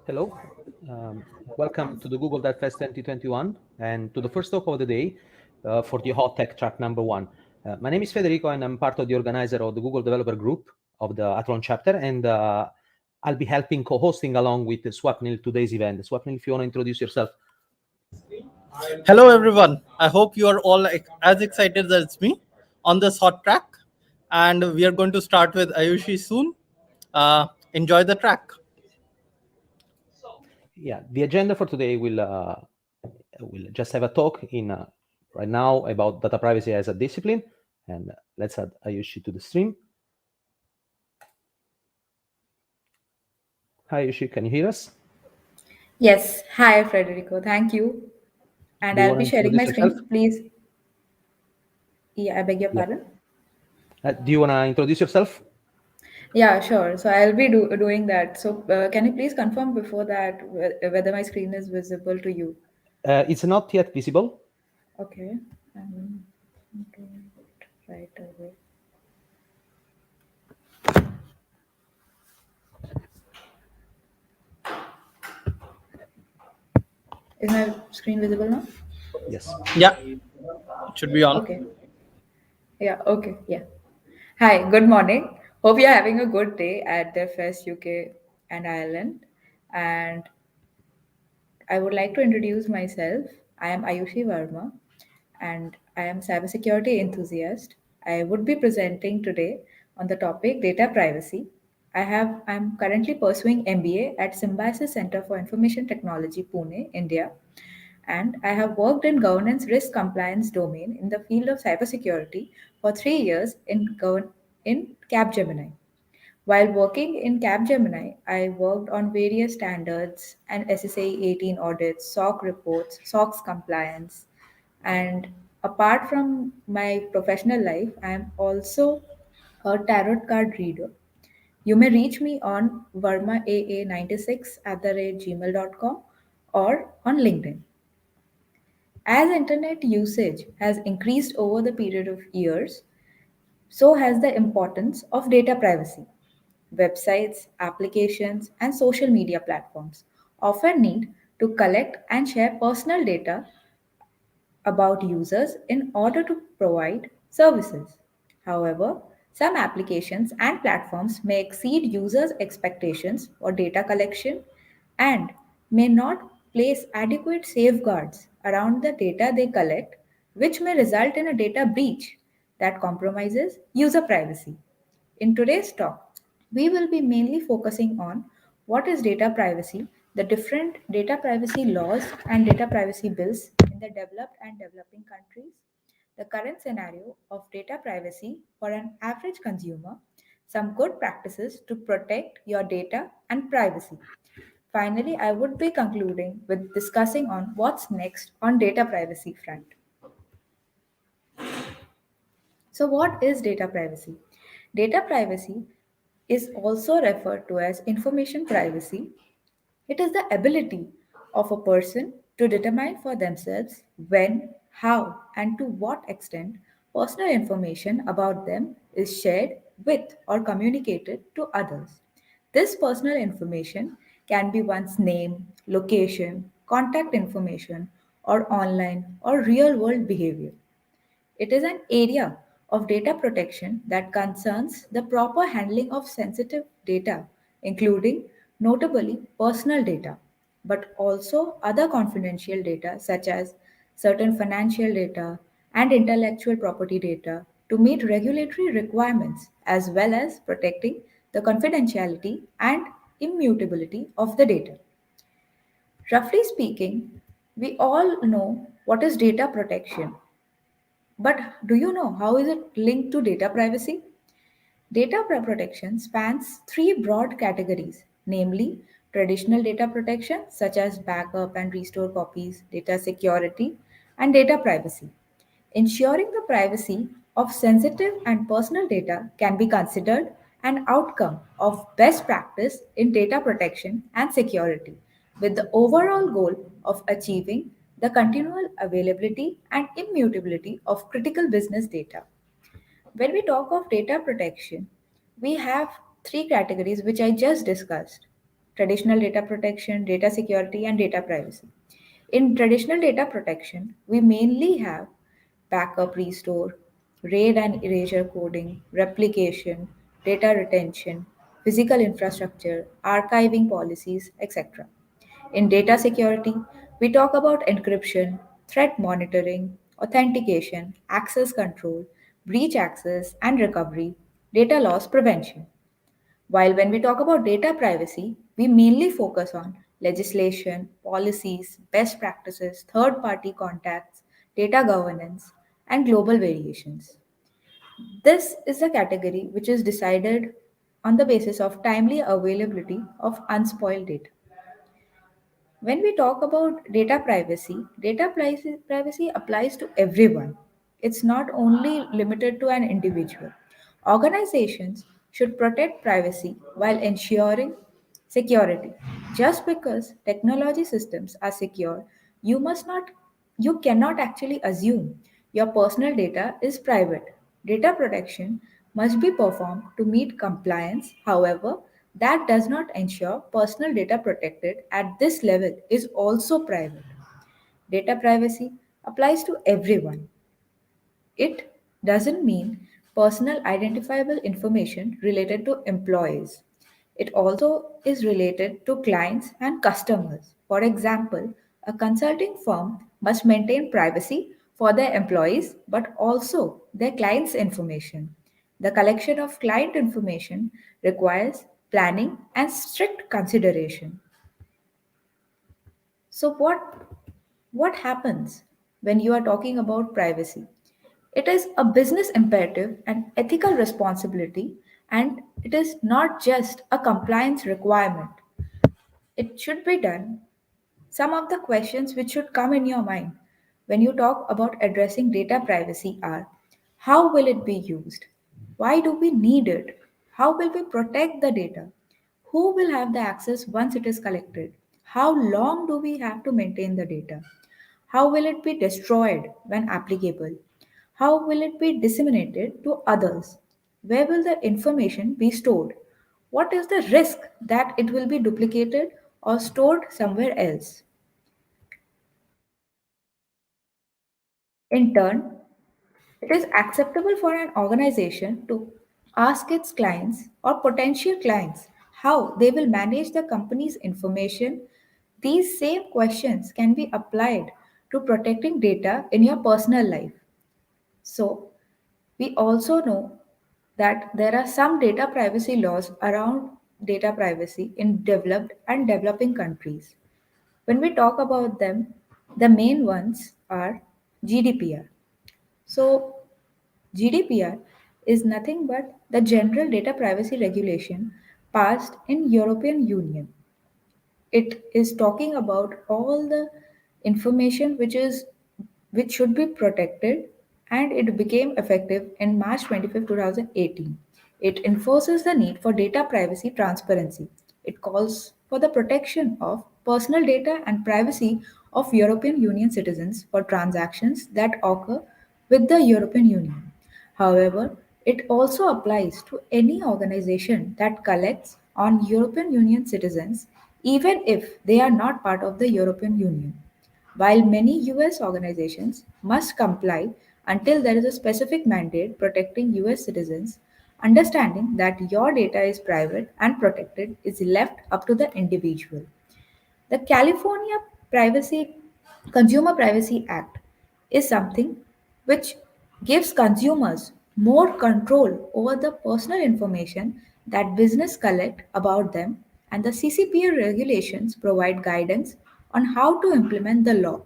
Hello, welcome to the Google DevFest 2021 and to the first talk of the day for the Hot Tech track number 1. My name is Federico and I'm part of the organizer of the Google Developer Group of the Untitled Chapter, and I'll be helping co-hosting along with Swapnil today's event. Swapnil, if you want to introduce yourself. Hello everyone, I hope you are all as excited as me on this hot track, and we are going to start with Ayushi soon. Enjoy the track. Yeah, the agenda for today will just have a talk right now about data privacy as a discipline, and let's add Ayushi to the stream. Hi Ayushi, can you hear us? Yes. Hi, Federico. Thank you. And Do you I'll want be to sharing my introduce yourself? screen. Please. Yeah, I beg your Yeah. pardon. Do you want to introduce yourself? Yeah, sure. So I'll be doing that. So can you please confirm before that whether my screen is visible to you? It's not yet visible. Okay. I'm doing it right away. Is my screen visible now? Yes. Yeah, it should be on. Okay. Yeah, okay. Yeah. Hi, good morning. Hope you're having a good day at DevFest UK and Ireland. And I would like to introduce myself. I am Ayushi Verma and I am cybersecurity enthusiast. I would be presenting today on the topic data privacy. I'm currently pursuing MBA at Symbiosis Center for Information Technology, Pune, India, and I have worked in governance risk compliance domain in the field of cybersecurity for 3 years in Capgemini. While working in Capgemini, I worked on various standards and SSA 18 audits, SOC reports, SOX compliance. And apart from my professional life, I am also a tarot card reader. You may reach me on vermaaa96@gmail.com or on LinkedIn. As internet usage has increased over the period of years, so has the importance of data privacy. Websites, applications, and social media platforms often need to collect and share personal data about users in order to provide services. However, some applications and platforms may exceed users' expectations for data collection and may not place adequate safeguards around the data they collect, which may result in a data breach that compromises user privacy. In today's talk, we will be mainly focusing on what is data privacy, the different data privacy laws and data privacy bills in the developed and developing countries, the current scenario of data privacy for an average consumer, some good practices to protect your data and privacy. Finally, I would be concluding with discussing on what's next on data privacy front. So, what is data privacy? Data privacy is also referred to as information privacy. It is the ability of a person to determine for themselves when, how, and to what extent personal information about them is shared with or communicated to others. This personal information can be one's name, location, contact information, or online or real world behavior. It is an area of data protection that concerns the proper handling of sensitive data, including notably personal data, but also other confidential data such as certain financial data and intellectual property data to meet regulatory requirements as well as protecting the confidentiality and immutability of the data. Roughly speaking, we all know what is data protection, but do you know how is it linked to data privacy? Protection spans three broad categories, namely traditional data protection such as backup and restore copies, data security, and data privacy. Ensuring the privacy of sensitive and personal data can be considered an outcome of best practice in data protection and security, with the overall goal of achieving the continual availability and immutability of critical business data. When we talk of data protection, we have three categories which I just discussed: traditional data protection, data security, and data privacy. In traditional data protection, we mainly have backup restore, RAID and erasure coding, replication, data retention, physical infrastructure, archiving policies, etc. In data security, we talk about encryption, threat monitoring, authentication, access control, breach access and recovery, data loss prevention. While when we talk about data privacy, we mainly focus on legislation, policies, best practices, third party contacts, data governance, and global variations. This is the category which is decided on the basis of timely availability of unspoiled data. When we talk about data privacy applies to everyone. It's not only limited to an individual. Organizations should protect privacy while ensuring security. Just because technology systems are secure, you must not you cannot actually assume your personal data is private. Data protection must be performed to meet compliance. However, that does not ensure personal data protected at this level is also private. Data privacy applies to everyone. It doesn't mean personal identifiable information related to employees. It also is related to clients and customers. For example, a consulting firm must maintain privacy for their employees but also their clients' information. The collection of client information requires planning and strict consideration. So what happens when you are talking about privacy? It is a business imperative and ethical responsibility, and it is not just a compliance requirement. It should be done. Some of the questions which should come in your mind when you talk about addressing data privacy are: how will it be used? Why do we need it? How will we protect the data? Who will have the access once it is collected? How long do we have to maintain the data? How will it be destroyed when applicable? How will it be disseminated to others? Where will the information be stored? What is the risk that it will be duplicated or stored somewhere else? In turn, it is acceptable for an organization to ask its clients or potential clients how they will manage the company's information. These same questions can be applied to protecting data in your personal life. So, we also know that there are some data privacy laws around data privacy in developed and developing countries. When we talk about them, the main ones are GDPR. So, GDPR is nothing but the general data privacy regulation passed in European Union. It is talking about all the information which should be protected, and it became effective in March 25, 2018. It enforces the need for data privacy transparency. It calls for the protection of personal data and privacy of European Union citizens for transactions that occur with the European Union. However, it also applies to any organization that collects on European Union citizens even if they are not part of the European Union. While many US organizations must comply until there is a specific mandate protecting US citizens, understanding that your data is private and protected is left up to the individual. The California Privacy Consumer Privacy Act is something which gives consumers more control over the personal information that business collect about them, and the CCPA regulations provide guidance on how to implement the law.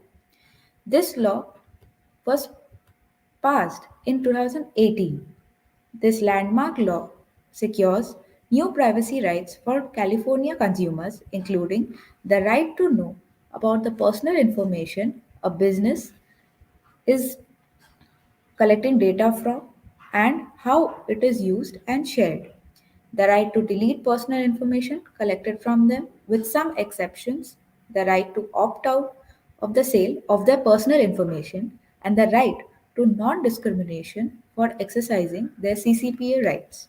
This law was passed in 2018. This landmark law secures new privacy rights for California consumers, including the right to know about the personal information a business is collecting data from and how it is used and shared. The right to delete personal information collected from them, with some exceptions, the right to opt out of the sale of their personal information, and the right to non discrimination for exercising their CCPA rights.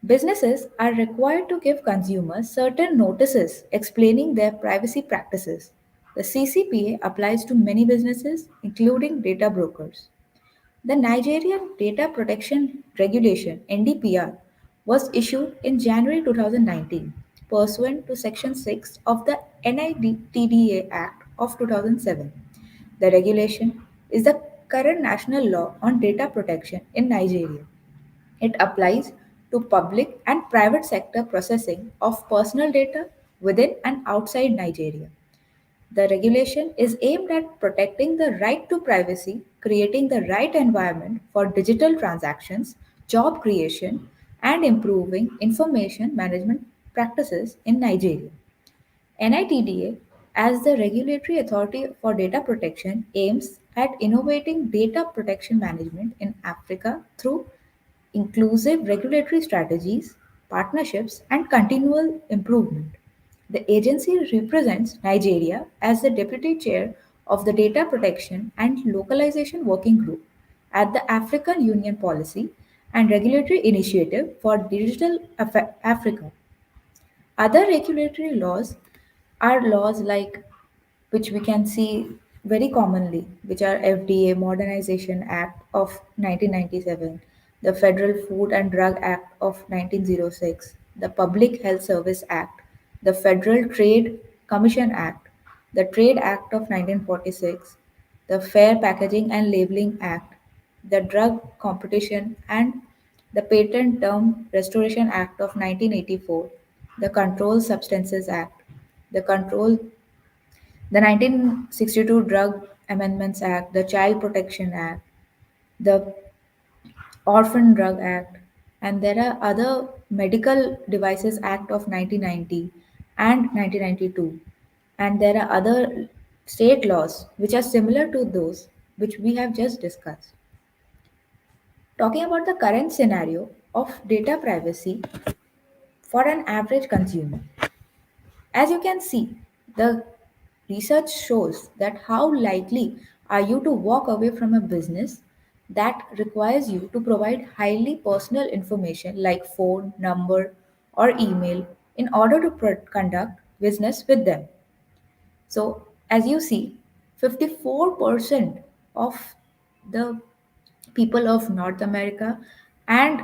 Businesses are required to give consumers certain notices explaining their privacy practices. The CCPA applies to many businesses, including data brokers. The Nigerian Data Protection Regulation (NDPR) was issued in January 2019 pursuant to Section 6 of the NITDA Act of 2007. The regulation is the current national law on data protection in Nigeria. It applies to public and private sector processing of personal data within and outside Nigeria. The regulation is aimed at protecting the right to privacy, creating the right environment for digital transactions, job creation, and improving information management practices in Nigeria. NITDA, as the regulatory authority for data protection, aims at innovating data protection management in Africa through inclusive regulatory strategies, partnerships, and continual improvement. The agency represents Nigeria as the deputy chair of the Data Protection and Localization Working Group at the African Union Policy and Regulatory Initiative for Digital Africa. Other regulatory laws are laws like which we can see very commonly, which are FDA Modernization Act of 1997, the Federal Food and Drug Act of 1906, the Public Health Service Act, the Federal Trade Commission Act, the Trade Act of 1946, the Fair Packaging and Labeling Act, the Drug Competition and the Patent Term Restoration Act of 1984, the Controlled Substances Act, the Control the 1962 Drug Amendments Act, the Child Protection Act, the Orphan Drug Act, and there are other Medical Devices Act of 1990 and 1992. And there are other state laws which are similar to those which we have just discussed. Talking about the current scenario of data privacy for an average consumer. As you can see, the research shows that how likely are you to walk away from a business that requires you to provide highly personal information like phone number or email in order to conduct business with them. So, as you see, 54% of the people of North America and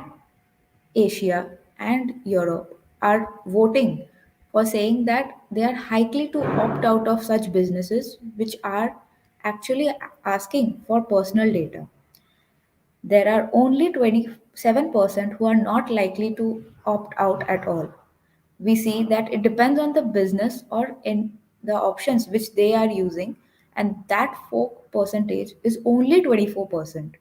Asia and Europe are voting for saying that they are likely to opt out of such businesses which are actually asking for personal data. There are only 27% who are not likely to opt out at all. We see that it depends on the business or in the options which they are using, and that 4 percentage is only 24%.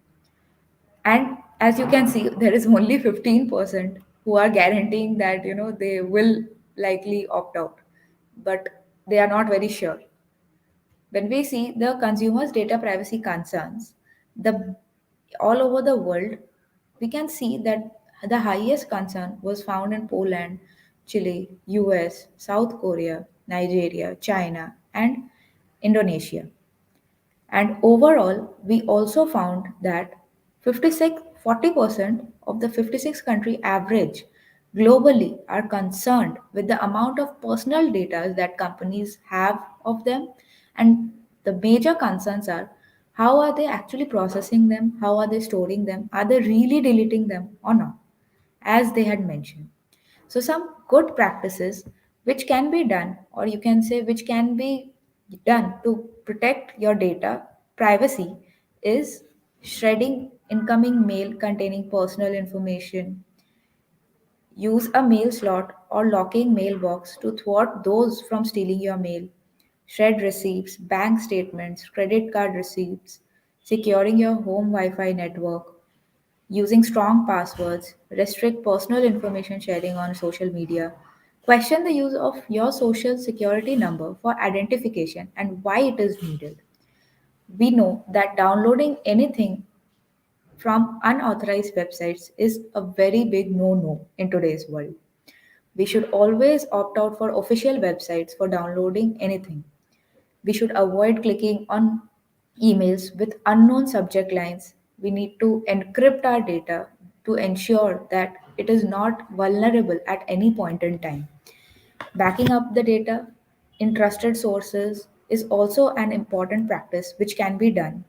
And as you can see, there is only 15% who are guaranteeing that they will likely opt out, but they are not very sure. When we see the consumers data privacy concerns, the all over the world, we can see that the highest concern was found in Poland, Chile, US, South Korea, Nigeria, China, and Indonesia. And overall, we also found that 40% of the 56 country average globally are concerned with the amount of personal data that companies have of them. And the major concerns are how are they actually processing them? How are they storing them? Are they really deleting them or not? As they had mentioned. So, some good practices which can be done, or you can say which can be done to protect your data privacy, is shredding incoming mail containing personal information, use a mail slot or locking mailbox to thwart those from stealing your mail, shred receipts, bank statements, credit card receipts, securing your home Wi Fi network, using strong passwords, restrict personal information sharing on social media, question the use of your social security number for identification and why it is needed. We know that downloading anything from unauthorized websites is a very big no no in today's world. We should always opt out for official websites for downloading anything. We should avoid clicking on emails with unknown subject lines. We need to encrypt our data to ensure that it is not vulnerable at any point in time. Backing up the data in trusted sources is also an important practice which can be done.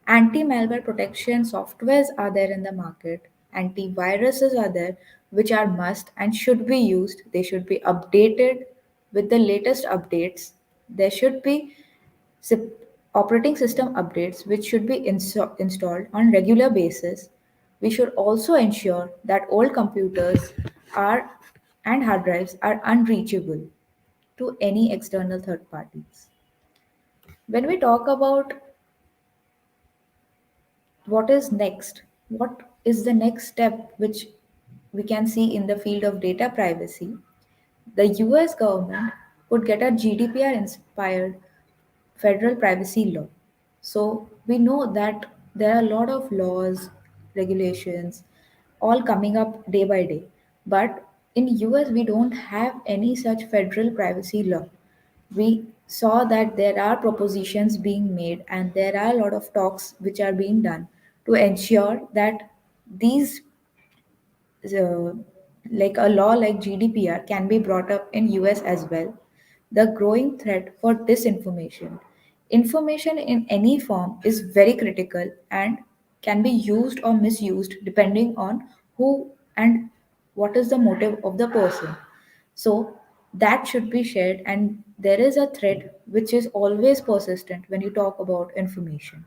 Anti-malware protection softwares are there in the market. Antiviruses are there, which are must and should be used. They should be updated with the latest updates. There should be sip- operating system updates which should be installed on regular basis. We should also ensure that old computers are and hard drives are unreachable to any external third parties. When we talk about what is next, what is the next step which we can see in the field of data privacy, the US government would get a GDPR inspired federal privacy law. So we know that there are a lot of laws, regulations, all coming up day by day. But in US we don't have any such federal privacy law. We saw that there are propositions being made and there are a lot of talks which are being done to ensure that these uh, like a law like GDPR can be brought up in US as well. The growing threat for disinformation. Information in any form is very critical and can be used or misused depending on who and what is the motive of the person. So that should be shared, and there is a threat which is always persistent when you talk about information.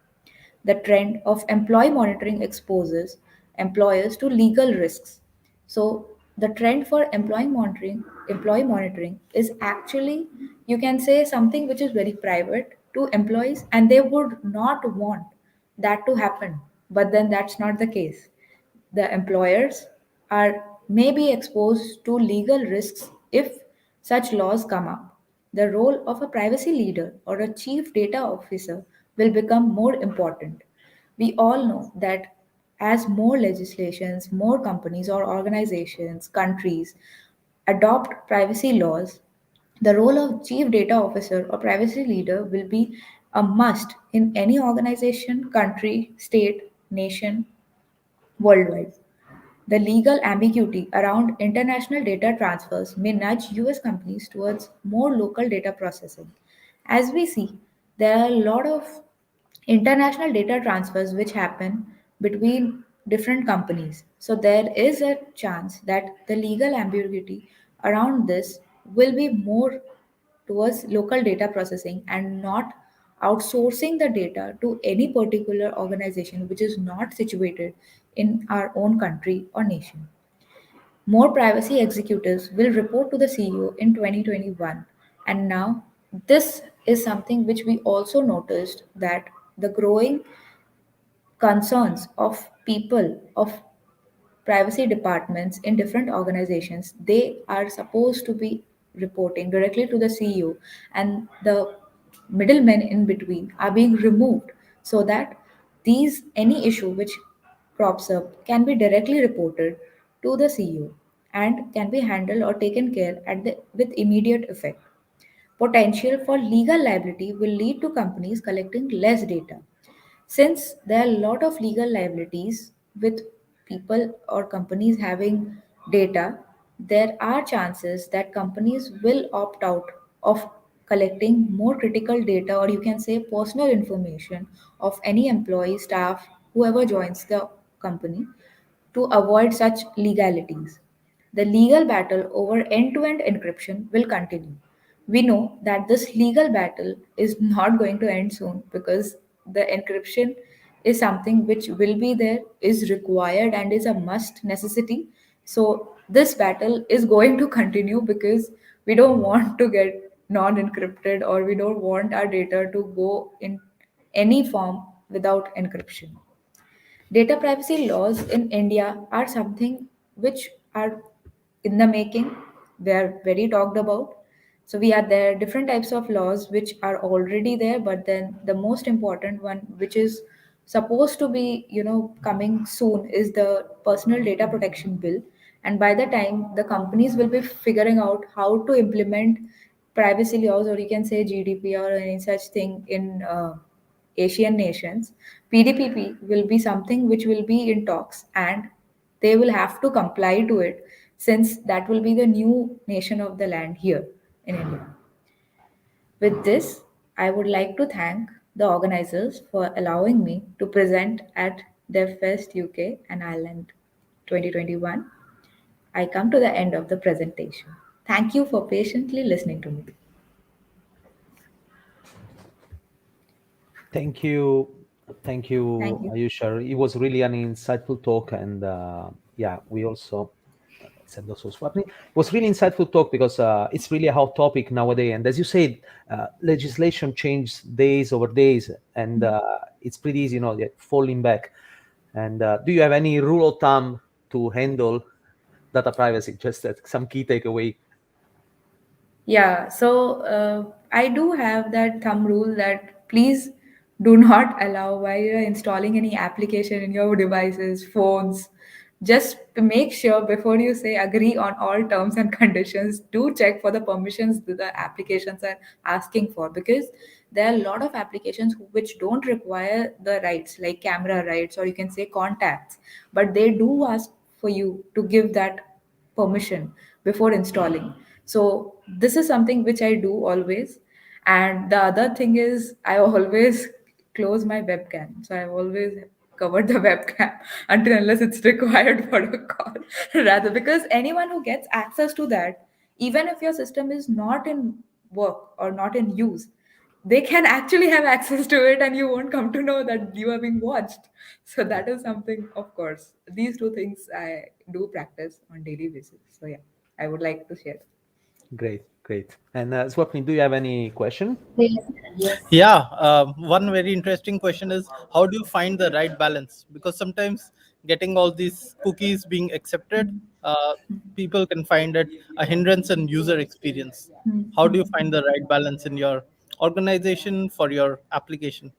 The trend of employee monitoring exposes employers to legal risks. So the trend for employee monitoring is actually, you can say, something which is very private to employees and they would not want that to happen. But then that's not the case. The employers are maybe exposed to legal risks if such laws come up. The role of a privacy leader or a chief data officer will become more important. We all know that as more legislations, more companies or organizations, countries adopt privacy laws, the role of chief data officer or privacy leader will be a must in any organization, country, state, nation, worldwide. The legal ambiguity around international data transfers may nudge US companies towards more local data processing. As we see, there are a lot of international data transfers which happen between different companies. So there is a chance that the legal ambiguity around this will be more towards local data processing and not outsourcing the data to any particular organization which is not situated in our own country or nation. More privacy executives will report to the CEO in 2021. And now, this is something which we also noticed that the growing concerns of people of privacy departments in different organizations, they are supposed to be reporting directly to the CEO, and the middlemen in between are being removed so that these any issue which crops up can be directly reported to the CEO and can be handled or taken care with immediate effect. Potential for legal liability will lead to companies collecting less data. Since there are a lot of legal liabilities with people or companies having data, there are chances that companies will opt out of collecting more critical data, or you can say personal information of any employee, staff, whoever joins the company, to avoid such legalities. The legal battle over end to end encryption will continue. We know that this legal battle is not going to end soon because the encryption is something which will be there, is required, and is a must necessity. So, this battle is going to continue because we don't want to get non encrypted, or we don't want our data to go in any form without encryption. Data privacy laws in India are something which are in the making. They are very talked about. So we are there different types of laws which are already there, but then the most important one, which is supposed to be coming soon, is the Personal Data Protection Bill. And by the time the companies will be figuring out how to implement privacy laws, or you can say GDPR or any such thing in Asian nations, PDPP will be something which will be in talks, and they will have to comply to it, since that will be the new nation of the land here in India. With this, I would like to thank the organizers for allowing me to present at DevFest UK and Ireland 2021. I come to the end of the presentation. Thank you for patiently listening to me. Thank you. Thank you, Thank you. Ayusha. It was really an insightful talk. And yeah, we also said those was happening. It was really insightful talk because it's really a hot topic nowadays. And as you said, legislation changes days over days. And it's pretty easy, falling back. And do you have any rule of thumb to handle data privacy? Just some key takeaway. Yeah, so I do have that thumb rule that please do not allow while you're installing any application in your devices, phones. Just to make sure before you say agree on all terms and conditions, do check for the permissions that the applications are asking for, because there are a lot of applications which don't require the rights like camera rights, or you can say contacts, but they do ask for you to give that permission before installing. So this is something which I do always. And the other thing is I always close my webcam. So I always cover the webcam until unless it's required for a call. Rather, because anyone who gets access to that, even if your system is not in work or not in use, they can actually have access to it and you won't come to know that you are being watched. So that is something, of course, these two things I do practice on daily basis. So yeah, I would like to share. Great, great. And Swapnil, do you have any question? Yeah, one very interesting question is how do you find the right balance? Because sometimes getting all these cookies being accepted, people can find it a hindrance in user experience. How do you find the right balance in your organization for your application?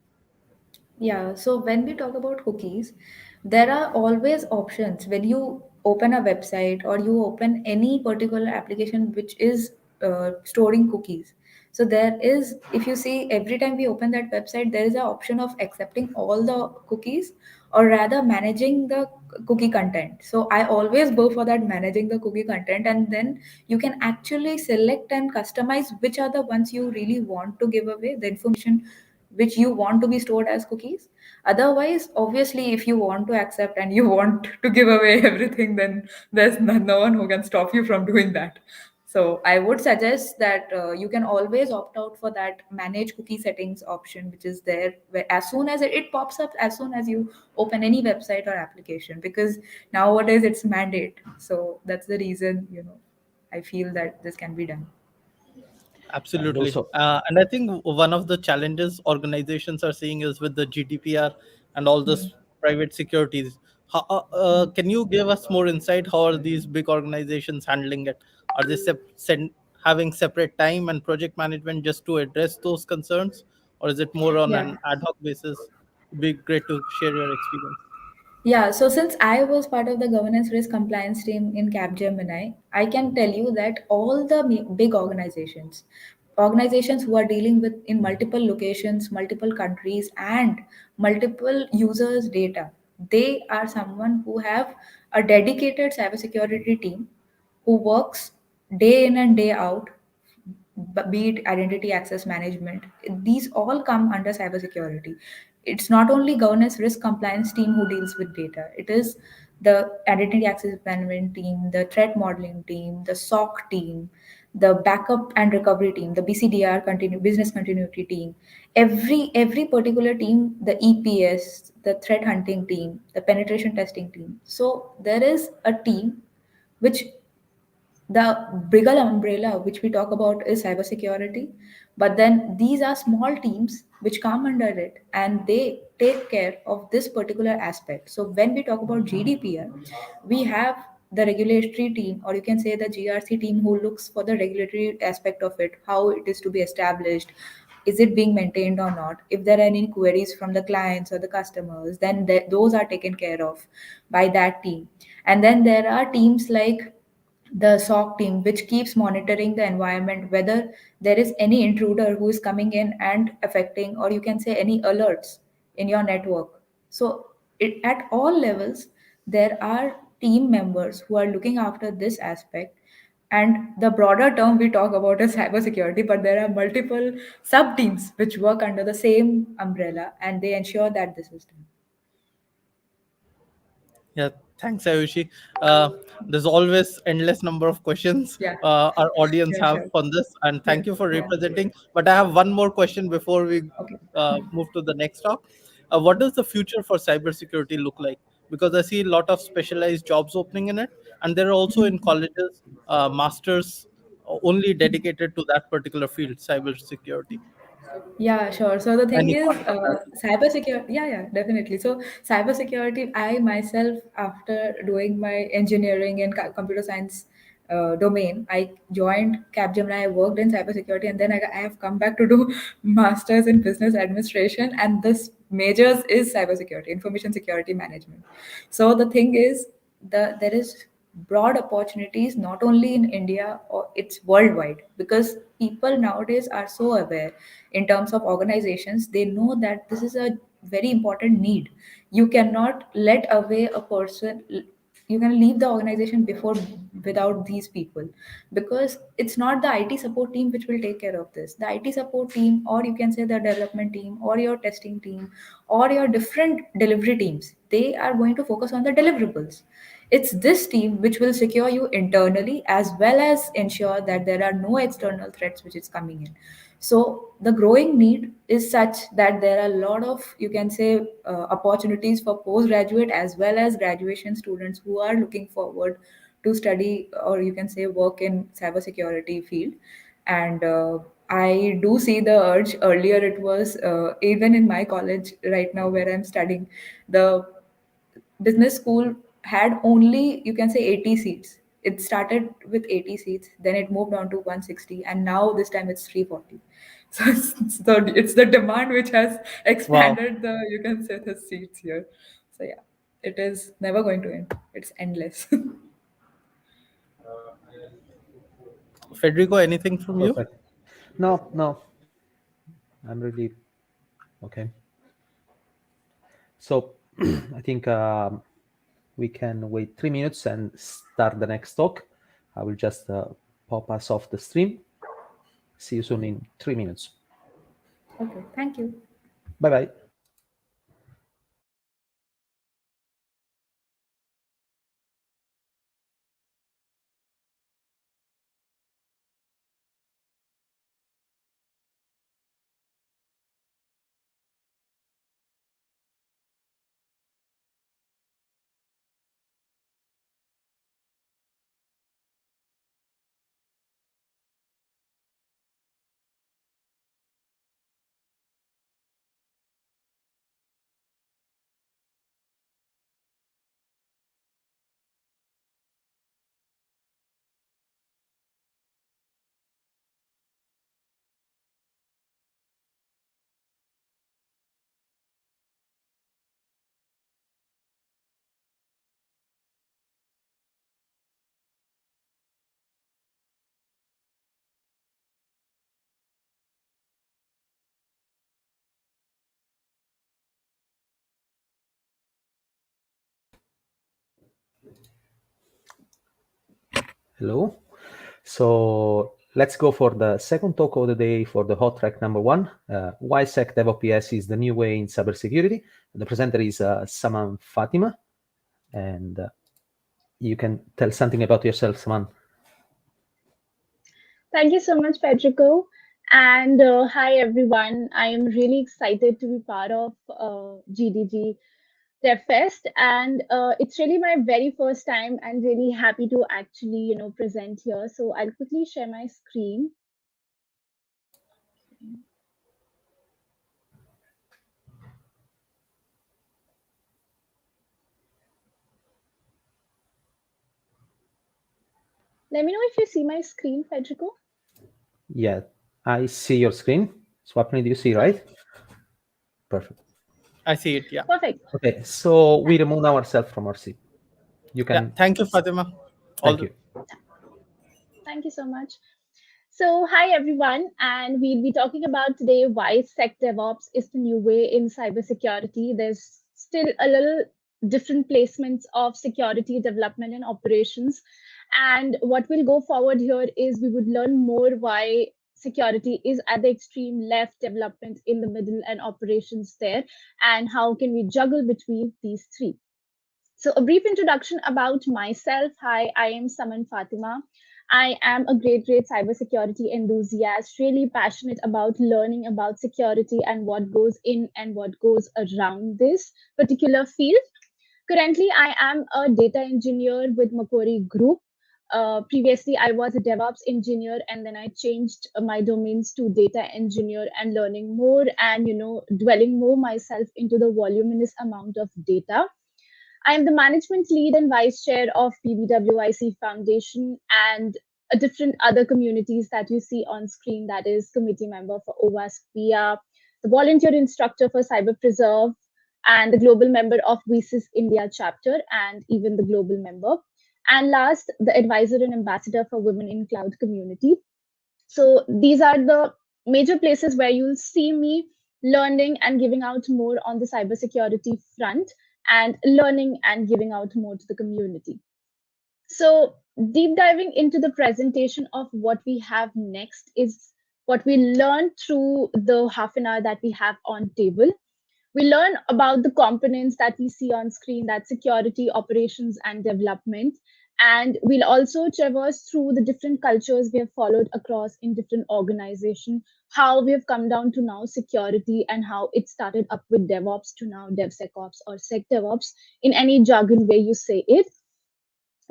Yeah, so when we talk about cookies, there are always options when you open a website or you open any particular application which is storing cookies. So there is, if you see, every time we open that website, there is an option of accepting all the cookies or rather managing the cookie content. So I always go for that managing the cookie content, and then you can actually select and customize which are the ones you really want to give away, the information which you want to be stored as cookies. Otherwise, obviously, if you want to accept and you want to give away everything, then there's no one who can stop you from doing that. So I would suggest that you can always opt out for that manage cookie settings option, which is there where as soon as it pops up, as soon as you open any website or application, because nowadays it's mandate. So that's the reason, I feel that this can be done. And Absolutely. also, And I think one of the challenges organizations are seeing is with the GDPR and all this private securities. Can you give us more insight? How are these big organizations handling it? Are they having separate time and project management just to address those concerns? Or is it more on Yeah. an ad hoc basis? It'd be great to share your experience. Yeah, so since I was part of the governance risk compliance team in Capgemini, I can tell you that all the big organizations who are dealing with in multiple locations, multiple countries, and multiple users' data, they are someone who have a dedicated cybersecurity team who works day in and day out, be it identity access management. These all come under cybersecurity. It's not only governance risk compliance team who deals with data. It is the identity access management team, the threat modeling team, the SOC team, the backup and recovery team, the BCDR business continuity team. Every particular team, the EPS, the threat hunting team, the penetration testing team. So there is a team which, the bigger umbrella which we talk about is cybersecurity, but then these are small teams which come under it and they take care of this particular aspect. So when we talk about GDPR, we have the regulatory team, or you can say the GRC team, who looks for the regulatory aspect of it, how it is to be established, is it being maintained or not. If there are any queries from the clients or the customers, then those are taken care of by that team. And then there are teams like the SOC team, which keeps monitoring the environment, whether there is any intruder who is coming in and affecting, or you can say any alerts in your network. So at all levels, there are team members who are looking after this aspect. And the broader term we talk about is cybersecurity, but there are multiple sub teams which work under the same umbrella and they ensure that this is done. Yeah, thanks, Ayushi. There's always endless number of questions Yeah, our audience yeah, have sure. on this, and Yeah, thank you for yeah. representing. But I have one more question before we Okay. move to the next talk. What does the future for cybersecurity look like? Because I see a lot of specialized jobs opening in it, and there are also in colleges masters only dedicated to that particular field, cybersecurity. Yeah, sure. So the thing Any is, thoughts on that? cybersecurity. Yeah, yeah, definitely. So cybersecurity, I myself, after doing my engineering and computer science domain, I joined Capgemini. I worked in cybersecurity, and then I have come back to do masters in business administration, and this majors is cybersecurity, information security management. So the thing is, there is broad opportunities not only in India, or it's worldwide, because people nowadays are so aware in terms of organizations. They know that this is a very important need. You cannot let away a person. You can leave the organization before without these people, because it's not the IT support team which will take care of this. The IT support team, or you can say the development team, or your testing team, or your different delivery teams, they are going to focus on the deliverables. It's this team which will secure you internally as well as ensure that there are no external threats which is coming in. So the growing need is such that there are a lot of, you can say, opportunities for postgraduate as well as graduation students who are looking forward to study, or you can say work in cybersecurity field. And I do see the urge. Earlier it was, even in my college right now where I'm studying, the business school had only, you can say, 80 seats. It started with 80 seats, then it moved on to 160, and now this time it's 340. So it's the demand which has Wow. expanded the, you can say, the seats here. So yeah, it is never going to end. It's endless. Federico, anything from you? Perfect. No, no, I'm really okay. So I think we can wait 3 minutes and start the next talk. I will just pop us off the stream. See you soon in 3 minutes. Okay, thank you. Bye-bye. Hello. So let's go for the second talk of the day for the hot track number one. Why Sec Devops is the new way in cybersecurity. The presenter is Saman Fatima, and you can tell something about yourself, Saman. Thank you so much, Federico. And hi, everyone. I am really excited to be part of GDG DevFest. And it's really my very first time and really happy to actually, present here. So I'll quickly share my screen. Let me know if you see my screen, Federico. Yeah, I see your screen. Swapnil, do you see, right? Perfect. I see it. Yeah. Perfect. Okay, so we remove ourselves from our seat. You Yeah. can. Thank you, Fatima. Thank you. Thank you so much. So, hi everyone, and we'll be talking about today why Sec Devops is the new way in cybersecurity. There's still a little different placements of security development and operations. And what we'll go forward here is we would learn more why security is at the extreme left, development in the middle, and operations there, and how can we juggle between these three. So a brief introduction about myself. Hi, I am Saman Fatima. I am a great cybersecurity enthusiast, really passionate about learning about security and what goes in and what goes around this particular field. Currently, I am a data engineer with Macquarie Group. Previously, I was a DevOps engineer, and then I changed my domains to data engineer and learning more and dwelling more myself into the voluminous amount of data. I am the management lead and vice chair of PBWIC Foundation and a different other communities that you see on screen, that is committee member for OWASP-PIA, the volunteer instructor for Cyber Preserve, and the global member of VSIS India chapter, and even the global member. And last, the advisor and ambassador for Women in Cloud community. So these are the major places where you'll see me learning and giving out more on the cybersecurity front, and learning and giving out more to the community. So deep diving into the presentation of what we have next is what we learned through the half an hour that we have on table. We learn about the components that we see on screen, that security, operations, and development. And we'll also traverse through the different cultures we have followed across in different organizations, how we have come down to now security, and how it started up with DevOps to now DevSecOps or Sec Devops, in any jargon way you say it.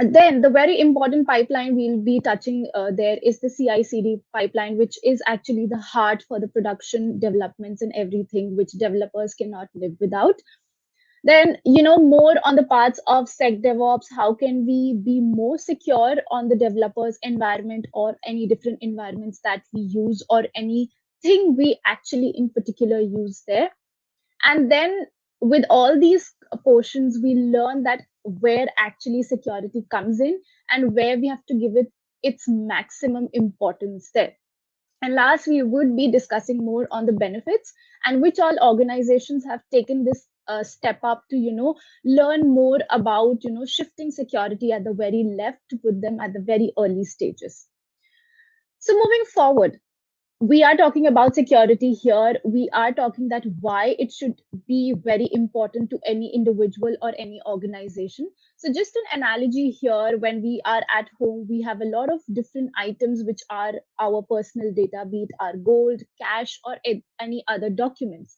And then the very important pipeline we'll be touching there is the Cicd pipeline, which is actually the heart for the production developments and everything which developers cannot live without. Then, more on the parts of Sec Devops, how can we be more secure on the developers environment or any different environments that we use or anything we actually in particular use there. And then with all these portions, we learn that where actually security comes in and where we have to give it its maximum importance there. And last, we would be discussing more on the benefits and which all organizations have taken this step up to, learn more about, shifting security at the very left to put them at the very early stages. So moving forward, we are talking about security here. We are talking that why it should be very important to any individual or any organization. So just an analogy here, when we are at home, we have a lot of different items which are our personal data, be it our gold, cash, or any other documents.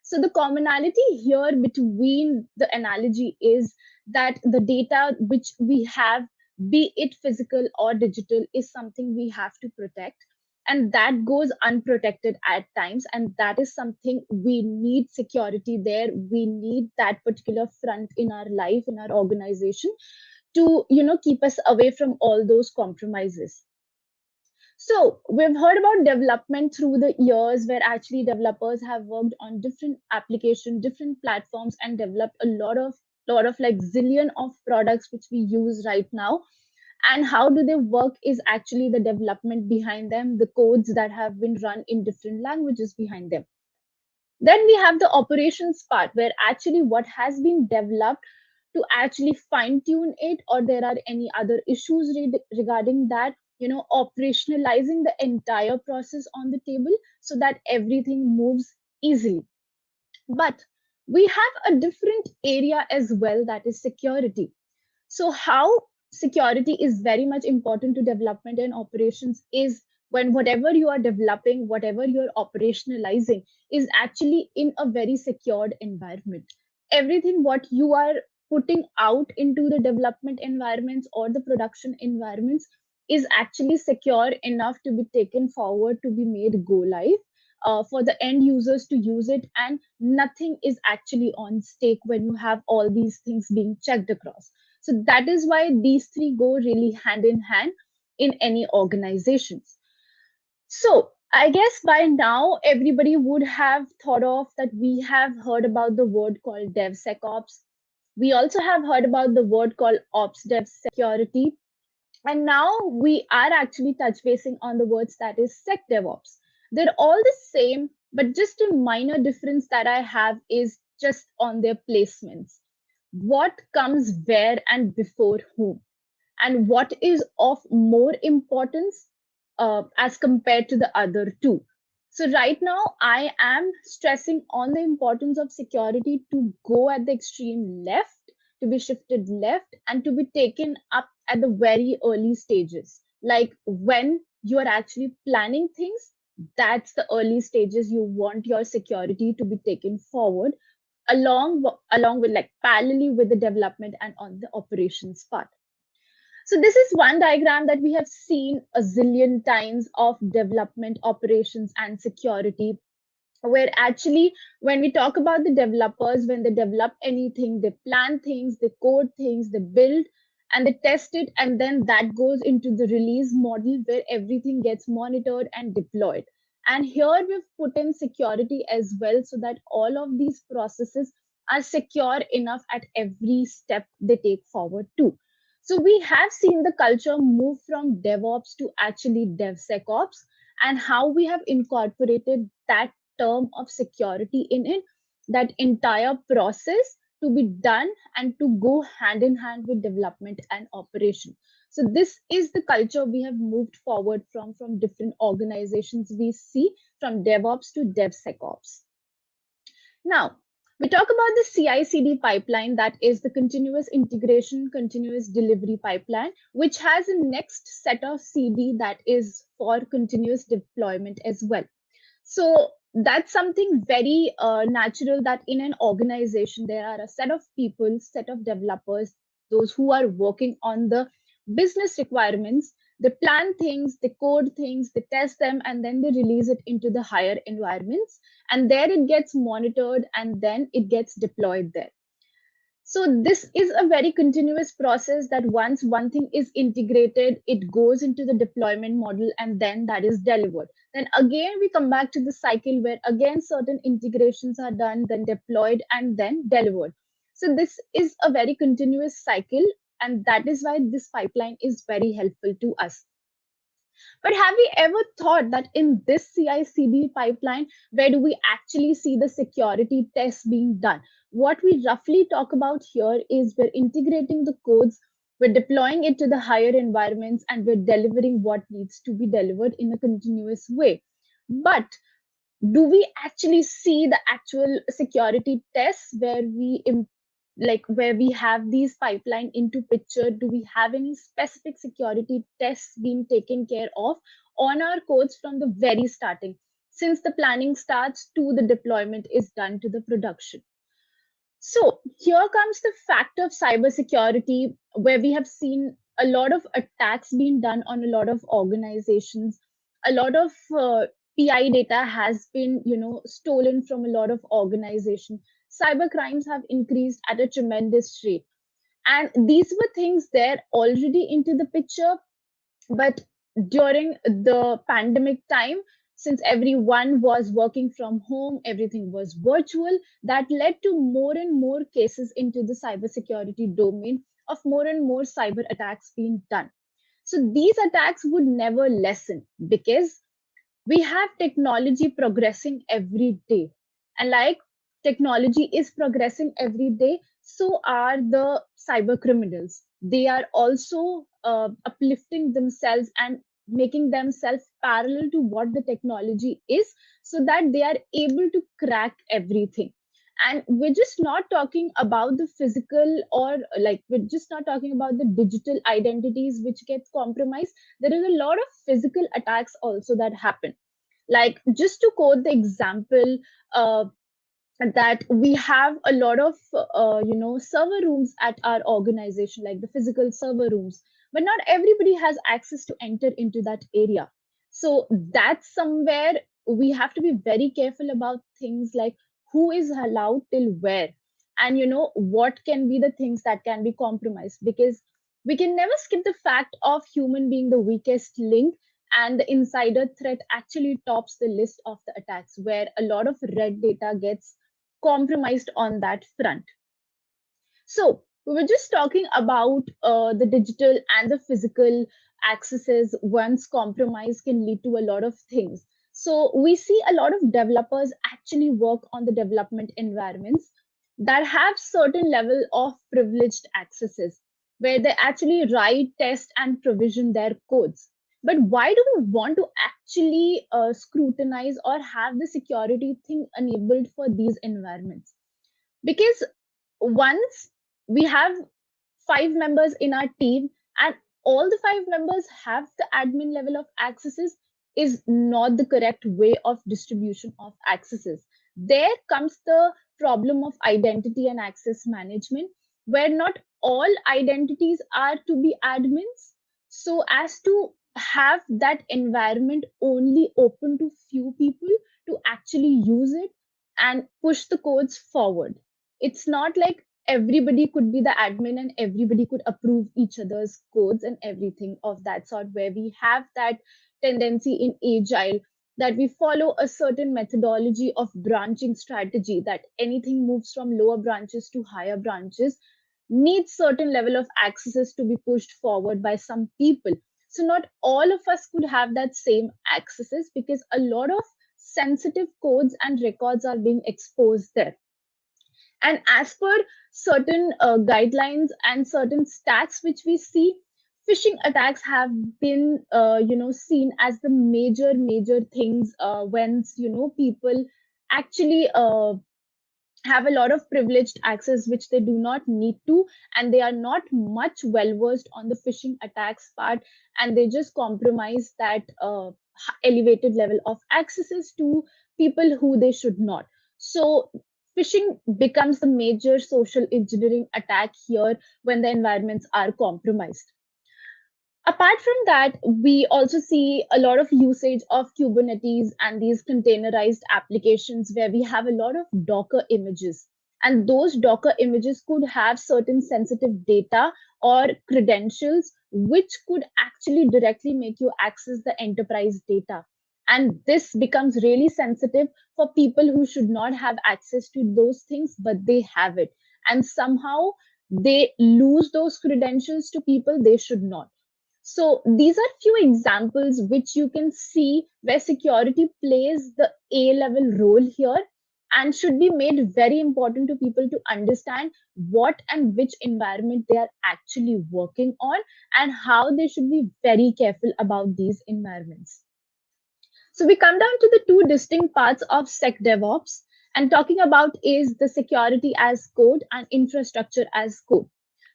So the commonality here between the analogy is that the data which we have, be it physical or digital, is something we have to protect. And that goes unprotected at times. And that is something we need security there. We need that particular front in our life, in our organization, to keep us away from all those compromises. So we've heard about development through the years, where actually developers have worked on different applications, different platforms, and developed a lot of like zillion of products which we use right now. And how do they work is actually the development behind them, the codes that have been run in different languages behind them. Then we have the operations part, where actually what has been developed to actually fine tune it, or there are any other issues regarding that, operationalizing the entire process on the table so that everything moves easily. But we have a different area as well, that is security. So how security is very much important to development and operations is when whatever you are developing, whatever you're operationalizing, is actually in a very secured environment. Everything what you are putting out into the development environments or the production environments is actually secure enough to be taken forward, to be made go live, for the end users to use it, and nothing is actually on stake when you have all these things being checked across. So that is why these three go really hand in hand in any organizations. So I guess by now everybody would have thought of that we have heard about the word called DevSecOps. We also have heard about the word called OpsDevSecurity. And now we are actually touch basing on the words that is Sec Devops. They're all the same, but just a minor difference that I have is just on their placements. what comes where and before whom, and what is of more importance as compared to the other two. So right now, I am stressing on the importance of security to go at the extreme left, to be shifted left, and to be taken up at the very early stages. Like when you are actually planning things, that's the early stages you want your security to be taken forward along with, like, parallelly with the development and on the operations part. So this is one diagram that we have seen a zillion times of development, operations, and security, where actually when we talk about the developers, when they develop anything, they plan things, they code things, they build and they test it, and then that goes into the release model where everything gets monitored and deployed. And here we've put in security as well, so that all of these processes are secure enough at every step they take forward too. So we have seen the culture move from DevOps to actually DevSecOps, and how we have incorporated that term of security in it, that entire process to be done and to go hand in hand with development and operation. So this is the culture we have moved forward from different organizations we see, from DevOps to DevSecOps. Now, we talk about the CI/CD pipeline, that is the continuous integration, continuous delivery pipeline, which has a next set of CD that is for continuous deployment as well. So that's something very natural, that in an organization there are a set of people, set of developers, those who are working on the business requirements. They plan things, they code things, they test them, and then they release it into the higher environments, and there it gets monitored and then it gets deployed there. So this is a very continuous process, that once one thing is integrated, it goes into the deployment model and then that is delivered. Then again, we come back to the cycle where again certain integrations are done, then deployed and then delivered. So this is a very continuous cycle, and that is why this pipeline is very helpful to us. But have we ever thought that in this CI/CD pipeline, where do we actually see the security tests being done? What we roughly talk about here is we're integrating the codes, we're deploying it to the higher environments, and we're delivering what needs to be delivered in a continuous way. But do we actually see the actual security tests where where we have these pipeline into picture? Do we have any specific security tests being taken care of on our codes from the very starting, since the planning starts to the deployment is done to the production? So here comes the fact of cybersecurity, where we have seen a lot of attacks being done on a lot of organizations. A lot of PI data has been, stolen from a lot of organizations. Cyber crimes have increased at a tremendous rate, and these were things there already into the picture. But during the pandemic time, since everyone was working from home, everything was virtual, that led to more and more cases into the cybersecurity domain of more and more cyber attacks being done. So these attacks would never lessen, because we have technology progressing every day. And like technology is progressing every day, so are the cyber criminals. They are also uplifting themselves and making themselves parallel to what the technology is, so that they are able to crack everything. And we're just not talking about the physical, or like we're just not talking about the digital identities which gets compromised. There is a lot of physical attacks also that happen. Like, just to quote the example, that we have a lot of server rooms at our organization, like the physical server rooms, but not everybody has access to enter into that area. So that's somewhere we have to be very careful about things like who is allowed till where, and what can be the things that can be compromised, because we can never skip the fact of human being the weakest link, and the insider threat actually tops the list of the attacks, where a lot of red data gets compromised on that front. So we were just talking about the digital and the physical accesses. Once compromise can lead to a lot of things. So we see a lot of developers actually work on the development environments. that have certain level of privileged accesses where they actually write, test, and provision their codes. But why do we want to actually scrutinize or have the security thing enabled for these environments? Because once we have 5 members in our team and all the 5 members have the admin level of accesses is not the correct way of distribution of accesses. There comes the problem of identity and access management, where not all identities are to be admins, so as to have that environment only open to few people to actually use it and push the codes forward. It's not like everybody could be the admin and everybody could approve each other's codes and everything of that sort, where we have that tendency in agile that we follow a certain methodology of branching strategy, that anything moves from lower branches to higher branches needs certain level of accesses to be pushed forward by some people. So not all of us could have that same accesses because a lot of sensitive codes and records are being exposed there. And as per certain guidelines and certain stats which we see, phishing attacks have been seen as the major things when people actually have a lot of privileged access which they do not need to, and they are not much well versed on the phishing attacks part, and they just compromise that elevated level of accesses to people who they should not. So phishing becomes the major social engineering attack here when the environments are compromised. Apart from that, we also see a lot of usage of Kubernetes and these containerized applications where we have a lot of Docker images. And those Docker images could have certain sensitive data or credentials, which could actually directly make you access the enterprise data. And this becomes really sensitive for people who should not have access to those things, but they have it. And somehow they lose those credentials to people they should not. So these are few examples which you can see where security plays the A level role here and should be made very important to people to understand what and which environment they are actually working on and how they should be very careful about these environments. So we come down to the two distinct parts of Sec Devops, and talking about is the security as code and infrastructure as code.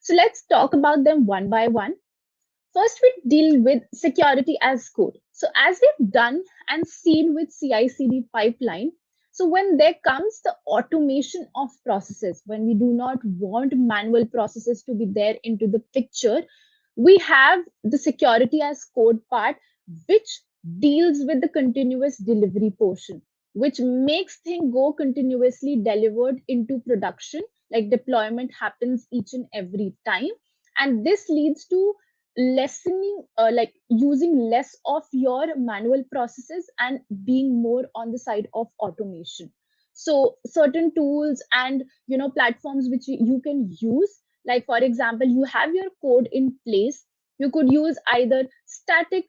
So let's talk about them one by one. First, we deal with security as code. So as we've done and seen with CI/CD pipeline, so when there comes the automation of processes, when we do not want manual processes to be there into the picture, we have the security as code part, which deals with the continuous delivery portion, which makes things go continuously delivered into production, like deployment happens each and every time. And this leads to lessening like using less of your manual processes and being more on the side of automation. So certain tools and platforms which you can use, like for example, you have your code in place, you could use either static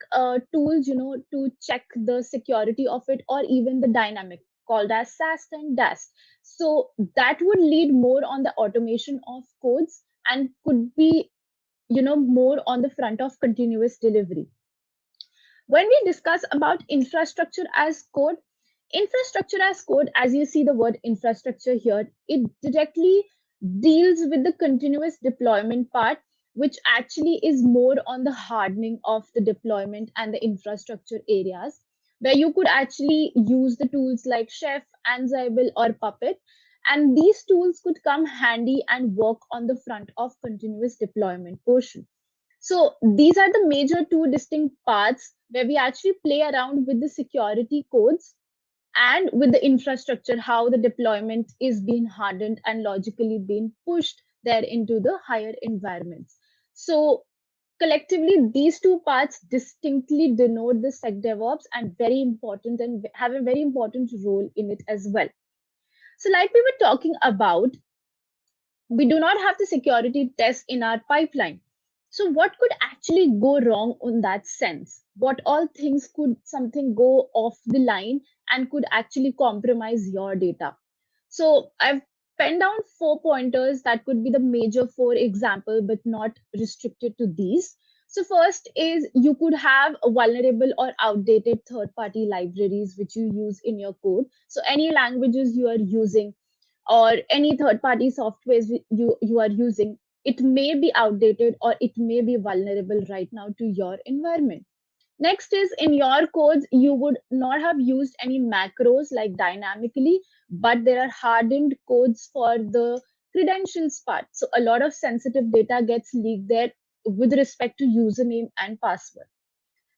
tools to check the security of it, or even the dynamic called as SAST and DAST. So that would lead more on the automation of codes and could be more on the front of continuous delivery. When we discuss about infrastructure as code, as you see the word infrastructure here, it directly deals with the continuous deployment part, which actually is more on the hardening of the deployment and the infrastructure areas, where you could actually use the tools like Chef, Ansible, or Puppet. And these tools could come handy and work on the front of continuous deployment portion. So these are the major two distinct parts where we actually play around with the security codes and with the infrastructure, how the deployment is being hardened and logically being pushed there into the higher environments. So collectively, these two parts distinctly denote the Sec Devops and very important and have a very important role in it as well. So like we were talking about, we do not have the security test in our pipeline. So what could actually go wrong in that sense? What all things could something go off the line and could actually compromise your data? So I've pen down 4 pointers that could be the major 4 example, but not restricted to these. So first is you could have a vulnerable or outdated third-party libraries which you use in your code. So any languages you are using or any third-party softwares you are using, it may be outdated or it may be vulnerable right now to your environment. Next is in your codes, you would not have used any macros like dynamically, but there are hardened codes for the credentials part. So a lot of sensitive data gets leaked there with respect to username and password.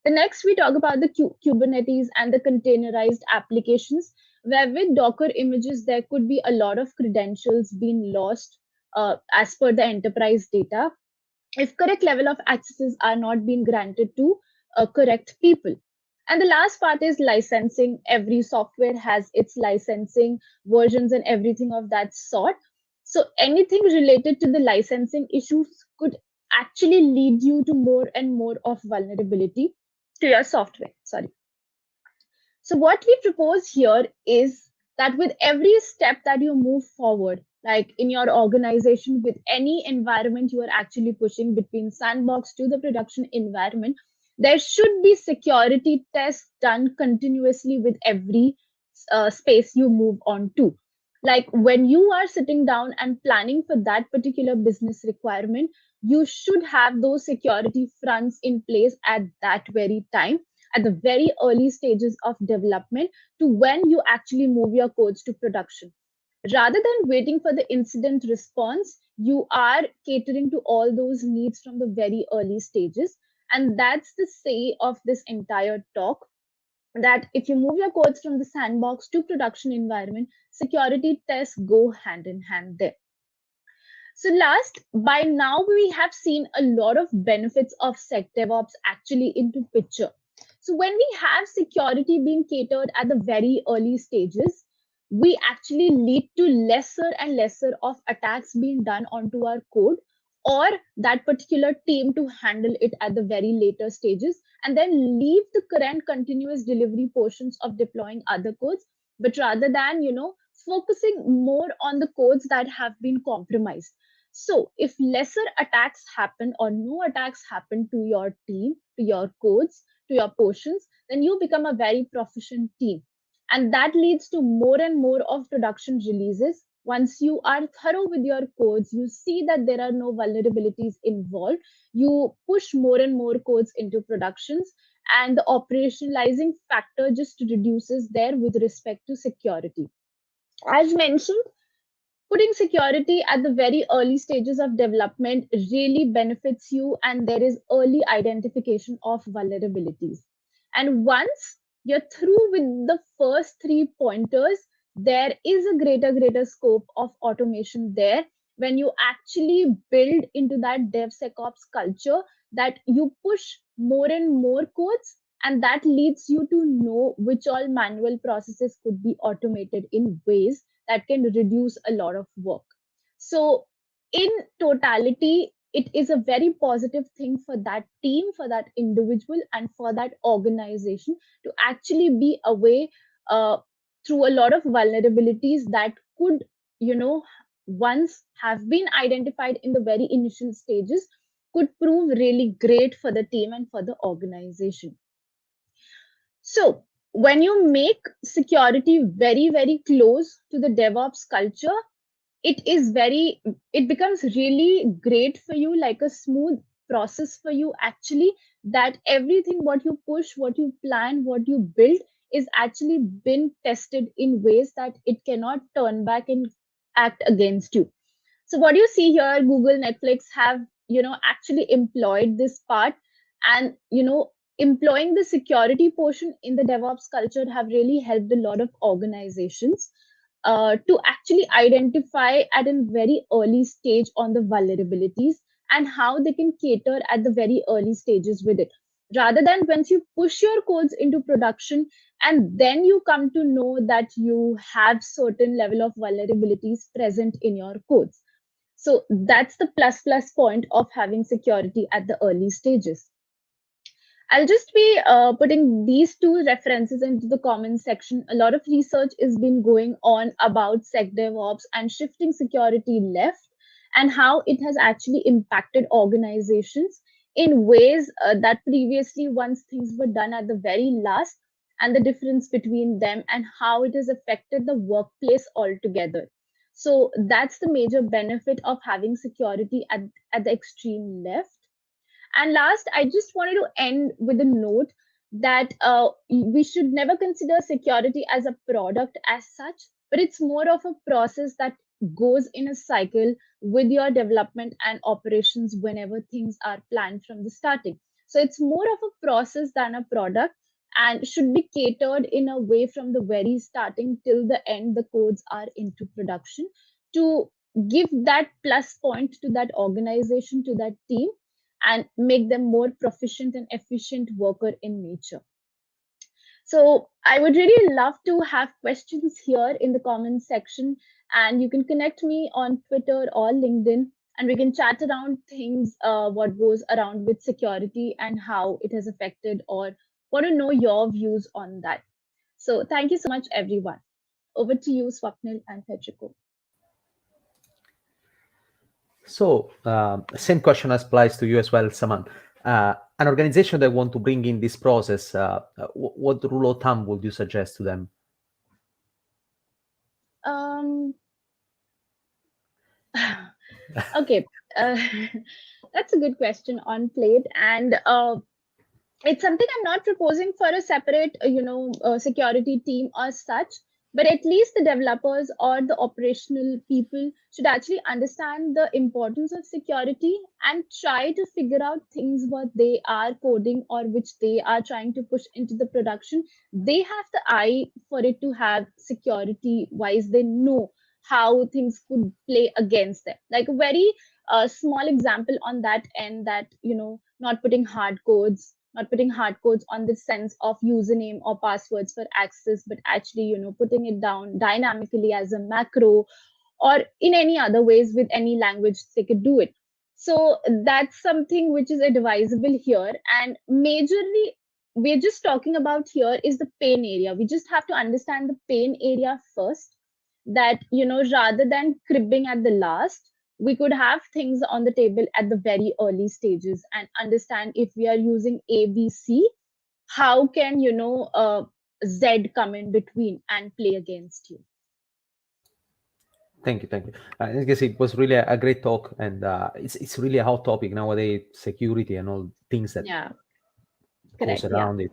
The next we talk about the Kubernetes and the containerized applications, where with Docker images, there could be a lot of credentials being lost as per the enterprise data if correct level of accesses are not being granted to correct people. And the last part is licensing. Every software has its licensing versions and everything of that sort. So anything related to the licensing issues could actually lead you to more and more of vulnerability to your software. Sorry. So what we propose here is that with every step that you move forward, like in your organization, with any environment you are actually pushing between sandbox to the production environment, there should be security tests done continuously with every space you move on to. Like when you are sitting down and planning for that particular business requirement, you should have those security fronts in place at that very time, at the very early stages of development, to when you actually move your codes to production. Rather than waiting for the incident response, you are catering to all those needs from the very early stages. And that's the say of this entire talk, that if you move your codes from the sandbox to production environment, security tests go hand in hand there. So last, by now we have seen a lot of benefits of Sec Devops actually into picture. So when we have security being catered at the very early stages, we actually lead to lesser and lesser of attacks being done onto our code, or that particular team to handle it at the very later stages, and then leave the current continuous delivery portions of deploying other codes, but rather than, focusing more on the codes that have been compromised. So if lesser attacks happen or no attacks happen to your team, to your codes, to your portions, then you become a very proficient team. And that leads to more and more of production releases. Once you are thorough with your codes, you see that there are no vulnerabilities involved, you push more and more codes into productions, and the operationalizing factor just reduces there with respect to security. As mentioned, putting security at the very early stages of development really benefits you, and there is early identification of vulnerabilities. And once you're through with the first 3 pointers, there is a greater scope of automation there when you actually build into that DevSecOps culture, that you push more and more codes, and that leads you to know which all manual processes could be automated in ways that can reduce a lot of work. So, in totality, it is a very positive thing for that team, for that individual, and for that organization to actually be away through a lot of vulnerabilities that could, once have been identified in the very initial stages, could prove really great for the team and for the organization. So, when you make security very close to the DevOps culture, it becomes really great for you, like a smooth process for you actually, that everything what you push, what you plan, what you build is actually been tested in ways that it cannot turn back and act against you. So what you see here, Google, Netflix have, actually employed this part, and, employing the security portion in the DevOps culture have really helped a lot of organizations to actually identify at a very early stage on the vulnerabilities and how they can cater at the very early stages with it. Rather than once you push your codes into production and then you come to know that you have certain level of vulnerabilities present in your codes. So that's the plus point of having security at the early stages. I'll just be putting these two references into the comments section. A lot of research has been going on about Sec Devops and shifting security left, and how it has actually impacted organizations in ways that previously, once things were done at the very last, and the difference between them and how it has affected the workplace altogether. So that's the major benefit of having security at the extreme left. And last, I just wanted to end with a note that we should never consider security as a product as such, but it's more of a process that goes in a cycle with your development and operations whenever things are planned from the starting. So it's more of a process than a product, and should be catered in a way from the very starting till the end the codes are into production, to give that plus point to that organization, to that team, and make them more proficient and efficient worker in nature. So I would really love to have questions here in the comments section, and you can connect me on Twitter or LinkedIn, and we can chat around things, what goes around with security and how it has affected, or want to know your views on that. So thank you so much, everyone. Over to you, Swapnil and Petrico. So same question applies to you as well, Saman. An organization that want to bring in this process, what rule of thumb would you suggest to them? Okay, that's a good question on plate, and it's something I'm not proposing for a separate, security team or such, but at least the developers or the operational people should actually understand the importance of security and try to figure out things what they are coding or which they are trying to push into the production. They have the eye for it to have security wise. They know how things could play against them. Like a very small example on that end, that not putting hard codes, not putting hard codes on the sense of username or passwords for access, but actually, putting it down dynamically as a macro, or in any other ways with any language they could do it. So that's something which is advisable here. And majorly, we're just talking about here is the pain area. We just have to understand the pain area first, that, rather than cribbing at the last, we could have things on the table at the very early stages and understand, if we are using ABC, how can Z come in between and play against you. Thank you. I guess it was really a great talk, and it's really a hot topic nowadays, security and all things that goes around it.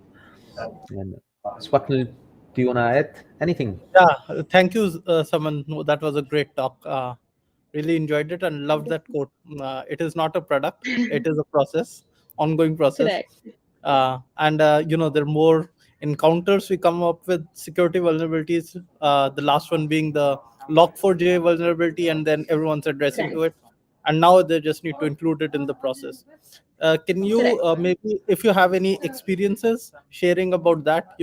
And Swapnil, do you want to add anything? Yeah, thank you, Saman. No, that was a great talk. Really enjoyed it and loved that quote. It is not a product; it is a process, ongoing process. And there are more encounters we come up with security vulnerabilities. The last one being the Log4j vulnerability, and then everyone's addressing to it. And now they just need to include it in the process. Can you maybe, if you have any experiences sharing about that,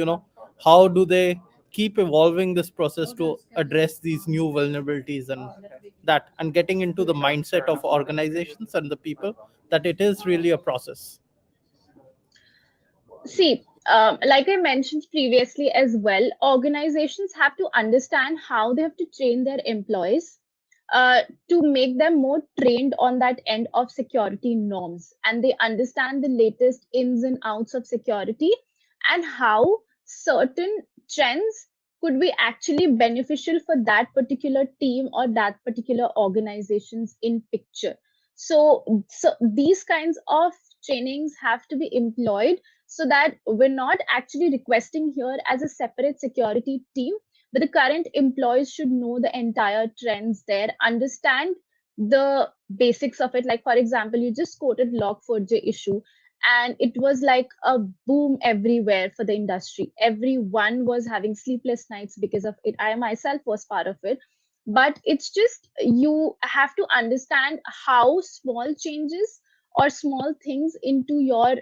how do they keep evolving this process to address these new vulnerabilities, and getting into the mindset of organizations and the people that it is really a process? See, like I mentioned previously as well, organizations have to understand how they have to train their employees to make them more trained on that end of security norms, and they understand the latest ins and outs of security, and how certain trends could be actually beneficial for that particular team or that particular organization's in picture. So these kinds of trainings have to be employed, so that we're not actually requesting here as a separate security team, but the current employees should know the entire trends there, understand the basics of it. Like, for example, you just quoted Log4j issue, and it was like a boom everywhere for the industry. Everyone was having sleepless nights because of it. I myself was part of it. But it's just, you have to understand how small changes or small things into your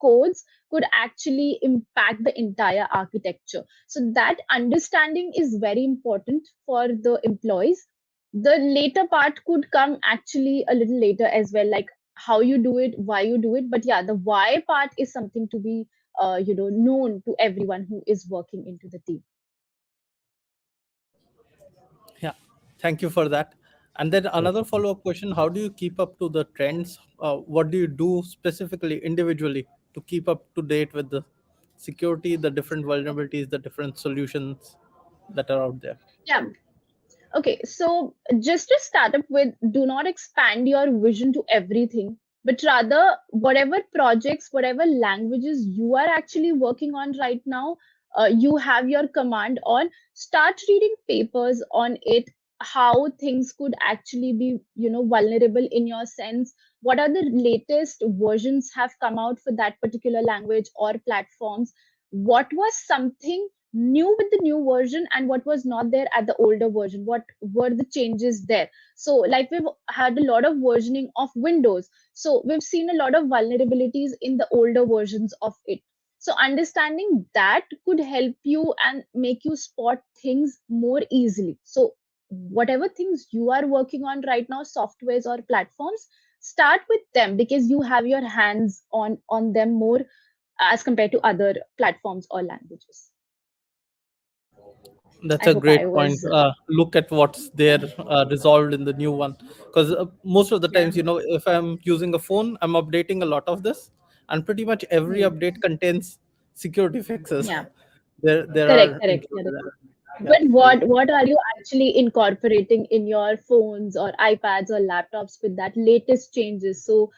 codes could actually impact the entire architecture. So that understanding is very important for the employees. The later part could come actually a little later as well, like how you do it, why you do it. But yeah, the why part is something to be known to everyone who is working into the team. Yeah, thank you for that. And then another follow-up question: how do you keep up to the trends? What do you do specifically, individually, to keep up to date with the security, the different vulnerabilities, the different solutions that are out there? Yeah. Okay, so just to start up with, do not expand your vision to everything, but rather whatever projects, whatever languages you are actually working on right now, you have your command on, start reading papers on it, how things could actually be, vulnerable in your sense. What are the latest versions have come out for that particular language or platforms? What was something new with the new version and what was not there at the older version? What were the changes there? So like we've had a lot of versioning of Windows, so we've seen a lot of vulnerabilities in the older versions of it. So understanding that could help you and make you spot things more easily. So whatever things you are working on right now, softwares or platforms, start with them because you have your hands on them more as compared to other platforms or languages. That's I a hope I great point. was. Look at what's there resolved in the new one. Because most of the Yeah. times, if I'm using a phone, I'm updating a lot of this, and pretty much every Hmm. update contains security fixes. Yeah. There Correct. are Correct. included Correct. there. Yeah, But what are you actually incorporating in your phones or iPads or laptops with that latest changes? So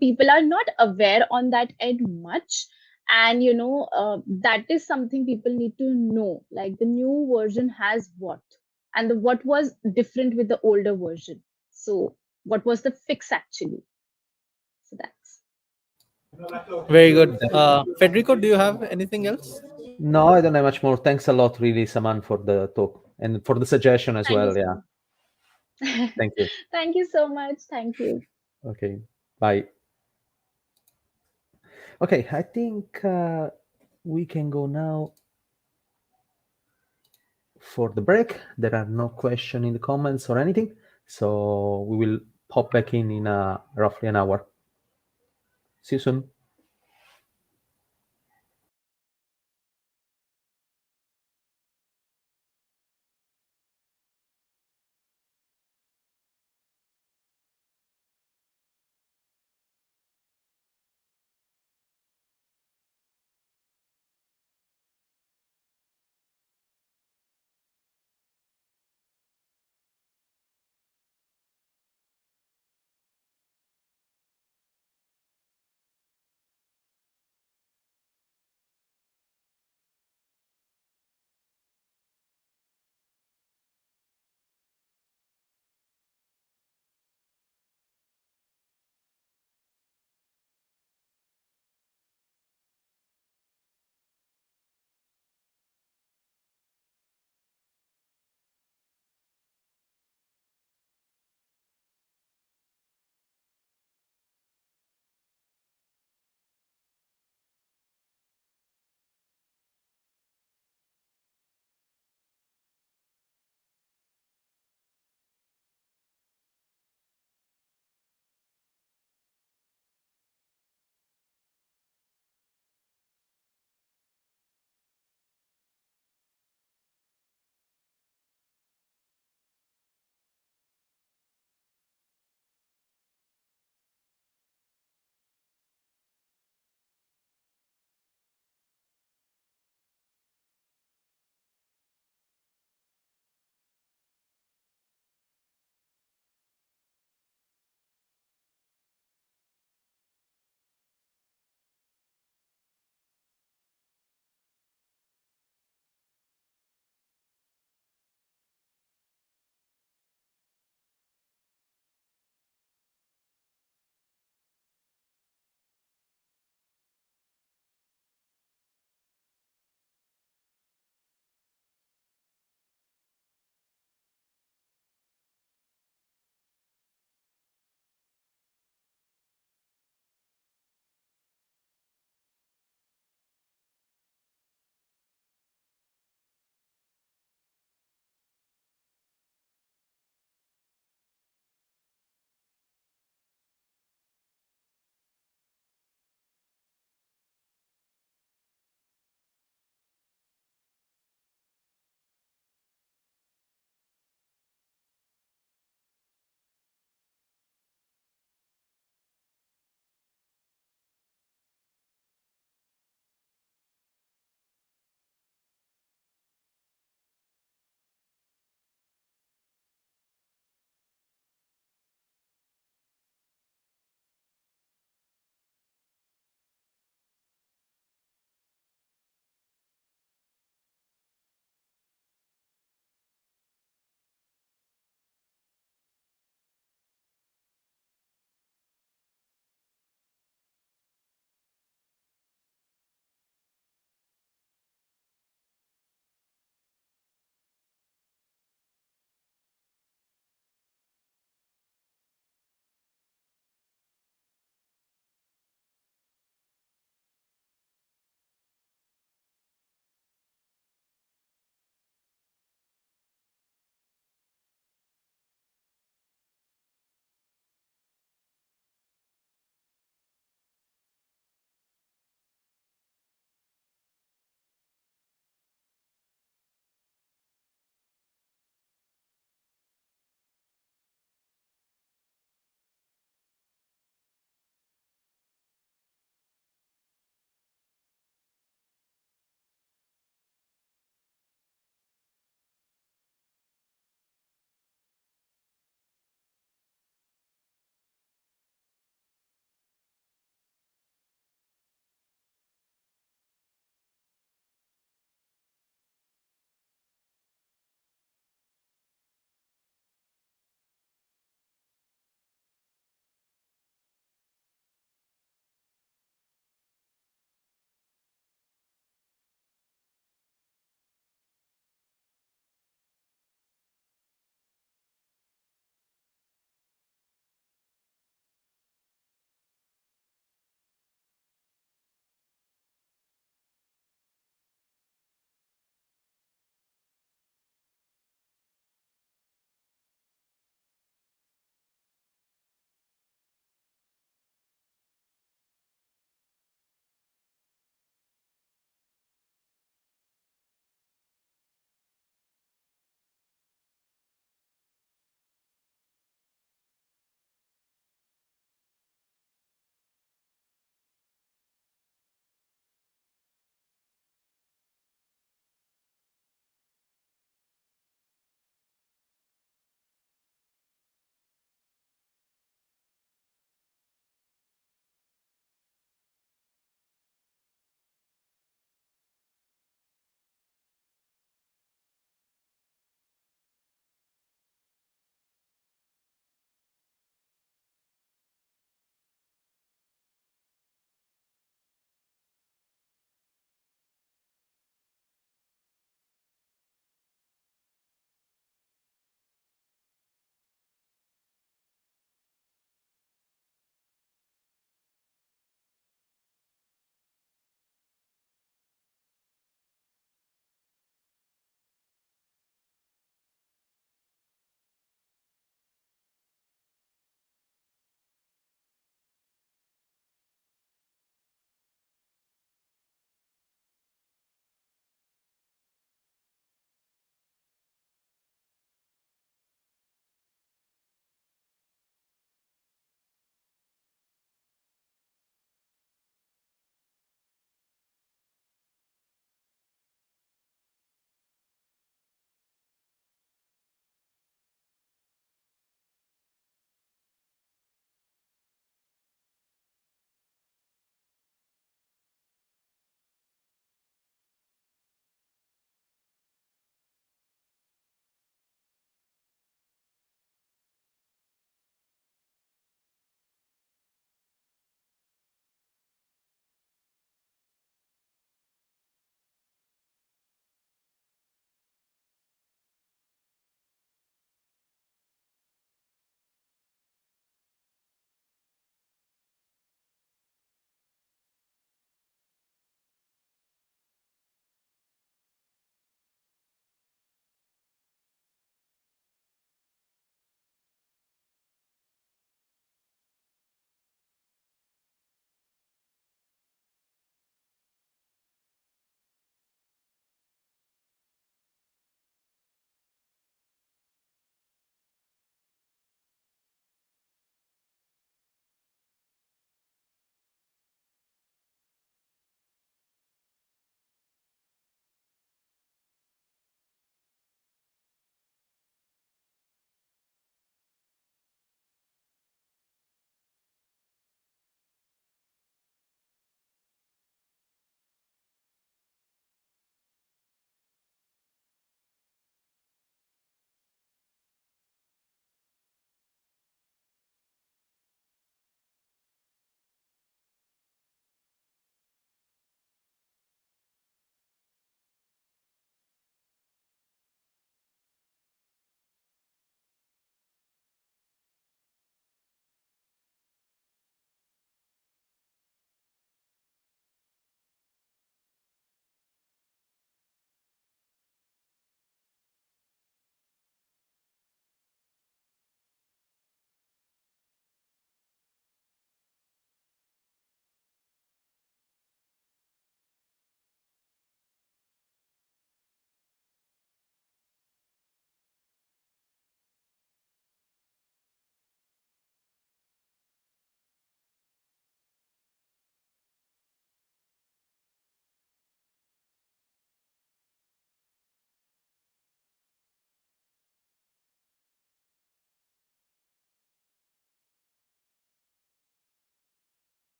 people are not aware on that end much, and that is something people need to know. Like the new version has what, and what was different with the older version. So what was the fix actually? So that's. very good. Definitely. Federico, do you have anything else? No, I don't have much more. Thanks a lot, really, Saman, for the talk and for the suggestion as Thank you well. so Yeah, much. thank you. Thank you so much. Thank you. Okay, bye. Okay, I think we can go now for the break. There are no questions in the comments or anything, so we will pop back in roughly an hour. See you soon.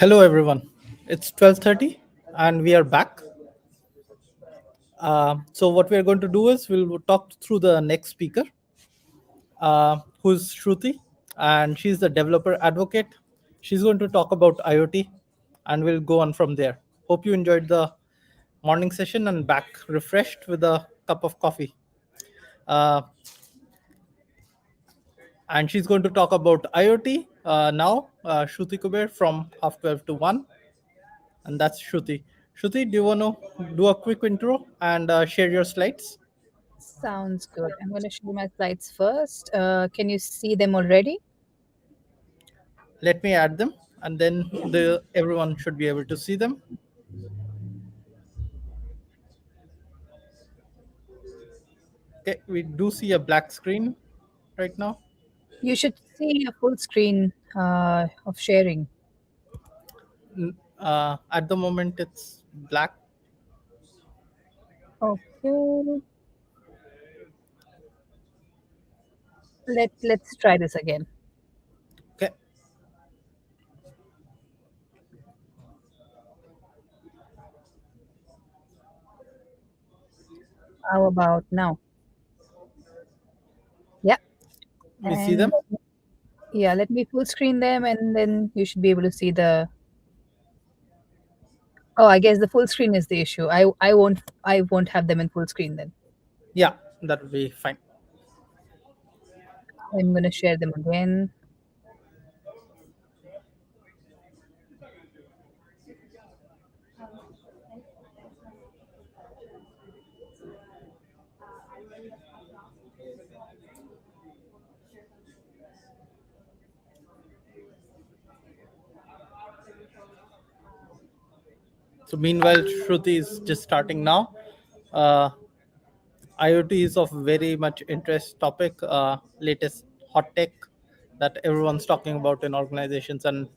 Hello, everyone. It's 12:30, and we are back. So what we are going to do is we'll talk through the next speaker, who's Shruti, and she's the developer advocate. She's going to talk about IoT, and we'll go on from there. Hope you enjoyed the morning session and back refreshed with a cup of coffee. Uh, and she's going to talk about IoT now. Shruti Kuber from 12:30 to 1. And that's Shruti. Shruti, do you want to do a quick intro and share your slides? Sounds good. I'm going to show my slides first. Can you see them already? Let me add them, and then everyone should be able to see them. Okay, we do see a black screen right now. You should see a full screen of sharing. At the moment, it's black. Okay. Let's try this again. Okay. How about now? Yeah. We see them. Yeah, let me full screen them, and then you should be able to see the. Oh, I guess the full screen is the issue. I won't have them in full screen then. Yeah, that will be fine. I'm going to share them again. So meanwhile, Shruti is just starting now. IoT is of very much interest topic, latest hot tech that everyone's talking about in organizations. And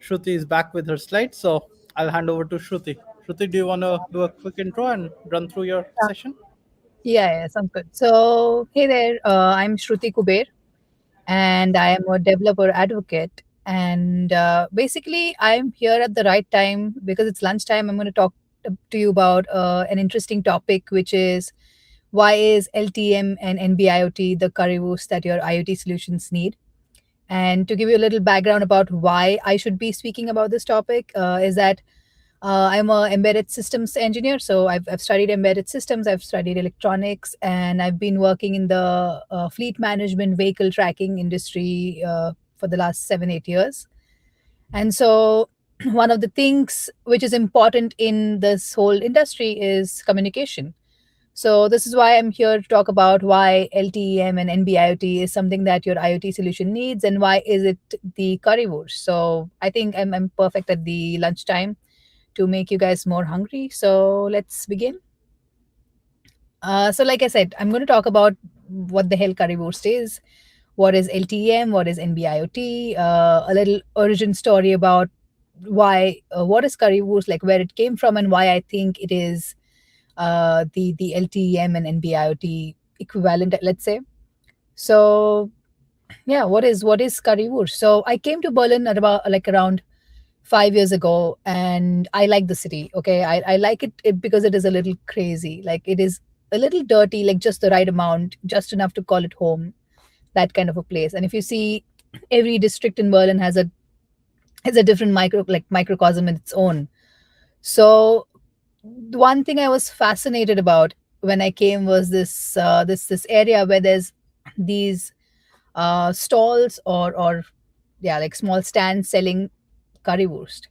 Shruti is back with her slides, so I'll hand over to Shruti. Shruti, do you want to do a quick intro and run through your session? Yeah, sounds good. So, hey there, I'm Shruti Kuber, and I am a developer advocate. And basically, I'm here at the right time because it's lunchtime. I'm going to talk to you about an interesting topic, which is why is LTM and NBIOT the currywurst that your IoT solutions need? And to give you a little background about why I should be speaking about this topic, is that I'm a embedded systems engineer, so I've studied embedded systems, I've studied electronics, and I've been working in the fleet management vehicle tracking industry for the last 7-8 years. And so one of the things which is important in this whole industry is communication. So this is why I'm here to talk about why LTEM and NB-IoT is something that your IoT solution needs, and why is it the currywurst. So I think I'm perfect at the lunchtime to make you guys more hungry. So let's begin. So like I said, I'm going to talk about what the hell currywurst is, what is LTEM, what is NB-IoT, a little origin story about why, what is currywurst, like where it came from, and why I think it is the LTEM and NB-IoT equivalent, let's say. So yeah, what is currywurst? So I came to Berlin at about like around 5 years ago, and I like the city. Okay, I like it because it is a little crazy. Like it is a little dirty, like just the right amount, just enough to call it home. That kind of a place. And if you see, every district in Berlin has a different microcosm in its own. So the one thing I was fascinated about when I came was this area where there's these stalls or yeah, like small stands selling currywurst.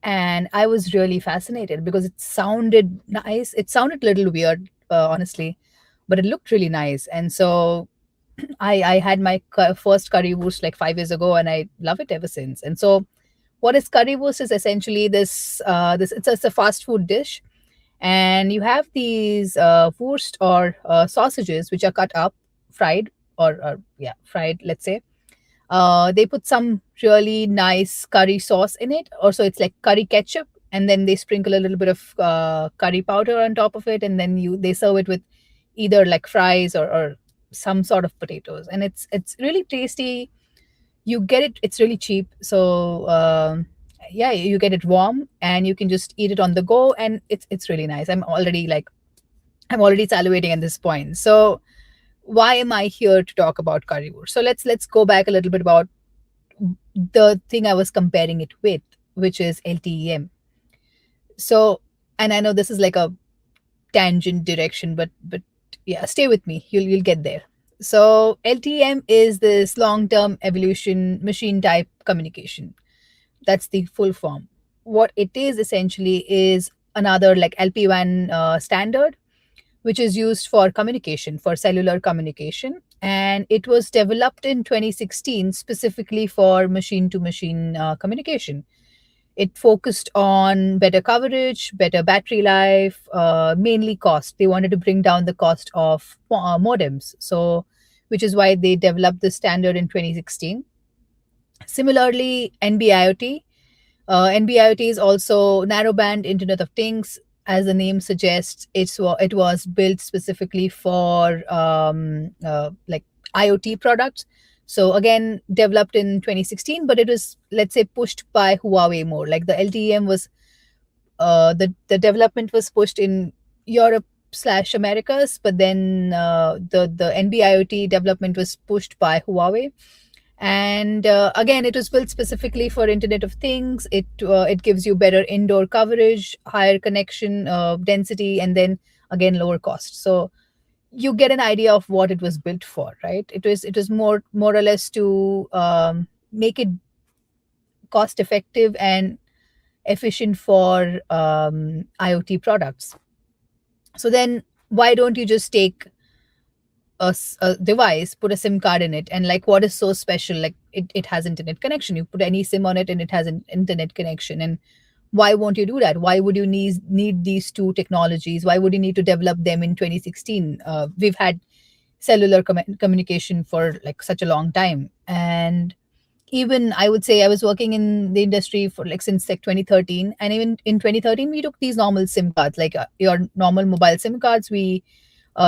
And I was really fascinated because it sounded nice. It sounded a little weird, honestly, but it looked really nice. And so I had my first currywurst like 5 years ago, and I love it ever since. And so, what is currywurst is essentially this it's a fast food dish, and you have these wurst or sausages which are cut up, fried, or yeah, fried, let's say. They put some really nice curry sauce in it. Also, it's like curry ketchup, and then they sprinkle a little bit of curry powder on top of it, and then they serve it with either like fries or some sort of potatoes, and it's really tasty. You get it, it's really cheap. So yeah, you get it warm and you can just eat it on the go, and it's really nice. I'm already salivating at this point. So why am I here to talk about currywurst? So let's go back a little bit about the thing I was comparing it with, which is LTEM. So, and I know this is like a tangent direction, but yeah, stay with me. You'll get there. So LTEM is this long-term evolution machine type communication. That's the full form. What it is essentially is another like LPWAN standard, which is used for communication, for cellular communication. And it was developed in 2016 specifically for machine to machine communication. It focused on better coverage, better battery life, mainly cost. They wanted to bring down the cost of modems. So, which is why they developed the standard in 2016. Similarly, NB-IoT. NB-IoT is also Narrowband Internet of Things. As the name suggests, it was built specifically for like IoT products. So again, developed in 2016, but it was, let's say, pushed by Huawei more. Like the LTEM was, the development was pushed in Europe/Americas, but then the NB-IoT development was pushed by Huawei. And again, it was built specifically for Internet of Things. It gives you better indoor coverage, higher connection density, and then again lower cost. So you get an idea of what it was built for, right? It was more or less to make it cost effective and efficient for IoT products. So then why don't you just take a device, put a SIM card in it, and like, what is so special? Like it has internet connection. You put any SIM on it and it has an internet connection. And why won't you do that? Why would you need these two technologies? Why would you need to develop them in 2016? We've had cellular communication for like such a long time. And even I would say I was working in the industry for like since like 2013. And even in 2013, we took these normal SIM cards, like your normal mobile SIM cards. We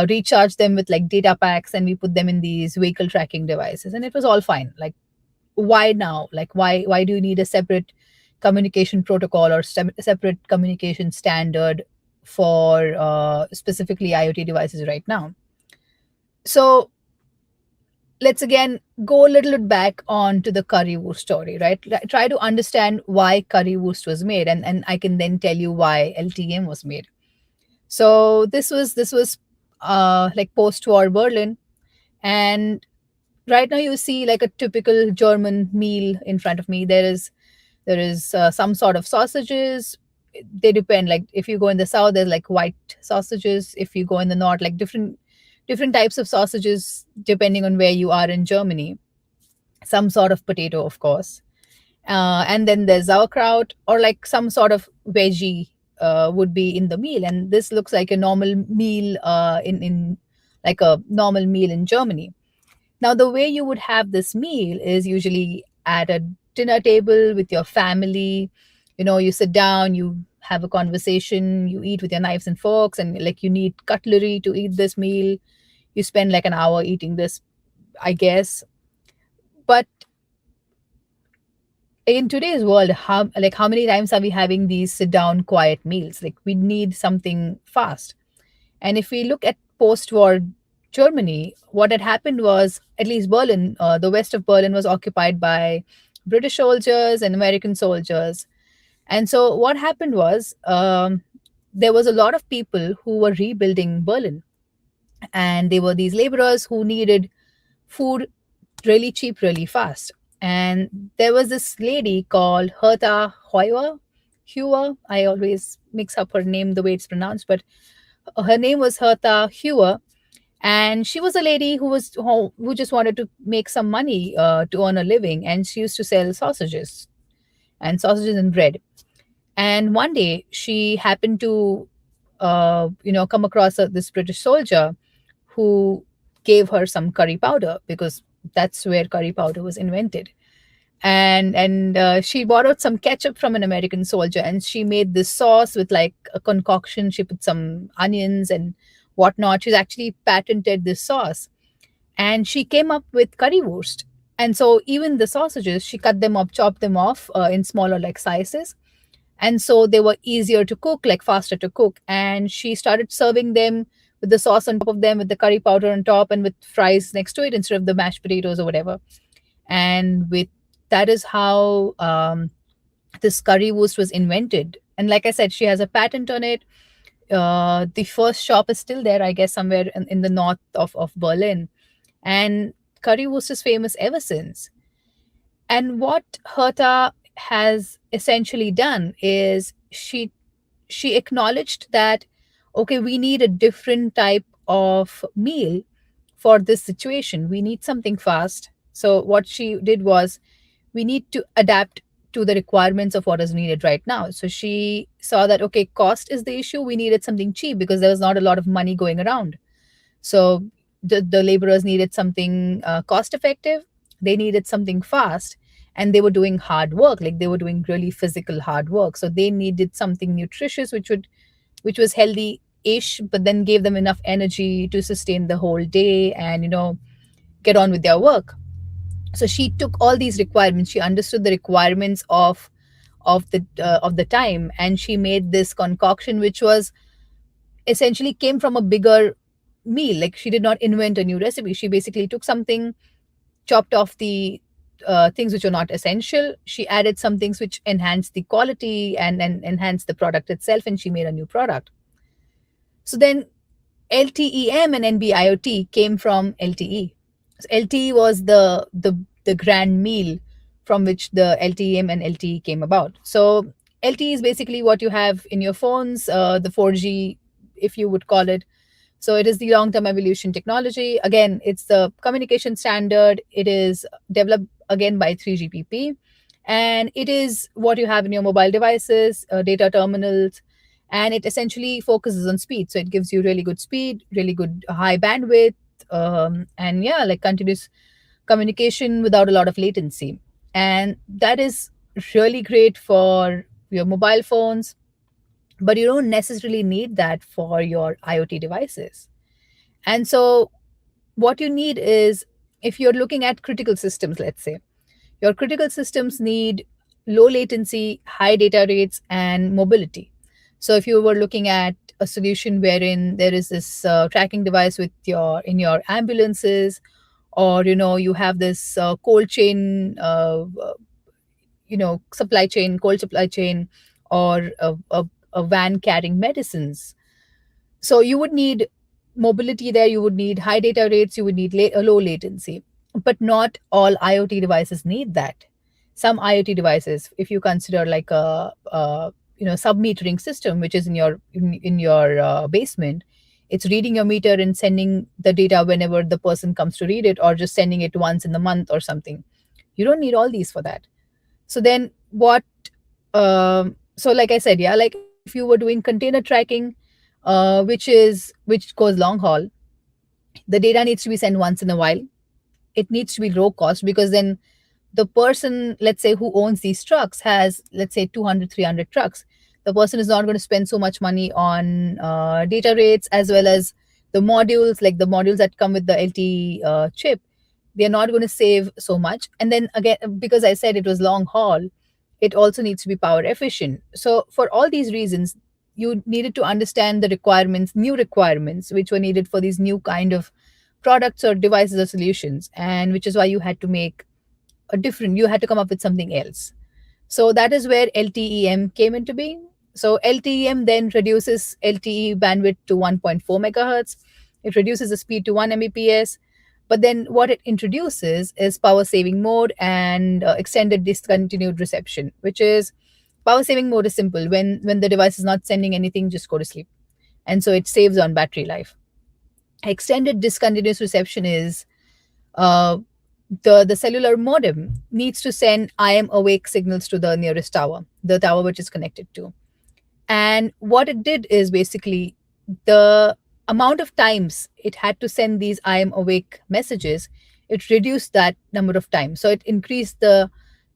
recharge them with like data packs, and we put them in these vehicle tracking devices, and it was all fine. Like, why now? Like, why do you need a separate communication protocol or separate communication standard for specifically IoT devices right now? So let's again go a little bit back onto the currywurst story, right? Try to understand why currywurst was made, and I can then tell you why LTM was made. So this was like post-war Berlin, and right now you see like a typical German meal in front of me. There is some sort of sausages. They depend. Like if you go in the south, there's like white sausages. If you go in the north, like different types of sausages depending on where you are in Germany. Some sort of potato, of course, and then there's sauerkraut or like some sort of veggie would be in the meal. And this looks like a normal meal in like a normal meal in Germany. Now, the way you would have this meal is usually at a dinner table with your family. You know, you sit down, you have a conversation, you eat with your knives and forks, and like you need cutlery to eat this meal. You spend like an hour eating this, I guess. But in today's world, how many times are we having these sit down quiet meals? Like, we need something fast. And if we look at post-war Germany, what had happened was, at least Berlin, the west of Berlin was occupied by British soldiers and American soldiers. And so what happened was, there was a lot of people who were rebuilding Berlin. And they were these laborers who needed food really cheap, really fast. And there was this lady called Hertha Heuer. I always mix up her name the way it's pronounced, but her name was Hertha Heuer. And she was a lady who just wanted to make some money to earn a living. And she used to sell sausages and bread. And one day she happened to, come across this British soldier who gave her some curry powder, because that's where curry powder was invented. And she borrowed some ketchup from an American soldier, and she made this sauce with like a concoction. She put some onions and whatnot. She's actually patented this sauce, and she came up with currywurst. And so even the sausages, she cut them up, chopped them off in smaller like sizes. And so they were easier to cook, like faster to cook. And she started serving them with the sauce on top of them, with the curry powder on top, and with fries next to it instead of the mashed potatoes or whatever. And with that is how this currywurst was invented. And like I said, she has a patent on it. The first shop is still there, I guess, somewhere in the north of Berlin. And currywurst is famous ever since. And what Herta has essentially done is she acknowledged that, okay, we need a different type of meal for this situation. We need something fast. So what she did was, we need to adapt to the requirements of what is needed right now. So she saw that, okay, cost is the issue. We needed something cheap because there was not a lot of money going around. So the laborers needed something cost effective. They needed something fast, and they were doing hard work, like they were doing really physical hard work. So they needed something nutritious, which was healthy ish, but then gave them enough energy to sustain the whole day and get on with their work. So she took all these requirements, she understood the requirements of the time, and she made this concoction, which was essentially came from a bigger meal. Like, she did not invent a new recipe. She basically took something, chopped off the things which are not essential. She added some things which enhanced the quality and enhanced the product itself, and she made a new product. So then LTEM and NB-IoT came from LTE. So LTE was the grand meal from which the LTEM and LTE came about. So LTE is basically what you have in your phones, the 4G, if you would call it. So it is the long-term evolution technology. Again, it's the communication standard. It is developed again by 3GPP. And it is what you have in your mobile devices, data terminals, and it essentially focuses on speed. So it gives you really good speed, really good high bandwidth, and yeah, like continuous communication without a lot of latency. And that is really great for your mobile phones, but you don't necessarily need that for your IoT devices. And so what you need is, if you're looking at critical systems, let's say, your critical systems need low latency, high data rates, and mobility. So if you were looking at a solution wherein there is this tracking device with in your ambulances, or you have this cold chain, cold supply chain, or a van carrying medicines. So you would need mobility there, you would need high data rates, you would need a low latency. But not all IoT devices need that. Some IoT devices, if you consider like a sub-metering system, which is in your basement, it's reading your meter and sending the data whenever the person comes to read it, or just sending it once in the month or something. You don't need all these for that. So then what? So like I said, yeah, like if you were doing container tracking, which goes long haul, the data needs to be sent once in a while. It needs to be low cost, because then the person, let's say, who owns these trucks has, let's say, 200, 300 trucks. The person is not going to spend so much money on data rates, as well as the modules, like the modules that come with the LTE chip. They're not going to save so much. And then again, because I said it was long haul, it also needs to be power efficient. So for all these reasons, you needed to understand the requirements, new requirements, which were needed for these new kind of products or devices or solutions. And which is why you had to you had to come up with something else. So that is where LTEM came into being. So LTEM then reduces LTE bandwidth to 1.4 megahertz. It reduces the speed to 1 Mbps. But then what it introduces is power saving mode and extended discontinued reception, which is, power saving mode is simple. When the device is not sending anything, just go to sleep. And so it saves on battery life. Extended discontinuous reception is the cellular modem needs to send I am awake signals to the nearest tower, the tower which is connected to. And what it did is, basically, the amount of times it had to send these I am awake messages, it reduced that number of times. So it increased the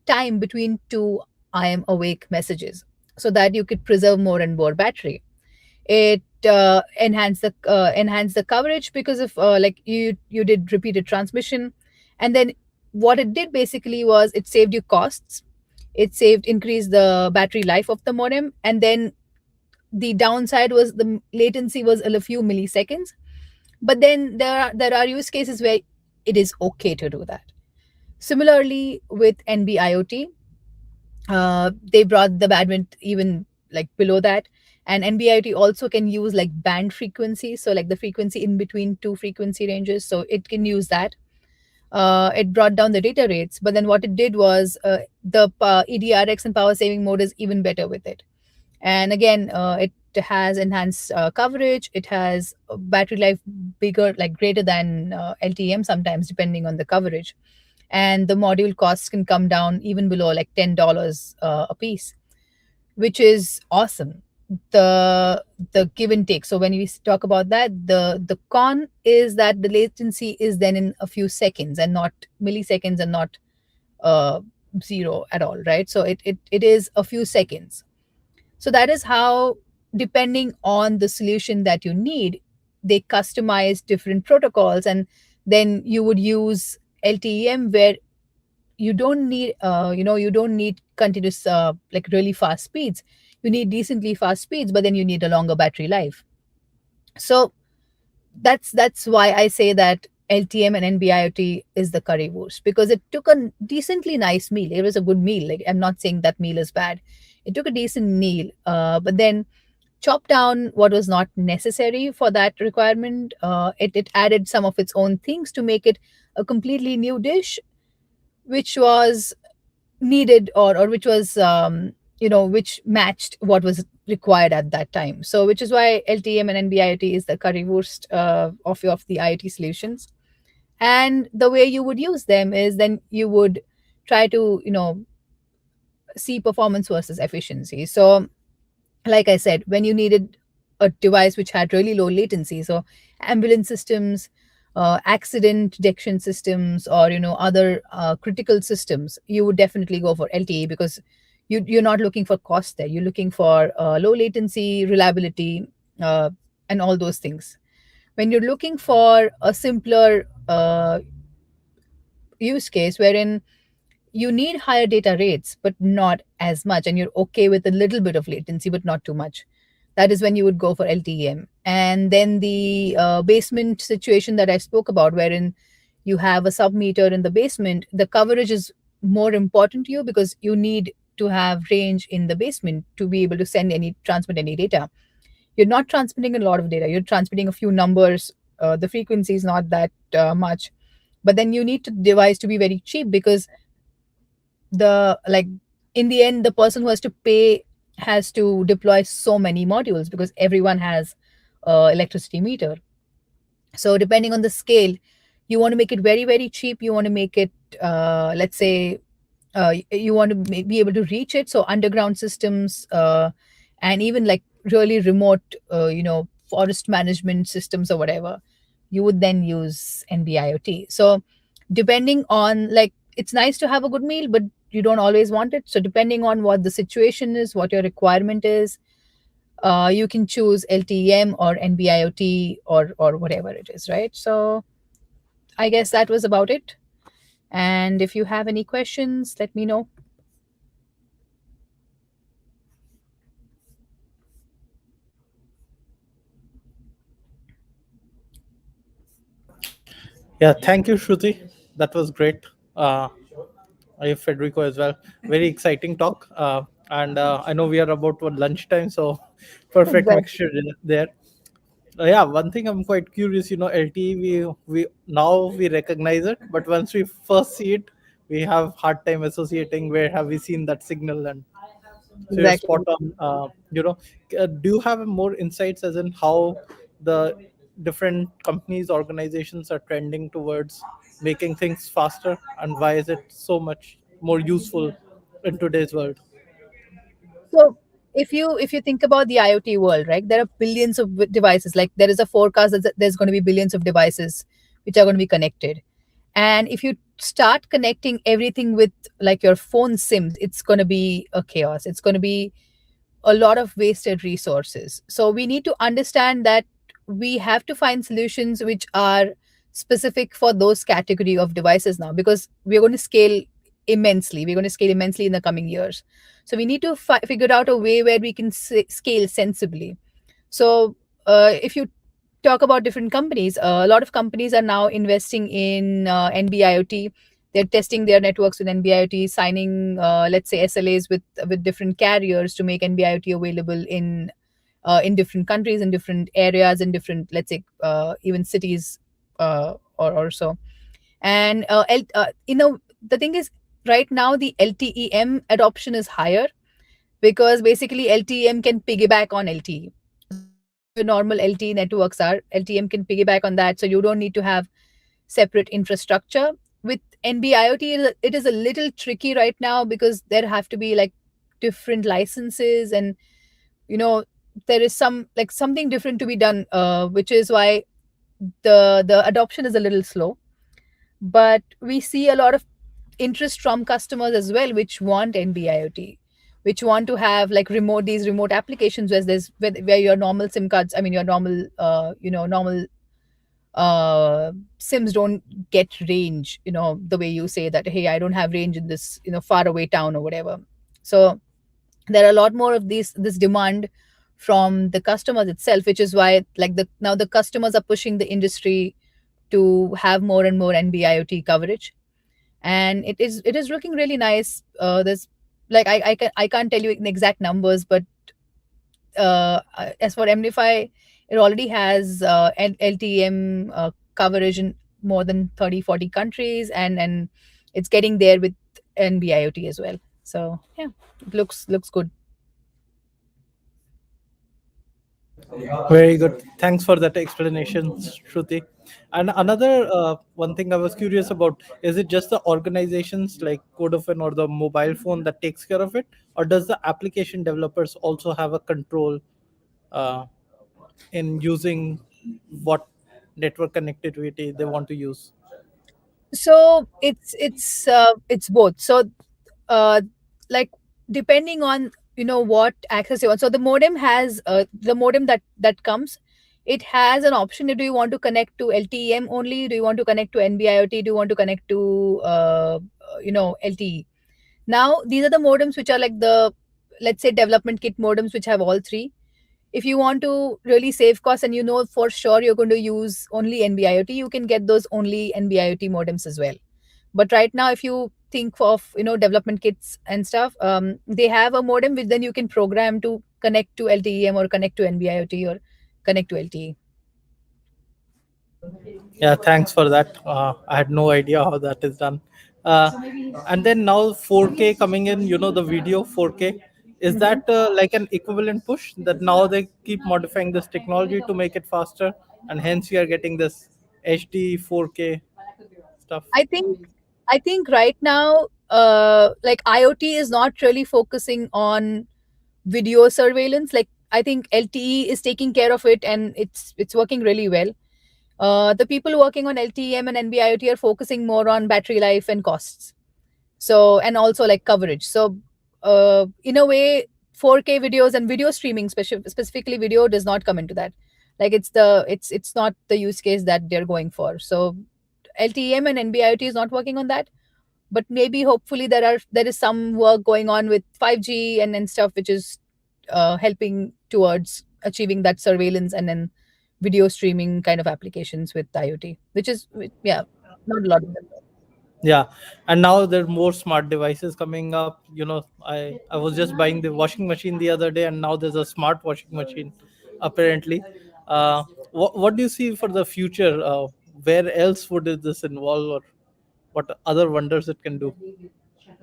time between two I am awake messages, so that you could preserve more and more battery. It enhanced the coverage, because of like you did repeated transmission. And then what it did basically was it saved you costs, increased the battery life of the modem, and then the downside was the latency was a few milliseconds. But then there are use cases where it is okay to do that. Similarly with NB-IoT, they brought the bandwidth even like below that, and NB-IoT also can use like band frequency, so like the frequency in between two frequency ranges, so it can use that. It brought down the data rates, but then what it did was the EDRX and power saving mode is even better with it. And again, it has enhanced coverage. It has battery life bigger, like greater than LTM sometimes, depending on the coverage. And the module costs can come down even below like $10 a piece, which is awesome. The give and take. So when we talk about that, the con is that the latency is then in a few seconds and not milliseconds, and not zero at all, right? So it is a few seconds. So that is how, depending on the solution that you need, they customize different protocols, and then you would use LTEM where you don't need you don't need continuous like really fast speeds. You need decently fast speeds, but then you need a longer battery life. So that's why I say that LTM and NB-IoT is the currywurst, because it took a decently nice meal. It was a good meal. Like, I'm not saying that meal is bad. It took a decent meal, but then chopped down what was not necessary for that requirement. It added some of its own things to make it a completely new dish, which was needed, or which was which matched what was required at that time. So which is why LTM and NB-IoT is the currywurst of the IoT solutions. And the way you would use them is, then you would try to see performance versus efficiency. So like I said, when you needed a device which had really low latency, so ambulance systems, accident detection systems, or other critical systems, you would definitely go for LTE, because you're not looking for cost there. You're looking for low latency, reliability, and all those things. When you're looking for a simpler use case wherein you need higher data rates but not as much, and you're okay with a little bit of latency but not too much, that is when you would go for LTEM. And then the basement situation that I spoke about, wherein you have a sub meter in the basement, the coverage is more important to you, because you need to have range in the basement to be able to transmit any data. You're not transmitting a lot of data. You're transmitting a few numbers. The frequency is not that much, but then you need the device to be very cheap, because in the end, the person who has to pay has to deploy so many modules, because everyone has electricity meter. So depending on the scale, you want to make it very, very cheap. You want to make it, let's say, you want to be able to reach it. So underground systems, and even like really remote, forest management systems or whatever, you would then use NB-IoT. So depending on, like, it's nice to have a good meal, but you don't always want it. So depending on what the situation is, what your requirement is, you can choose LTEM or NB-IoT or whatever it is, right? So I guess that was about it. And if you have any questions, let me know. Yeah, thank you, Shruti. That was great. I have Federico as well. Very exciting talk. And I know we are about lunchtime, so perfect Exactly. mixture there. Yeah, one thing I'm quite curious. LTE, we now we recognize it, but once we first see it, we have hard time associating where have we seen that signal. And so you're Exactly. spot on. Do you have more insights as in how the different companies, organizations are trending towards making things faster, and why is it so much more useful in today's world? So if you think about the IoT world, right, there are billions of devices. Like, there is a forecast that there's going to be billions of devices which are going to be connected. And if you start connecting everything with like your phone SIMs, it's going to be a chaos. It's going to be a lot of wasted resources. So we need to understand that we have to find solutions which are specific for those category of devices now, because we're going to scale immensely. We're going to scale immensely in the coming years. So we need to figure out a way where we can scale sensibly. So if you talk about different companies, a lot of companies are now investing in NB-IoT. They're testing their networks with NB-IoT, signing, let's say, SLAs with different carriers to make NB-IoT available in different countries, in different areas, in different, let's say, even cities or so. And the thing is, right now the LTEM adoption is higher because basically LTEM can piggyback on LTE. The normal LTE networks are, LTEM can piggyback on that, so you don't need to have separate infrastructure. With NB-IoT, it is a little tricky right now because there have to be like different licenses, and there is something different to be done, which is why the adoption is a little slow. But we see a lot of interest from customers as well, which want NB-IoT, which want to have like these remote applications where your normal SIM cards, I mean your normal normal SIMs don't get range, the way you say that, hey, I don't have range in this far away town or whatever. So there are a lot more of this demand from the customers itself, which is why now the customers are pushing the industry to have more and more NB-IoT coverage. And it is looking really nice. There's like I can't tell you the exact numbers, but as for Mnify, it already has LTEM coverage in more than 30-40 countries, and it's getting there with NB-IoT as well. So yeah, it looks good. Very good. Thanks for that explanation, Shruti. And another one thing I was curious about, is it just the organizations like Vodafone or the mobile phone that takes care of it, or does the application developers also have a control in using what network connectivity they want to use? So it's both. So like depending on what access you want. So the modem has the modem that comes, it has an option. Do you want to connect to LTEM only? Do you want to connect to NB-IoT? Do you want to connect to LTE? Now these are the modems which are like the, let's say, development kit modems, which have all three. If you want to really save costs and for sure you're going to use only NB-IoT, you can get those only NB-IoT modems as well. But right now, if you think of development kits and stuff, they have a modem which then you can program to connect to LTEM or connect to NB-IoT or connect to LTE. Yeah, thanks for that. I had no idea how that is done. And then now 4K coming in, the video 4K. Is that like an equivalent push that now they keep modifying this technology to make it faster, and hence we are getting this HD 4K stuff? I think right now, like IoT is not really focusing on video surveillance. Like I think LTE is taking care of it, and it's working really well. The people working on LTEM and NB-IoT are focusing more on battery life and costs. So, and also like coverage. So, in a way, 4K videos and video streaming, specifically video, does not come into that. Like it's not the use case that they're going for. So, LTEM and NB-IoT is not working on that. But maybe, hopefully, there is some work going on with 5G and stuff, which is helping towards achieving that surveillance and then video streaming kind of applications with IoT, which is, yeah, not a lot of them. Yeah, and now there are more smart devices coming up. I was just buying the washing machine the other day, and now there's a smart washing machine, apparently. What do you see for the future? Where else would this involve, or what other wonders it can do?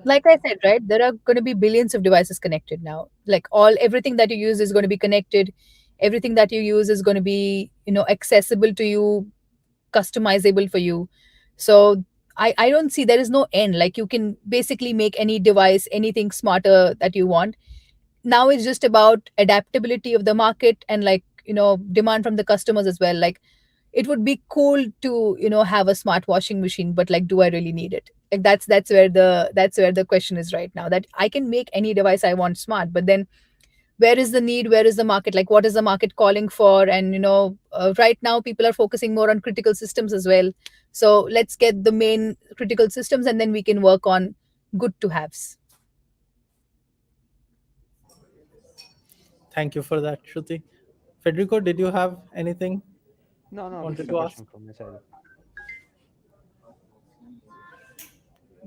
Like I said, right, there are going to be billions of devices connected now. Like everything that you use is going to be connected. Everything that you use is going to be, accessible to you, customizable for you. So I don't see, there is no end. Like you can basically make any device, anything smarter that you want. Now it's just about adaptability of the market and demand from the customers as well. Like it would be cool to have a smart washing machine, but like, do I really need it? Like that's where the question is right now, that I can make any device I want smart, but then where is the need, where is the market, like what is the market calling for. And right now people are focusing more on critical systems as well. So let's get the main critical systems, and then we can work on good to haves. Thank you for that, Shruti. Federico, did you have anything No, this wanted is a to ask? question from my side.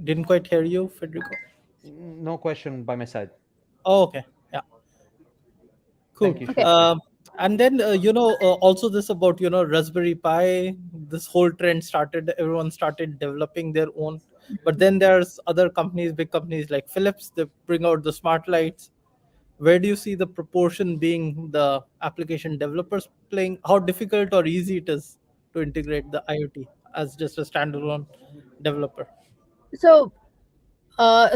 Didn't quite hear you, Federico. No question by my side. Oh, okay. Yeah. Cool. Thank you, Okay. Shruti. And then also this about Raspberry Pi. This whole trend started. Everyone started developing their own. But then there's other companies, big companies like Philips. They bring out the smart lights. Where do you see the proportion being the application developers playing? How difficult or easy it is to integrate the IoT as just a standalone developer? So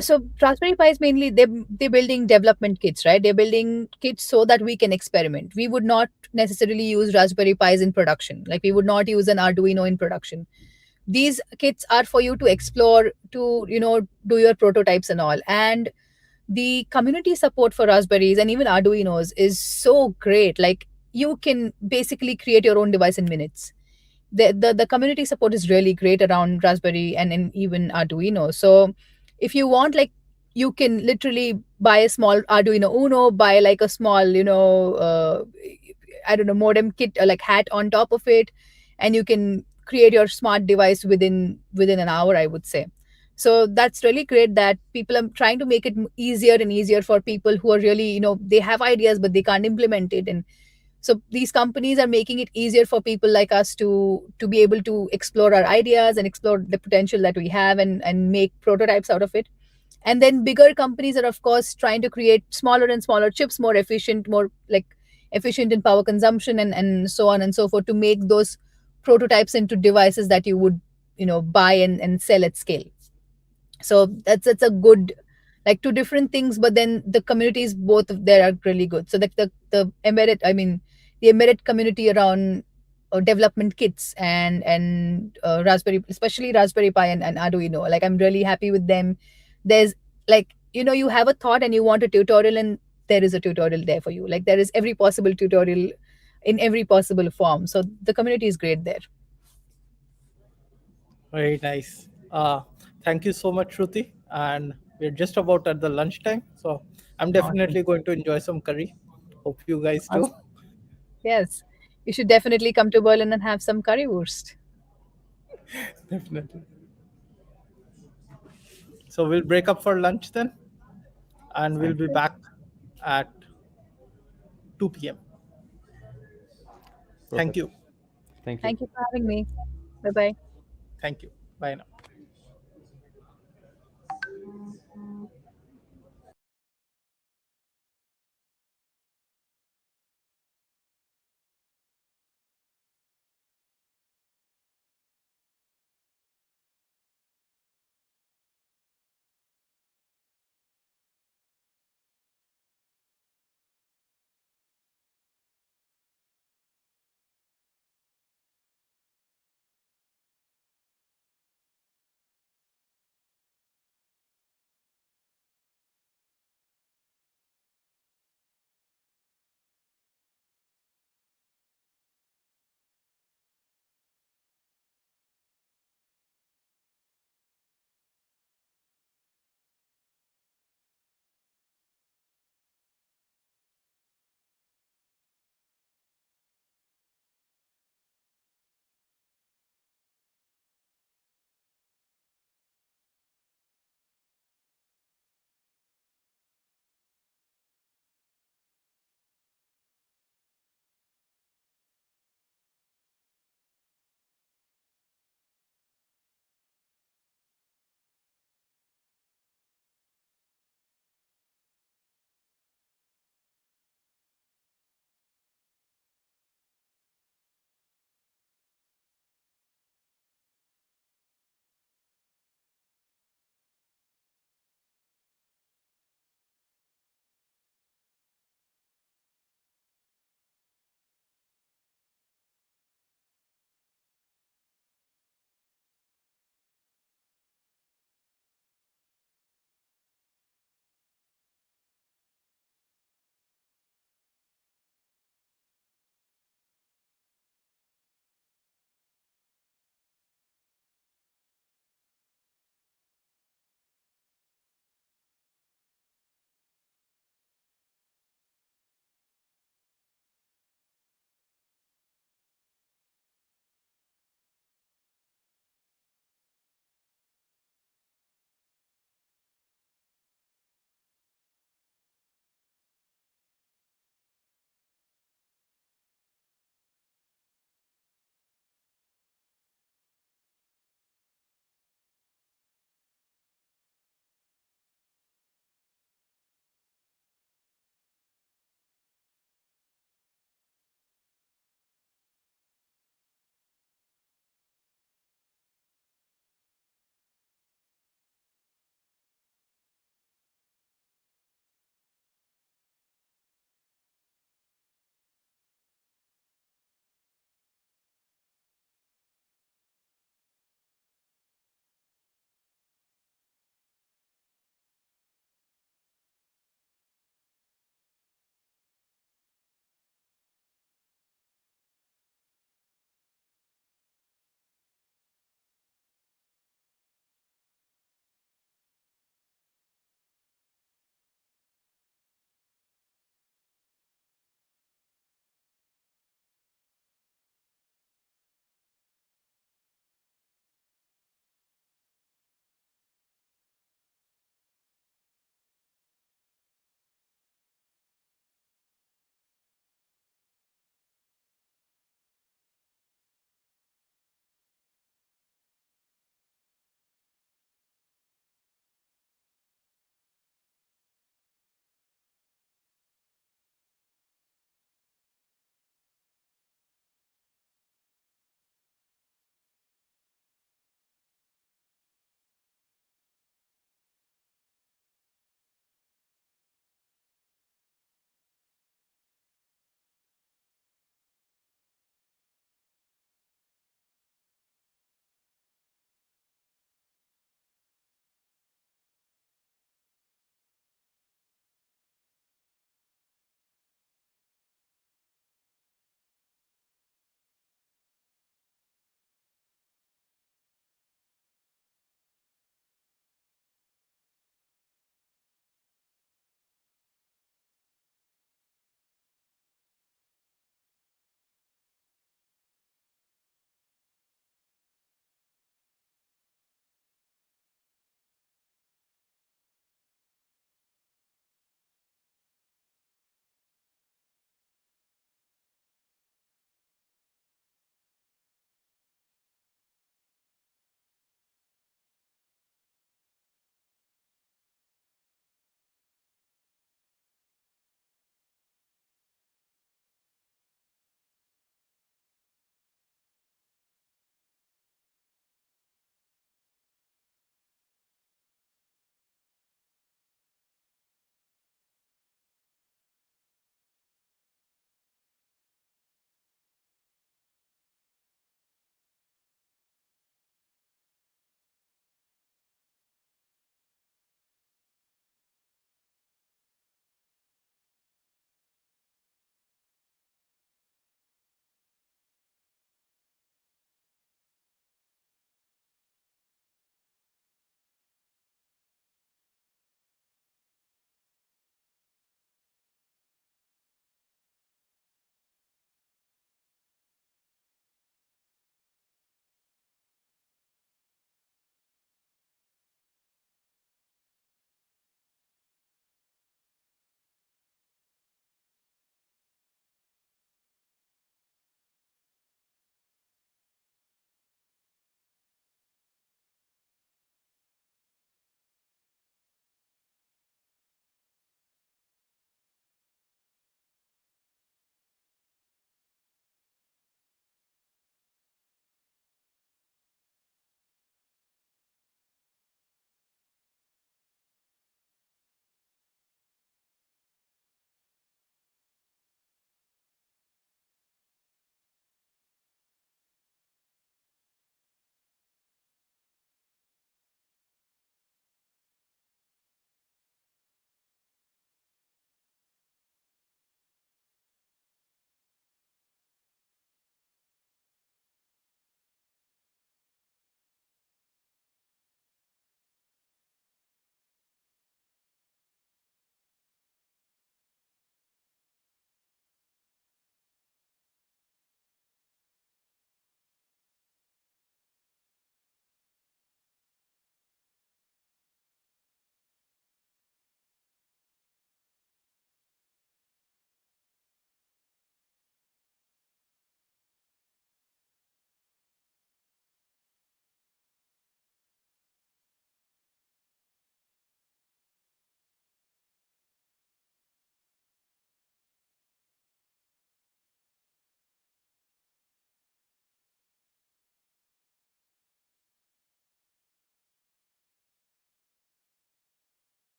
so Raspberry Pi is mainly they're building development kits, right? They're building kits so that we can experiment. We would not necessarily use Raspberry Pis in production. Like we would not use an Arduino in production. These kits are for you to explore, to do your prototypes and all. And the community support for Raspberries and even Arduinos is so great. Like you can basically create your own device in minutes. The community support is really great around Raspberry and even Arduino. So if you want, like, you can literally buy a small Arduino Uno, buy like a small, I don't know, modem kit, like hat on top of it, and you can create your smart device within an hour, I would say. So that's really great that people are trying to make it easier and easier for people who are really, they have ideas but they can't implement it. And so these companies are making it easier for people like us to be able to explore our ideas and explore the potential that we have, and make prototypes out of it. And then bigger companies are of course trying to create smaller and smaller chips, more efficient, more like efficient in power consumption, and so on and so forth, to make those prototypes into devices that you would buy and sell at scale. So that's a good, like, two different things, but then the communities both of there are really good. So the embedded, I mean, the embedded community around development kits and Raspberry, especially Raspberry Pi and Arduino, like I'm really happy with them. There's, like, you have a thought and you want a tutorial, and there is a tutorial there for you. Like there is every possible tutorial in every possible form. So the community is great there. Very nice. Thank you so much, Shruti. And we're just about at the lunchtime, so I'm Awesome. definitely going to enjoy some curry. Hope you guys too. Awesome. Yes, you should definitely come to Berlin and have some currywurst. Definitely. So we'll break up for lunch then, and we'll Thank be you. back at 2 p.m. Thank Perfect. you. Thank you. Thank you for having me. Bye bye. Thank you. Bye now.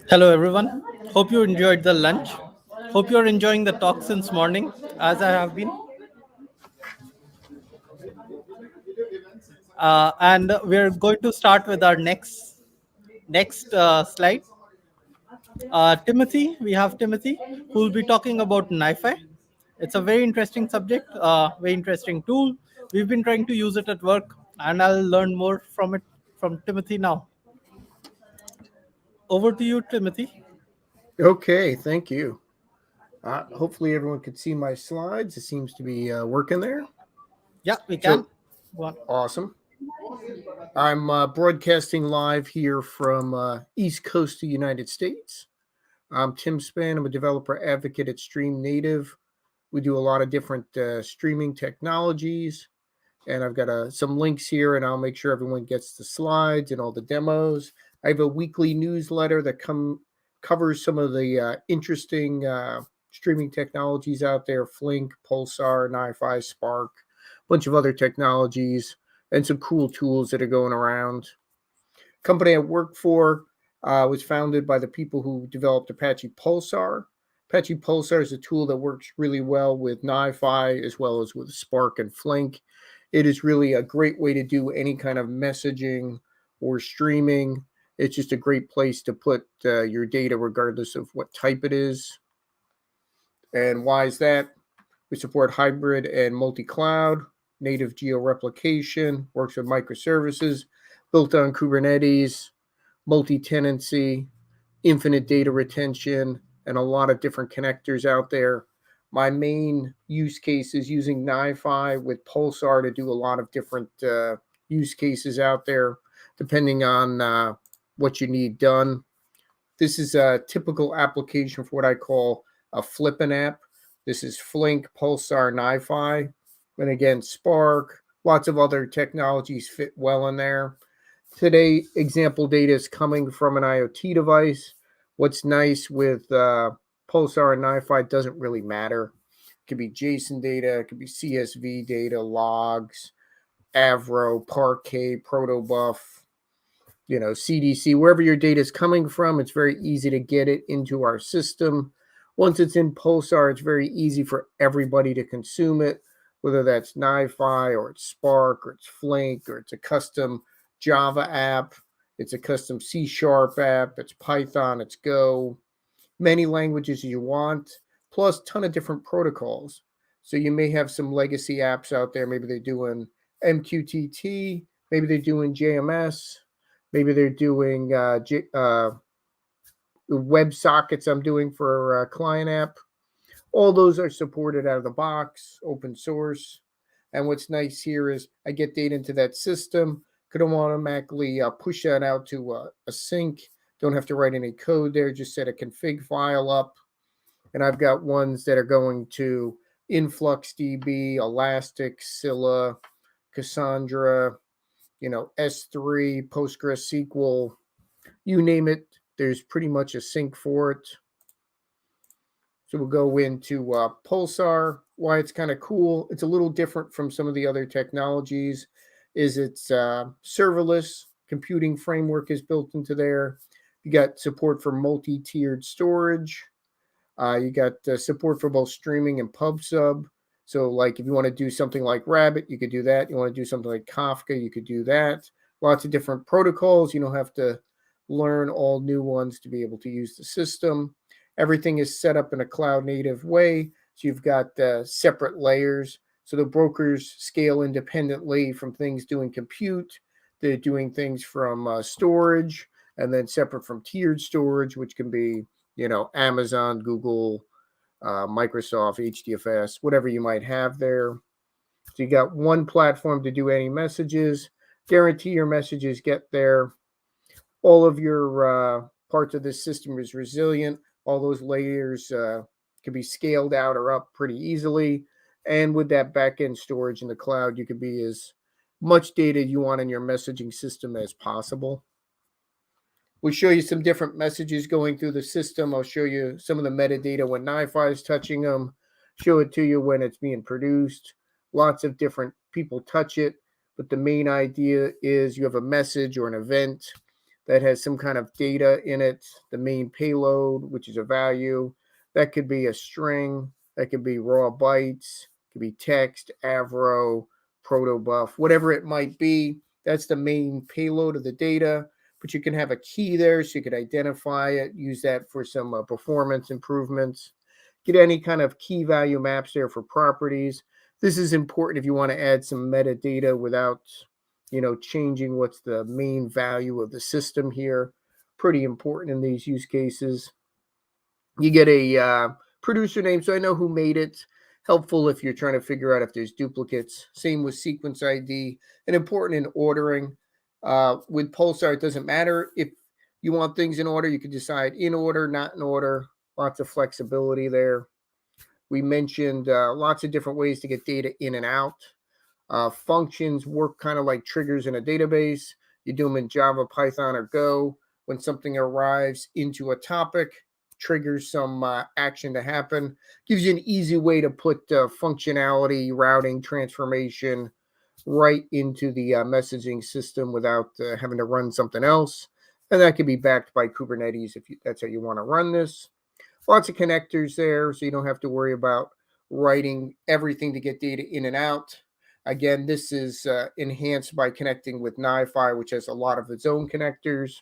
Hello, everyone. Hope you enjoyed the lunch. Hope you're enjoying the talk since morning, as I have been. And we're going to start with our next slide. Timothy, we have Timothy, who will be talking about Nifi. It's a very interesting subject, very interesting tool. We've been trying to use it at work, and I'll learn more from it from Timothy now. Over to you, Timothy. Okay, thank you. Hopefully everyone can see my slides. It seems to be working there. Yeah, we can. Awesome. I'm broadcasting live here from East Coast of the United States. I'm Tim Span. I'm a developer advocate at Stream Native. We do a lot of different streaming technologies. And I've got some links here, and I'll make sure everyone gets the slides and all the demos. I have a weekly newsletter that covers some of the interesting streaming technologies out there: Flink, Pulsar, Nifi, Spark, a bunch of other technologies, and some cool tools that are going around. Company I work for was founded by the people who developed Apache Pulsar. Apache Pulsar is a tool that works really well with Nifi as well as with Spark and Flink. It is really a great way to do any kind of messaging or streaming. It's just a great place to put your data regardless of what type it is. And why is that? We support hybrid and multi-cloud, native geo-replication, works with microservices, built on Kubernetes, multi-tenancy, infinite data retention, and a lot of different connectors out there. My main use case is using Nifi with Pulsar to do a lot of different use cases out there, depending on what you need done. This is a typical application for what I call a flipping app. This is Flink, Pulsar, Nifi, and again, Spark. Lots of other technologies fit well in there. Today, example data is coming from an IoT device. What's nice with Pulsar and Nifi doesn't really matter. It could be JSON data, it could be CSV data, logs, Avro, Parquet, Protobuf, CDC, wherever your data is coming from. It's very easy to get it into our system. Once it's in Pulsar, it's very easy for everybody to consume it, whether that's Nifi or it's Spark or it's Flink or it's a custom Java app, it's a custom C# app, it's Python, it's Go, many languages you want, plus a ton of different protocols. So you may have some legacy apps out there. Maybe they're doing MQTT, maybe they're doing JMS, maybe they're doing WebSockets I'm doing for a client app. All those are supported out of the box, open source. And what's nice here is I get data into that system, could automatically push that out to a sink. Don't have to write any code there, just set a config file up. And I've got ones that are going to InfluxDB, Elastic, Scylla, Cassandra, S3, PostgreSQL, you name it. There's pretty much a sink for it. So we'll go into Pulsar. Why it's kind of cool. It's a little different from some of the other technologies. Is it's serverless computing framework is built into there. You got support for multi-tiered storage. You got support for both streaming and PubSub. So like if you want to do something like Rabbit, you could do that. You want to do something like Kafka, you could do that. Lots of different protocols. You don't have to learn all new ones to be able to use the system. Everything is set up in a cloud native way. So you've got separate layers. So the brokers scale independently from things doing compute. They're doing things from storage, and then separate from tiered storage, which can be, Amazon, Google, Microsoft, HDFS, whatever you might have there. So you got one platform to do any messages. Guarantee your messages get there. All of your parts of this system is resilient. All those layers can be scaled out or up pretty easily. And with that backend storage in the cloud, you can be as much data you want in your messaging system as possible. We'll show you some different messages going through the system. I'll show you some of the metadata when Nifi is touching them, show it to you when it's being produced. Lots of different people touch it, but the main idea is you have a message or an event. that has some kind of data in it, the main payload, which is a value. That could be a string, that could be raw bytes, it could be text, avro, protobuf, whatever it might be. That's the main payload of the data, but you can have a key there so you could identify it, use that for some performance improvements. Get any kind of key value maps there for properties. This is important if you want to add some metadata without, changing what's the main value of the system here. Pretty important in these use cases. You get a producer name, so I know who made it. Helpful if you're trying to figure out if there's duplicates. Same with sequence ID, and important in ordering. With Pulsar, it doesn't matter if you want things in order. You can decide in order, not in order. Lots of flexibility there. We mentioned lots of different ways to get data in and out. Functions work kind of like triggers in a database. You do them in Java, Python, or Go. When something arrives into a topic, triggers some action to happen. Gives you an easy way to put functionality, routing, transformation right into the messaging system without having to run something else. And that can be backed by Kubernetes if that's how you want to run this. Lots of connectors there, so you don't have to worry about writing everything to get data in and out. Again, this is enhanced by connecting with Nifi, which has a lot of its own connectors.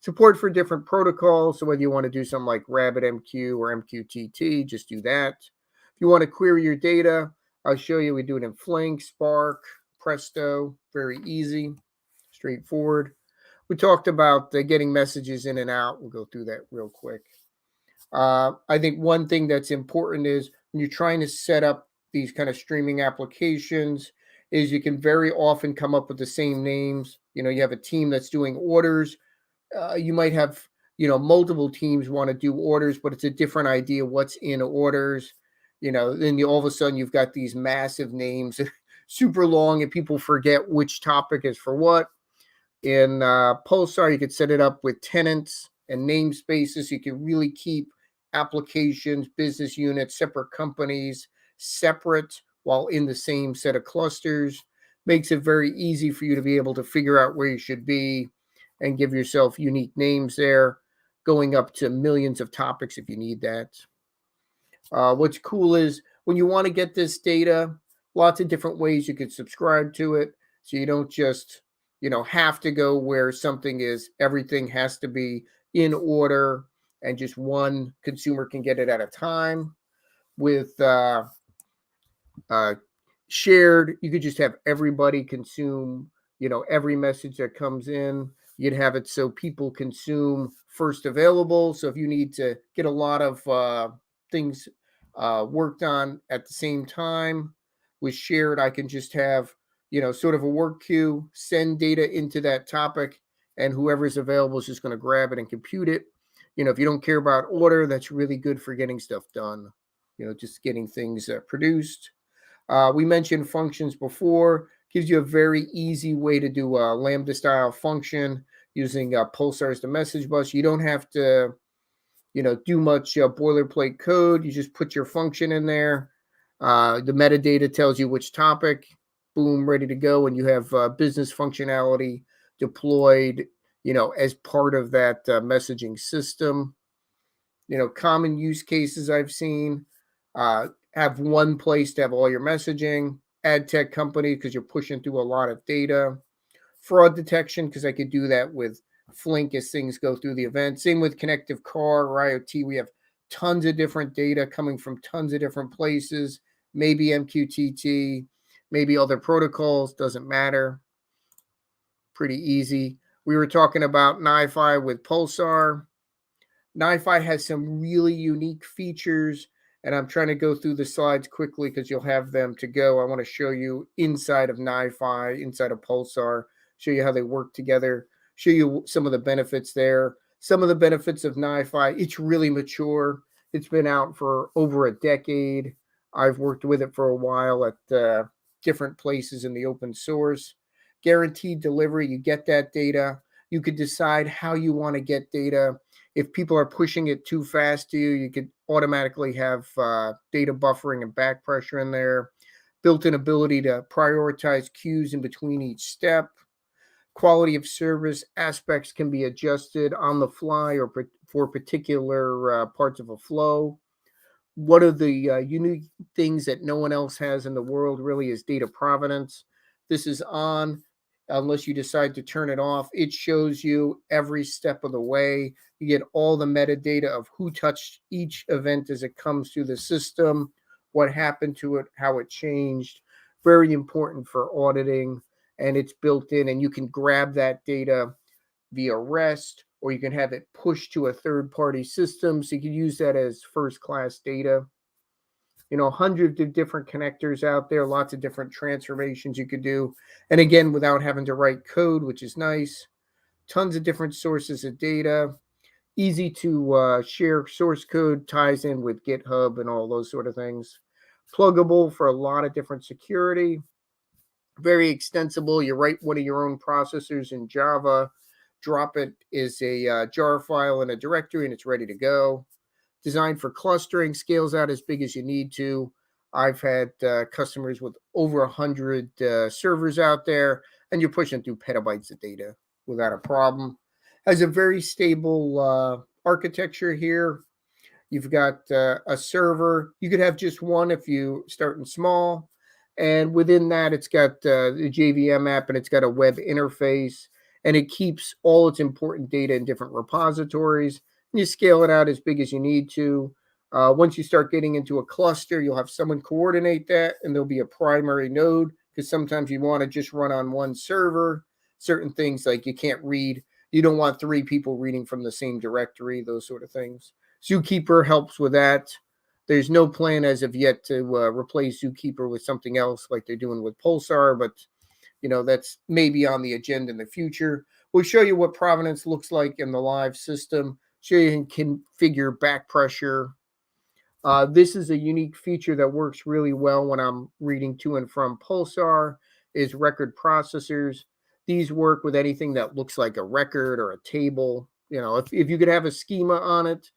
Support for different protocols, so whether you want to do something like RabbitMQ or MQTT, just do that. If you want to query your data, I'll show you. We do it in Flink, Spark, Presto, very easy, straightforward. We talked about getting messages in and out. We'll go through that real quick. I think one thing that's important is when you're trying to set up these kind of streaming applications is you can very often come up with the same names. You have a team that's doing orders. You might have, multiple teams want to do orders, but it's a different idea what's in orders. Then all of a sudden you've got these massive names, super long, and people forget which topic is for what. In Pulsar, you could set it up with tenants and namespaces. You can really keep applications, business units, separate companies, separate while in the same set of clusters. Makes it very easy for you to be able to figure out where you should be and give yourself unique names there, going up to millions of topics if you need that. What's cool is when you want to get this data, lots of different ways you could subscribe to it. So you don't just, have to go where something is, everything has to be in order and just one consumer can get it at a time. With shared, you could just have everybody consume, every message that comes in. You'd have it so people consume first available. So if you need to get a lot of things worked on at the same time, with shared, I can just have, sort of a work queue, send data into that topic, and whoever's available is just going to grab it and compute it. If you don't care about order, that's really good for getting stuff done, just getting things produced. We mentioned functions before. Gives you a very easy way to do a Lambda style function using Pulsar as the message bus. You don't have to, do much boilerplate code. You just put your function in there. The metadata tells you which topic, boom, ready to go. And you have business functionality deployed, as part of that messaging system. Common use cases I've seen, have one place to have all your messaging. Ad tech company, because you're pushing through a lot of data. Fraud detection, because I could do that with Flink as things go through the event. Same with connective car or IoT. We have tons of different data coming from tons of different places. Maybe MQTT, maybe other protocols, doesn't matter. Pretty easy. We were talking about Nifi with Pulsar. Nifi has some really unique features, and I'm trying to go through the slides quickly because you'll have them to go. I want to show you inside of Nifi, inside of Pulsar, show you how they work together, show you some of the benefits there. Some of the benefits of Nifi, it's really mature. It's been out for over a decade. I've worked with it for a while at different places in the open source. Guaranteed delivery, you get that data. You could decide how you want to get data. If people are pushing it too fast to you, you could automatically have data buffering and back pressure in there. Built-in ability to prioritize queues in between each step. Quality of service aspects can be adjusted on the fly or for particular parts of a flow. One of the unique things that no one else has in the world really is data provenance. This is on unless you decide to turn it off. It shows you every step of the way. You get all the metadata of who touched each event as it comes through the system, what happened to it, how it changed. Very important for auditing, and it's built in, and you can grab that data via REST, or you can have it pushed to a third-party system, so you can use that as first-class data. You know, hundreds of different connectors out there, lots of different transformations you could do. And again, without having to write code, which is nice. Tons of different sources of data. Easy to share source code, ties in with GitHub and all those sort of things. Pluggable for a lot of different security. Very extensible. You write one of your own processors in Java, drop it as a jar file in a directory, and it's ready to go. Designed for clustering, scales out as big as you need to. I've had customers with over 100 servers out there, and you're pushing through petabytes of data without a problem. Has a very stable architecture here. You've got a server. You could have just one if you starting small. And within that, it's got the JVM app, and it's got a web interface, and it keeps all its important data in different repositories. You scale it out as big as you need to. Once you start getting into a cluster, you'll have someone coordinate that, and there'll be a primary node, because sometimes you want to just run on one server. Certain things like you can't read. You don't want 3 people reading from the same directory, those sort of things. Zookeeper helps with that. There's no plan as of yet to replace Zookeeper with something else like they're doing with Pulsar, but you know, that's maybe on the agenda in the future. We'll show you what Provenance looks like in the live system. Show you can configure back pressure. This is a unique feature that works really well when I'm reading to and from Pulsar, is record processors. These work with anything that looks like a record or a table. You know, if you could have a schema on it,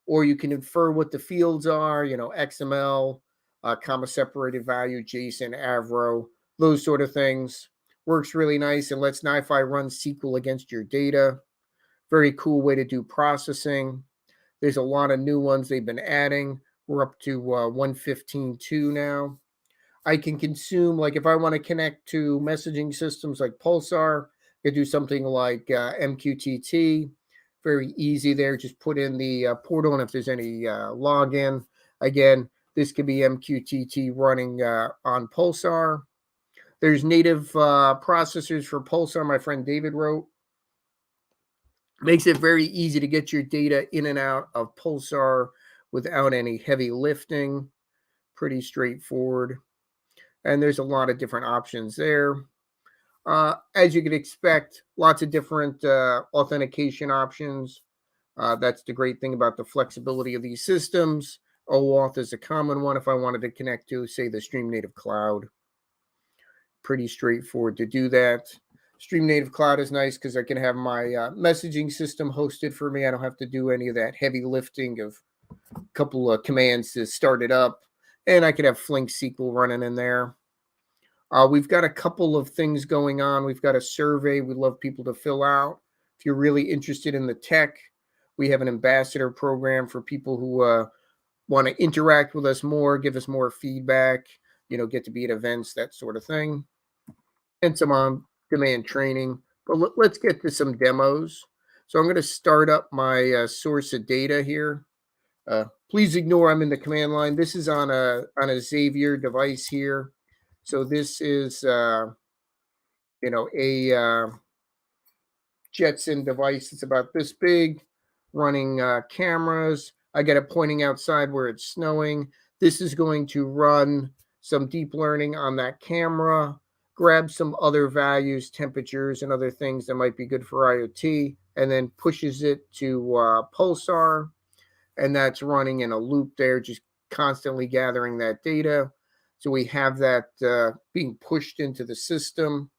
or you can infer what the fields are, you know, XML, comma separated value, JSON, Avro, those sort of things. Works really nice and lets Nifi run SQL against your data. Very cool way to do processing. There's a lot of new ones they've been adding. We're up to 115.2 now. I can consume, like if I want to connect to messaging systems like Pulsar, I could do something like MQTT. Very easy there. Just put in the portal, and if there's any login, again, this could be MQTT running on Pulsar. There's native processors for Pulsar, my friend David wrote. Makes it very easy to get your data in and out of Pulsar without any heavy lifting. Pretty straightforward. And there's a lot of different options there. As you could expect, lots of different authentication options. That's the great thing about the flexibility of these systems. OAuth is a common one if I wanted to connect to, say, the Stream Native Cloud. Pretty straightforward to do that. Stream Native Cloud is nice because I can have my messaging system hosted for me. I don't have to do any of that heavy lifting of a couple of commands to start it up. And I could have Flink SQL running in there. We've got a couple of things going on. We've got a survey we'd love people to fill out. If you're really interested in the tech, we have an ambassador program for people who want to interact with us more, give us more feedback, you know, get to be at events, that sort of thing. And some on-demand training. But let's get to some demos. So I'm going to start up my source of data here. Please ignore I'm in the command line. This is on a Xavier device here. So this is, you know, a Jetson device. It's about this big, running cameras. I got it pointing outside where it's snowing. This is going to run some deep learning on that camera, grab some other values, temperatures, and other things that might be good for IoT, and then pushes it to Pulsar. And that's running in a loop there, just constantly gathering that data. So we have that being pushed into the system.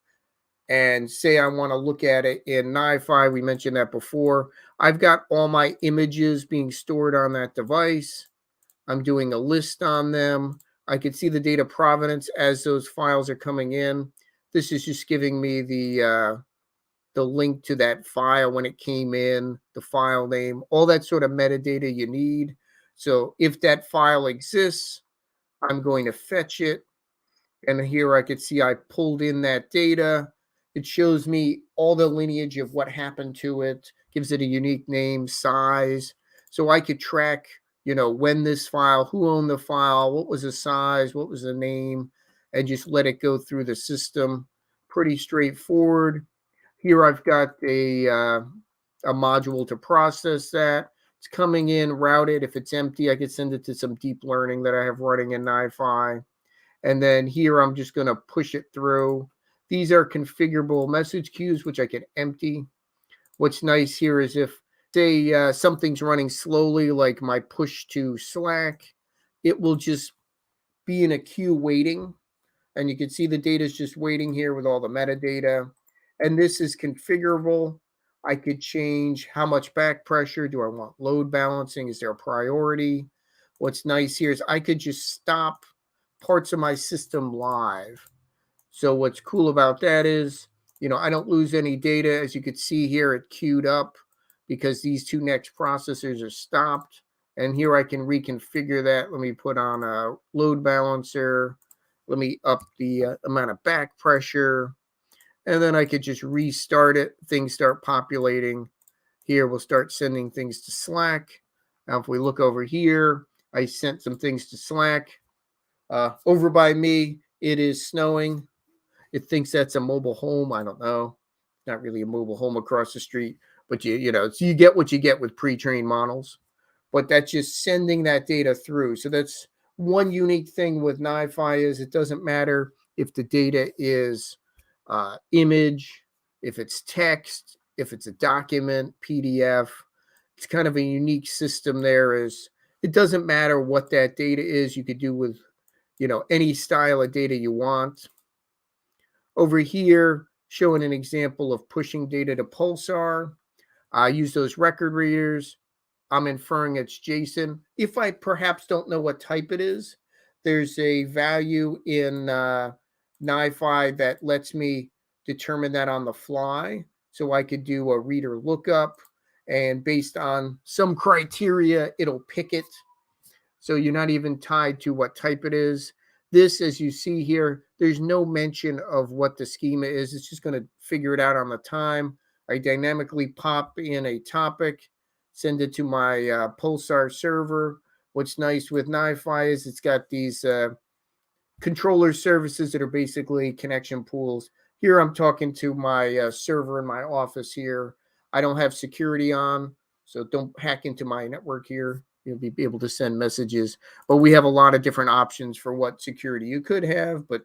And say I want to look at it in Nifi, we mentioned that before. I've got all my images being stored on that device. I'm doing a list on them. I can see the data provenance as those files are coming in. This is just giving me the the link to that file when it came in, the file name, all that sort of metadata you need. So if that file exists, I'm going to fetch it. And here I could see I pulled in that data. It shows me all the lineage of what happened to it, gives it a unique name, size. So I could track, when this file, who owned the file, what was the size, what was the name, and just let it go through the system. Pretty straightforward. Here I've got a module to process that. It's coming in, routed. If it's empty, I could send it to some deep learning that I have running in Nifi. And then here I'm just going to push it through. These are configurable message queues, which I can empty. What's nice here is if, say, something's running slowly, like my push to Slack, it will just be in a queue waiting. And you can see the data is just waiting here with all the metadata. And this is configurable. I could change how much back pressure. Do I want load balancing? Is there a priority? What's nice here is I could just stop parts of my system live. So what's cool about that is, I don't lose any data. As you can see here, it queued up because these two next processors are stopped. And here I can reconfigure that. Let me put on a load balancer. Let me up the amount of back pressure. And then I could just restart it. Things start populating. Here we'll start sending things to Slack. Now if we look over here, I sent some things to Slack. Over by me, it is snowing. It thinks that's a mobile home. I don't know. Not really a mobile home across the street, but so you get what you get with pre-trained models. But that's just sending that data through. So that's one unique thing with Nifi is it doesn't matter if the data is image, if it's text, if it's a document, PDF. It's kind of a unique system there. Is it doesn't matter what that data is. You could do with any style of data you want. Over here, showing an example of pushing data to Pulsar. I use those record readers. I'm inferring it's JSON. If I perhaps don't know what type it is, there's a value in Nifi that lets me determine that on the fly. So I could do a reader lookup, and based on some criteria, it'll pick it. So you're not even tied to what type it is. This, as you see here, there's no mention of what the schema is. It's just going to figure it out on the time. I dynamically pop in a topic, send it to my Pulsar server. What's nice with Nifi is it's got these controller services that are basically connection pools. Here I'm talking to my server in my office here. I don't have security on, so don't hack into my network here. You'll be able to send messages, but we have a lot of different options for what security you could have, but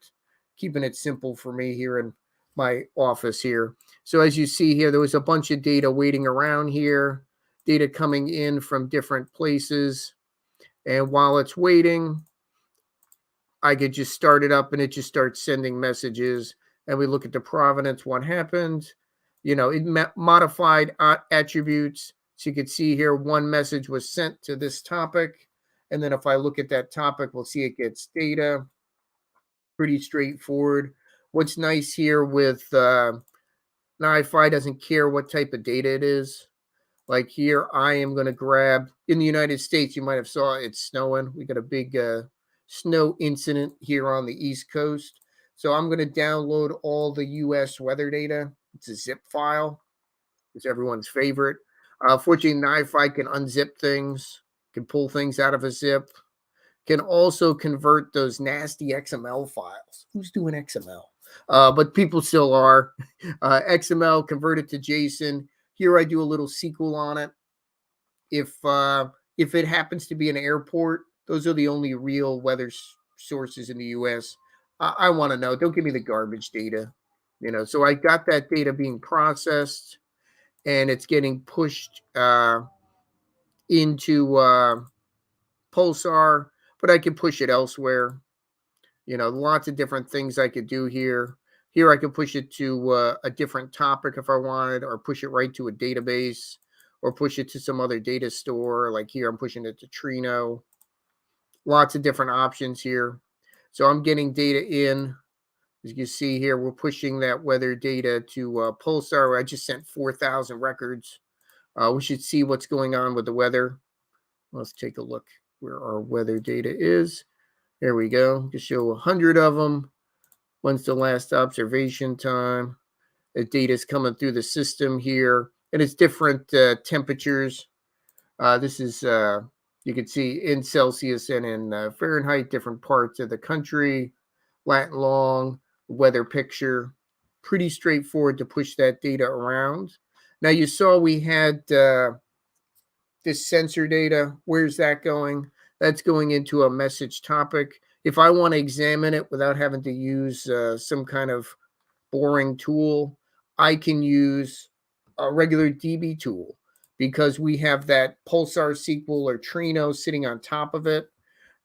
keeping it simple for me here in my office here. So as you see here, there was a bunch of data waiting around here, data coming in from different places. And while it's waiting, I could just start it up and it just starts sending messages. And we look at the provenance, what happened. It modified attributes. So you can see here, one message was sent to this topic. And then if I look at that topic, we'll see it gets data. Pretty straightforward. What's nice here with Nifi doesn't care what type of data it is. Like here, I am going to grab, in the United States, you might have saw it's snowing. We got a big snow incident here on the East Coast. So I'm going to download all the US weather data. It's a zip file. It's everyone's favorite. Fortunately, Nifi can unzip things, can pull things out of a zip, can also convert those nasty XML files. Who's doing XML? But people still are. XML, convert it to JSON. Here I do a little SQL on it. If it happens to be an airport, those are the only real weather sources in the US. I want to know. Don't give me the garbage data. So I got that data being processed, and it's getting pushed into Pulsar, but I can push it elsewhere. Lots of different things I could do here. Here I could push it to a different topic if I wanted, or push it right to a database, or push it to some other data store. Like here, I'm pushing it to Trino. Lots of different options here. So I'm getting data in. As you can see here, we're pushing that weather data to Pulsar. I just sent 4,000 records. We should see what's going on with the weather. Let's take a look where our weather data is. There we go. Just show 100 of them. When's the last observation time? The data is coming through the system here, and it's different temperatures. This is, you can see in Celsius and in Fahrenheit, different parts of the country, lat and long, weather picture. Pretty straightforward to push that data around. Now you saw we had this sensor data. Where's that going? That's going into a message topic. If I want to examine it without having to use some kind of boring tool, I can use a regular DB tool because we have that Pulsar SQL or Trino sitting on top of it.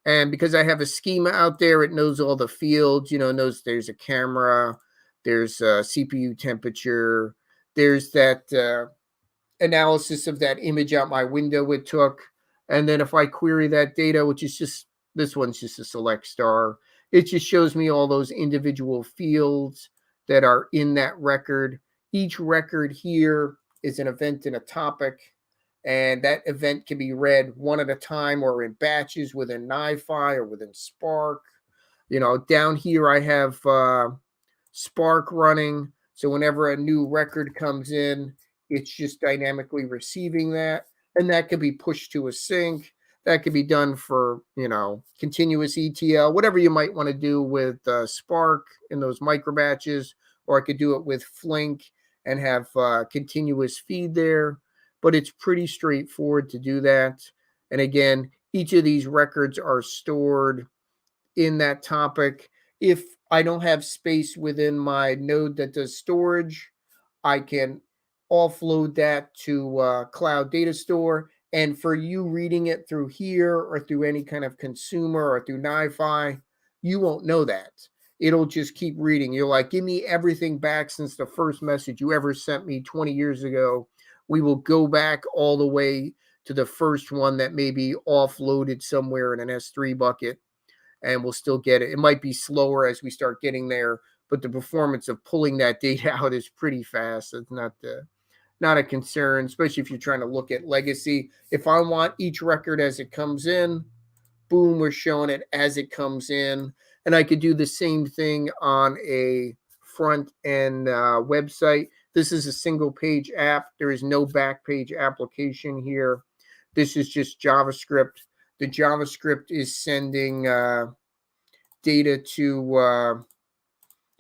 And because I have a schema out there, it knows all the fields, you know, knows there's a camera, there's a CPU temperature, there's that analysis of that image out my window it took. And then if I query that data, which is just, this one's just a select star, it just shows me all those individual fields that are in that record. Each record here is an event and a topic, and that event can be read one at a time or in batches within Nifi or within Spark. You know, down here I have Spark running, so whenever a new record comes in, it's just dynamically receiving that, and that could be pushed to a sync. That could be done for, you know, continuous ETL, whatever you might want to do with Spark in those micro batches, or I could do it with Flink and have continuous feed there. But it's pretty straightforward to do that. And again, each of these records are stored in that topic. If I don't have space within my node that does storage, I can offload that to Cloud Data Store. And for you reading it through here or through any kind of consumer or through Nifi, you won't know that. It'll just keep reading. You're like, give me everything back since the first message you ever sent me 20 years ago. We will go back all the way to the first one that may be offloaded somewhere in an S3 bucket, and we'll still get it. It might be slower as we start getting there, but the performance of pulling that data out is pretty fast. It's not a concern, especially if you're trying to look at legacy. If I want each record as it comes in, boom, we're showing it as it comes in. And I could do the same thing on a front end website. This is a single page app. There is no back page application here. This is just JavaScript. The JavaScript is sending data to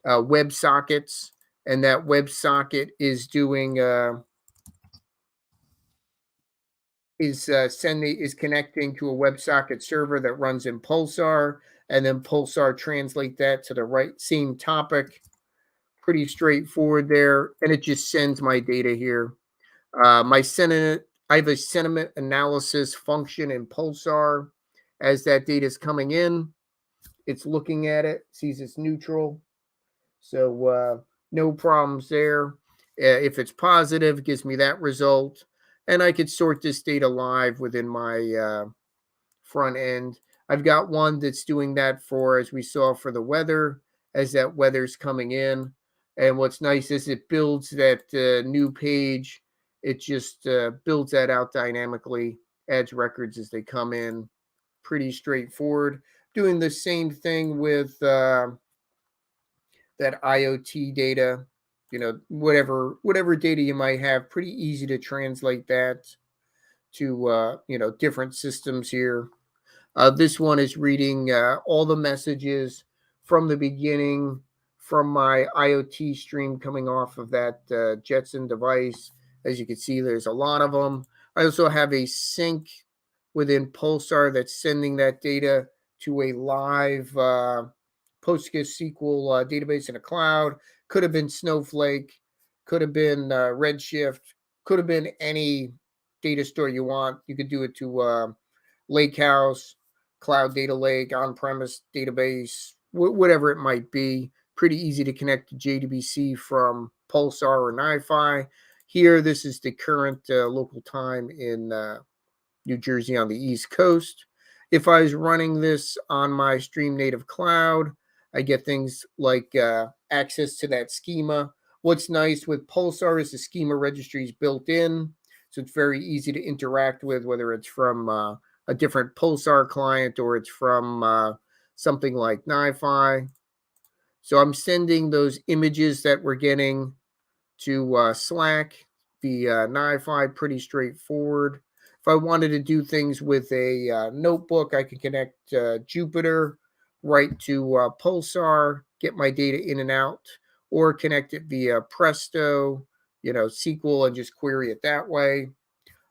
WebSockets, and that WebSocket is doing is connecting to a WebSocket server that runs in Pulsar, and then Pulsar translate that to the right same topic. Pretty straightforward there, and it just sends my data here. I have a sentiment analysis function in Pulsar. As that data is coming in, it's looking at it, sees it's neutral, so no problems there. If it's positive, it gives me that result. And I could sort this data live within my front end. I've got one that's doing that for, as we saw, for the weather, as that weather's coming in. And what's nice is it builds that new page. It just builds that out dynamically, adds records as they come in. Pretty straightforward. Doing the same thing with that IoT data. You know, whatever data you might have, pretty easy to translate that to, you know, different systems here. This one is reading all the messages from the beginning from my IoT stream coming off of that Jetson device. As you can see, there's a lot of them. I also have a sync within Pulsar that's sending that data to a live PostgreSQL database in a cloud. Could have been Snowflake, could have been Redshift, could have been any data store you want. You could do it to Lakehouse, Cloud Data Lake, on-premise database, whatever it might be. Pretty easy to connect to JDBC from Pulsar or Nifi. Here, this is the current local time in New Jersey on the East Coast. If I was running this on my Stream Native Cloud, I get things like access to that schema. What's nice with Pulsar is the schema registry is built in, so it's very easy to interact with, whether it's from a different Pulsar client or it's from something like Nifi. So I'm sending those images that we're getting to Slack via Nifi, pretty straightforward. If I wanted to do things with a notebook, I can connect Jupyter right to Pulsar, get my data in and out, or connect it via Presto, SQL, and just query it that way.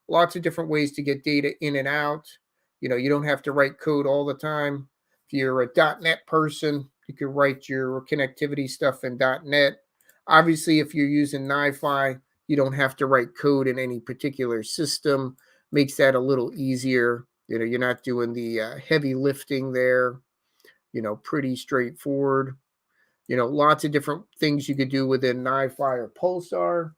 Lots of different ways to get data in and out. You don't have to write code all the time. If you're a .NET person, you can write your connectivity stuff in .NET. Obviously, if you're using Nifi, you don't have to write code in any particular system. Makes that a little easier. You're not doing the heavy lifting there. Pretty straightforward. Lots of different things you could do within Nifi or Pulsar.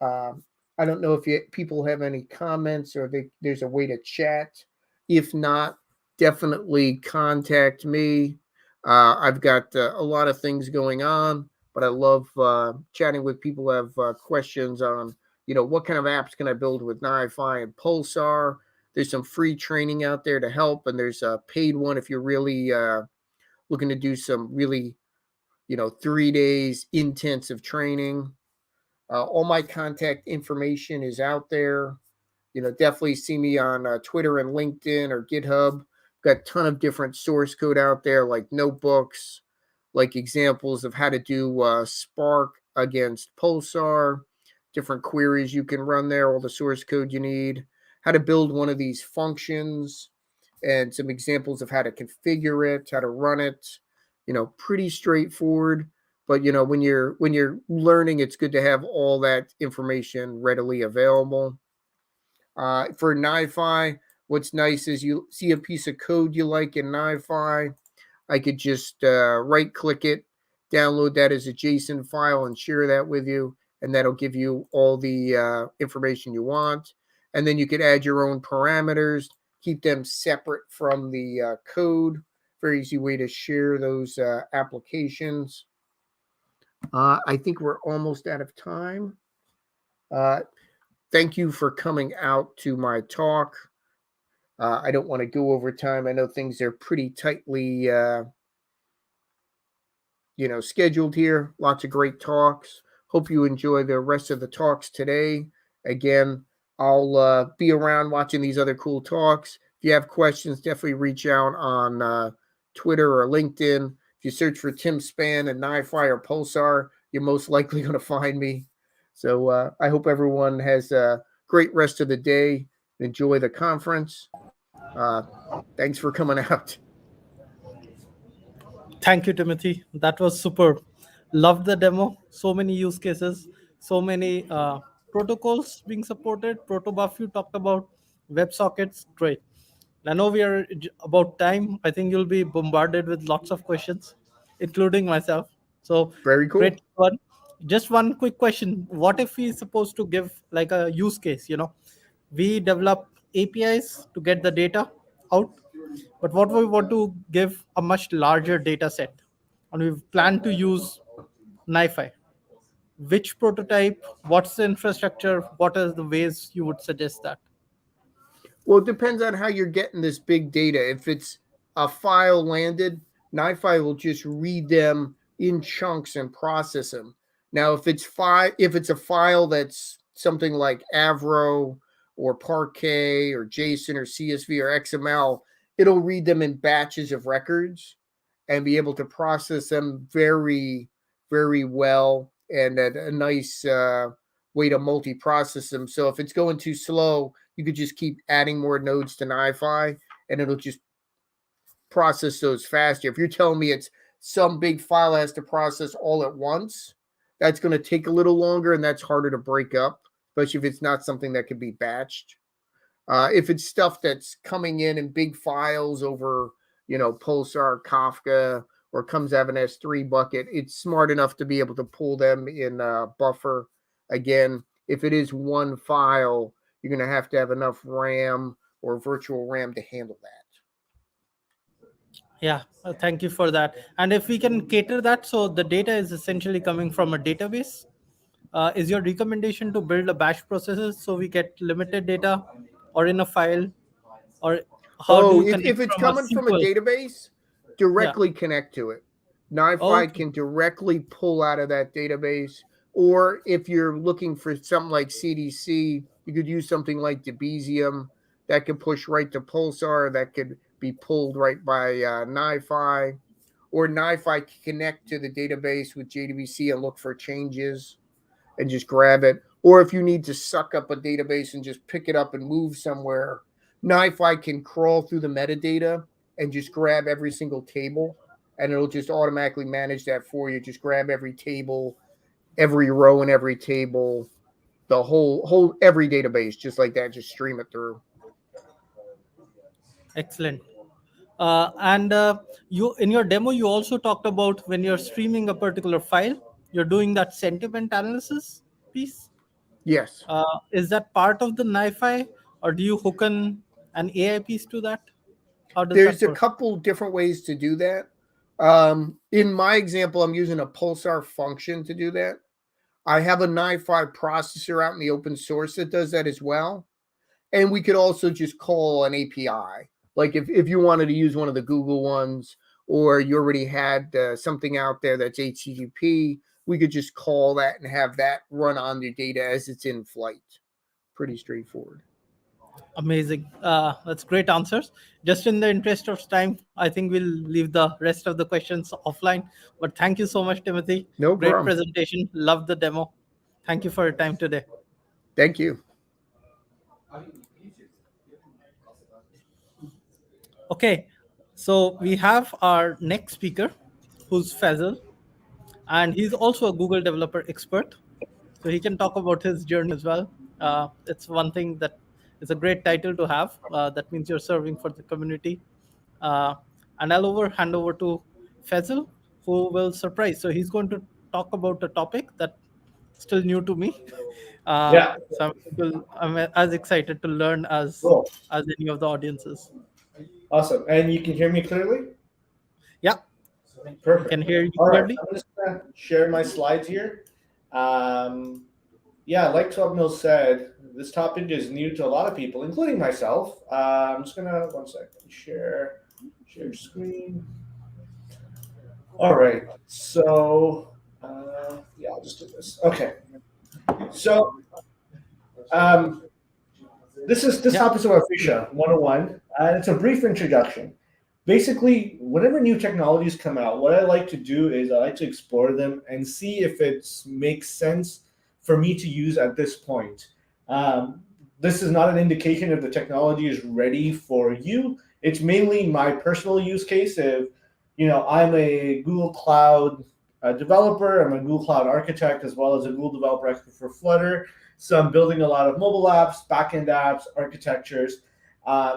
I don't know if people have any comments or there's a way to chat. If not, definitely contact me. I've got a lot of things going on, but I love chatting with people who have questions on, what kind of apps can I build with Nifi and Pulsar. There's some free training out there to help, and there's a paid one if you're really looking to do some really, 3 days intensive training. All my contact information is out there. Definitely see me on Twitter and LinkedIn or GitHub. Got a ton of different source code out there, like notebooks, like examples of how to do Spark against Pulsar, different queries you can run there, all the source code you need, how to build one of these functions, and some examples of how to configure it, how to run it. Pretty straightforward. But when you're learning, it's good to have all that information readily available. For Nifi, what's nice is you see a piece of code you like in Nifi, I could just right click it, download that as a JSON file and share that with you, and that'll give you all the information you want. And then you could add your own parameters, keep them separate from the code. Very easy way to share those applications. I think we're almost out of time. Thank you for coming out to my talk. I don't want to go over time. I know things are pretty tightly, scheduled here. Lots of great talks. Hope you enjoy the rest of the talks today. Again, I'll be around watching these other cool talks. If you have questions, definitely reach out on Twitter or LinkedIn. If you search for Tim Span and Nifi or Pulsar, you're most likely going to find me. So I hope everyone has a great rest of the day. Enjoy the conference. Thanks for coming out. Thank you, Timothy. That was superb. Loved the demo. So many use cases, so many protocols being supported. Protobuf you talked about, WebSockets, great. I know we are about time. I think you'll be bombarded with lots of questions, including myself. So Very cool. Great one. Just one quick question. What if we supposed to give like a use case, we develop APIs to get the data out, but what we want to give a much larger data set, and we plan to use Nifi. Which prototype? What's the infrastructure? What are the ways you would suggest that? Well, it depends on how you're getting this big data. If it's a file landed, Nifi will just read them in chunks and process them. Now, if it's a file that's something like Avro or Parquet or JSON or CSV or XML, it'll read them in batches of records and be able to process them very, very well and at a nice way to multi-process them. So if it's going too slow, you could just keep adding more nodes to Nifi and it'll just process those faster. If you're telling me it's some big file has to process all at once, that's going to take a little longer and that's harder to break up, especially if it's not something that can be batched. If it's stuff that's coming in big files over, Pulsar, Kafka, or comes out of an S3 bucket, it's smart enough to be able to pull them in buffer. Again, if it is one file, you're going to have enough RAM or virtual RAM to handle that. Yeah, thank you for that. And if we can cater that, so the data is essentially coming from a database. Is your recommendation to build a bash processes so we get limited data, or in a file, or how do Oh, you connect if it's from a coming from a SQL? database, Yeah. directly connect to it. Nifi Okay. can directly pull out of that database. Or if you're looking for something like CDC, you could use something like Debezium that can push right to Pulsar, that could be pulled right by Nifi. Or Nifi can connect to the database with JDBC and look for changes and just grab it. Or if you need to suck up a database and just pick it up and move somewhere, Nifi can crawl through the metadata and just grab every single table, and it'll just automatically manage that for you. Just grab every table, every row in every table, the whole every database, just like that. Just stream it through. Excellent. And you, in your demo, you also talked about when you're streaming a particular file, you're doing that sentiment analysis piece. Yes. Is that part of the Nifi, or do you hook an AI piece to that? How does There's that a work? couple different ways to do that. In my example, I'm using a Pulsar function to do that. I have a Nifi processor out in the open source that does that as well. And we could also just call an API. Like if you wanted to use one of the Google ones, or you already had something out there that's HTTP, we could just call that and have that run on your data as it's in flight. Pretty straightforward. Amazing. That's great answers. Just in the interest of time, I think we'll leave the rest of the questions offline. But thank you so much, Timothy. No Great problem. presentation. Love the demo. Thank you for your time today. Thank you. Okay, so we have our next speaker, who's Faisal, and he's also a Google developer expert. So he can talk about his journey as well. It's one thing that is a great title to have. That means you're serving for the community. And hand over to Faisal, who will surprise. So he's going to talk about a topic that's still new to me. Yeah, So I'm as excited to learn cool. as any of the audiences. Awesome. And you can hear me clearly? Yeah, Perfect. can hear you All right. clearly. I'm just going to share my slides here. Yeah, like Swapnil said, this topic is new to a lot of people, including myself. I'm just going to, one second, share screen. All right. So, yeah, I'll just do this. Okay. So, this topic is about Fuchsia 101, and it's a brief introduction. Basically, whenever new technologies come out, what I like to do is I like to explore them and see if it makes sense for me to use at this point. This is not an indication if the technology is ready for you. It's mainly my personal use case. If I'm a Google Cloud developer, I'm a Google Cloud architect, as well as a Google developer expert for Flutter. So I'm building a lot of mobile apps, backend apps, architectures.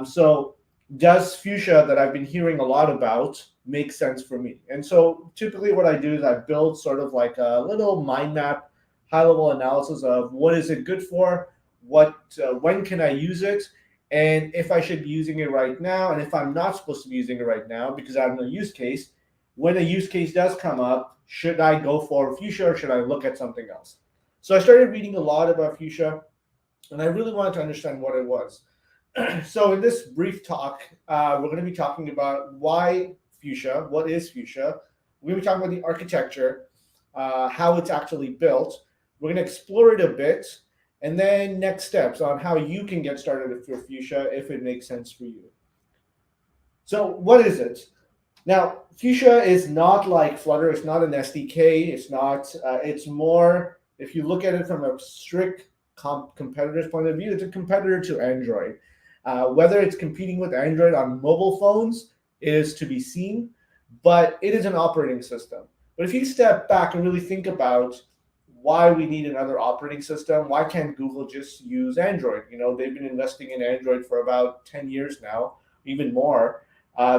So does Fuchsia, that I've been hearing a lot about, make sense for me? And so typically what I do is I build sort of like a little mind map, high-level analysis of what is it good for, when can I use it, and if I should be using it right now, and if I'm not supposed to be using it right now because I have no use case. When a use case does come up, should I go for Fuchsia or should I look at something else? So I started reading a lot about Fuchsia, and I really wanted to understand what it was. So in this brief talk, we're going to be talking about why Fuchsia, what is Fuchsia. We're going to be talking about the architecture, how it's actually built. We're going to explore it a bit, and then next steps on how you can get started with Fuchsia if it makes sense for you. So what is it? Now, Fuchsia is not like Flutter. It's not an SDK. It's not. It's more, if you look at it from a strict competitor's point of view, it's a competitor to Android. Whether it's competing with Android on mobile phones is to be seen, but it is an operating system. But if you step back and really think about why we need another operating system, why can't Google just use Android? They've been investing in Android for about 10 years now, even more.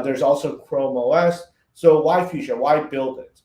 There's also Chrome OS. So why Fuchsia? Why build it?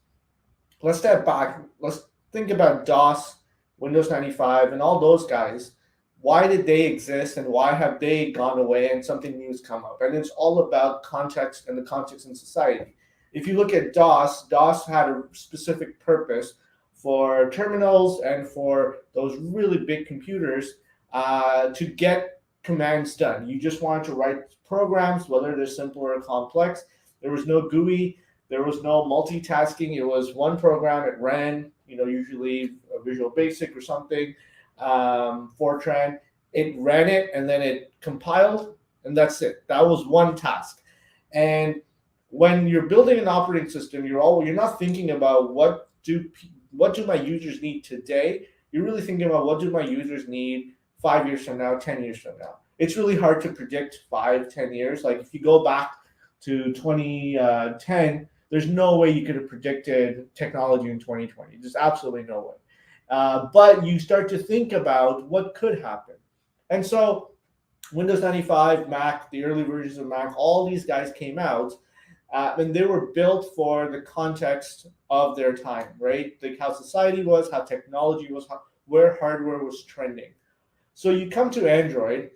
Let's step back. Let's think about DOS, Windows 95, and all those guys. why did they exist and why have they gone away and something new has come up? And it's all about context and the context in society. If you look at DOS, DOS had a specific purpose for terminals and for those really big computers to get commands done. You just wanted to write programs, whether they're simple or complex. There was no GUI. There was no multitasking. It was one program. It ran, usually a Visual Basic or something, Fortran. It ran it, and then it compiled, and that's it. That was one task. And when you're building an operating system, you're not thinking about what do my users need today. You're really thinking about what do my users need 5 years from now, 10 years from now. It's really hard to predict 5-10 years. Like if you go back to 2010, there's no way you could have predicted technology in 2020. There's absolutely no way. But you start to think about what could happen. And so Windows 95, Mac, the early versions of Mac, all these guys came out, and they were built for the context of their time, right? Like how society was, how technology was, where hardware was trending. So you come to Android,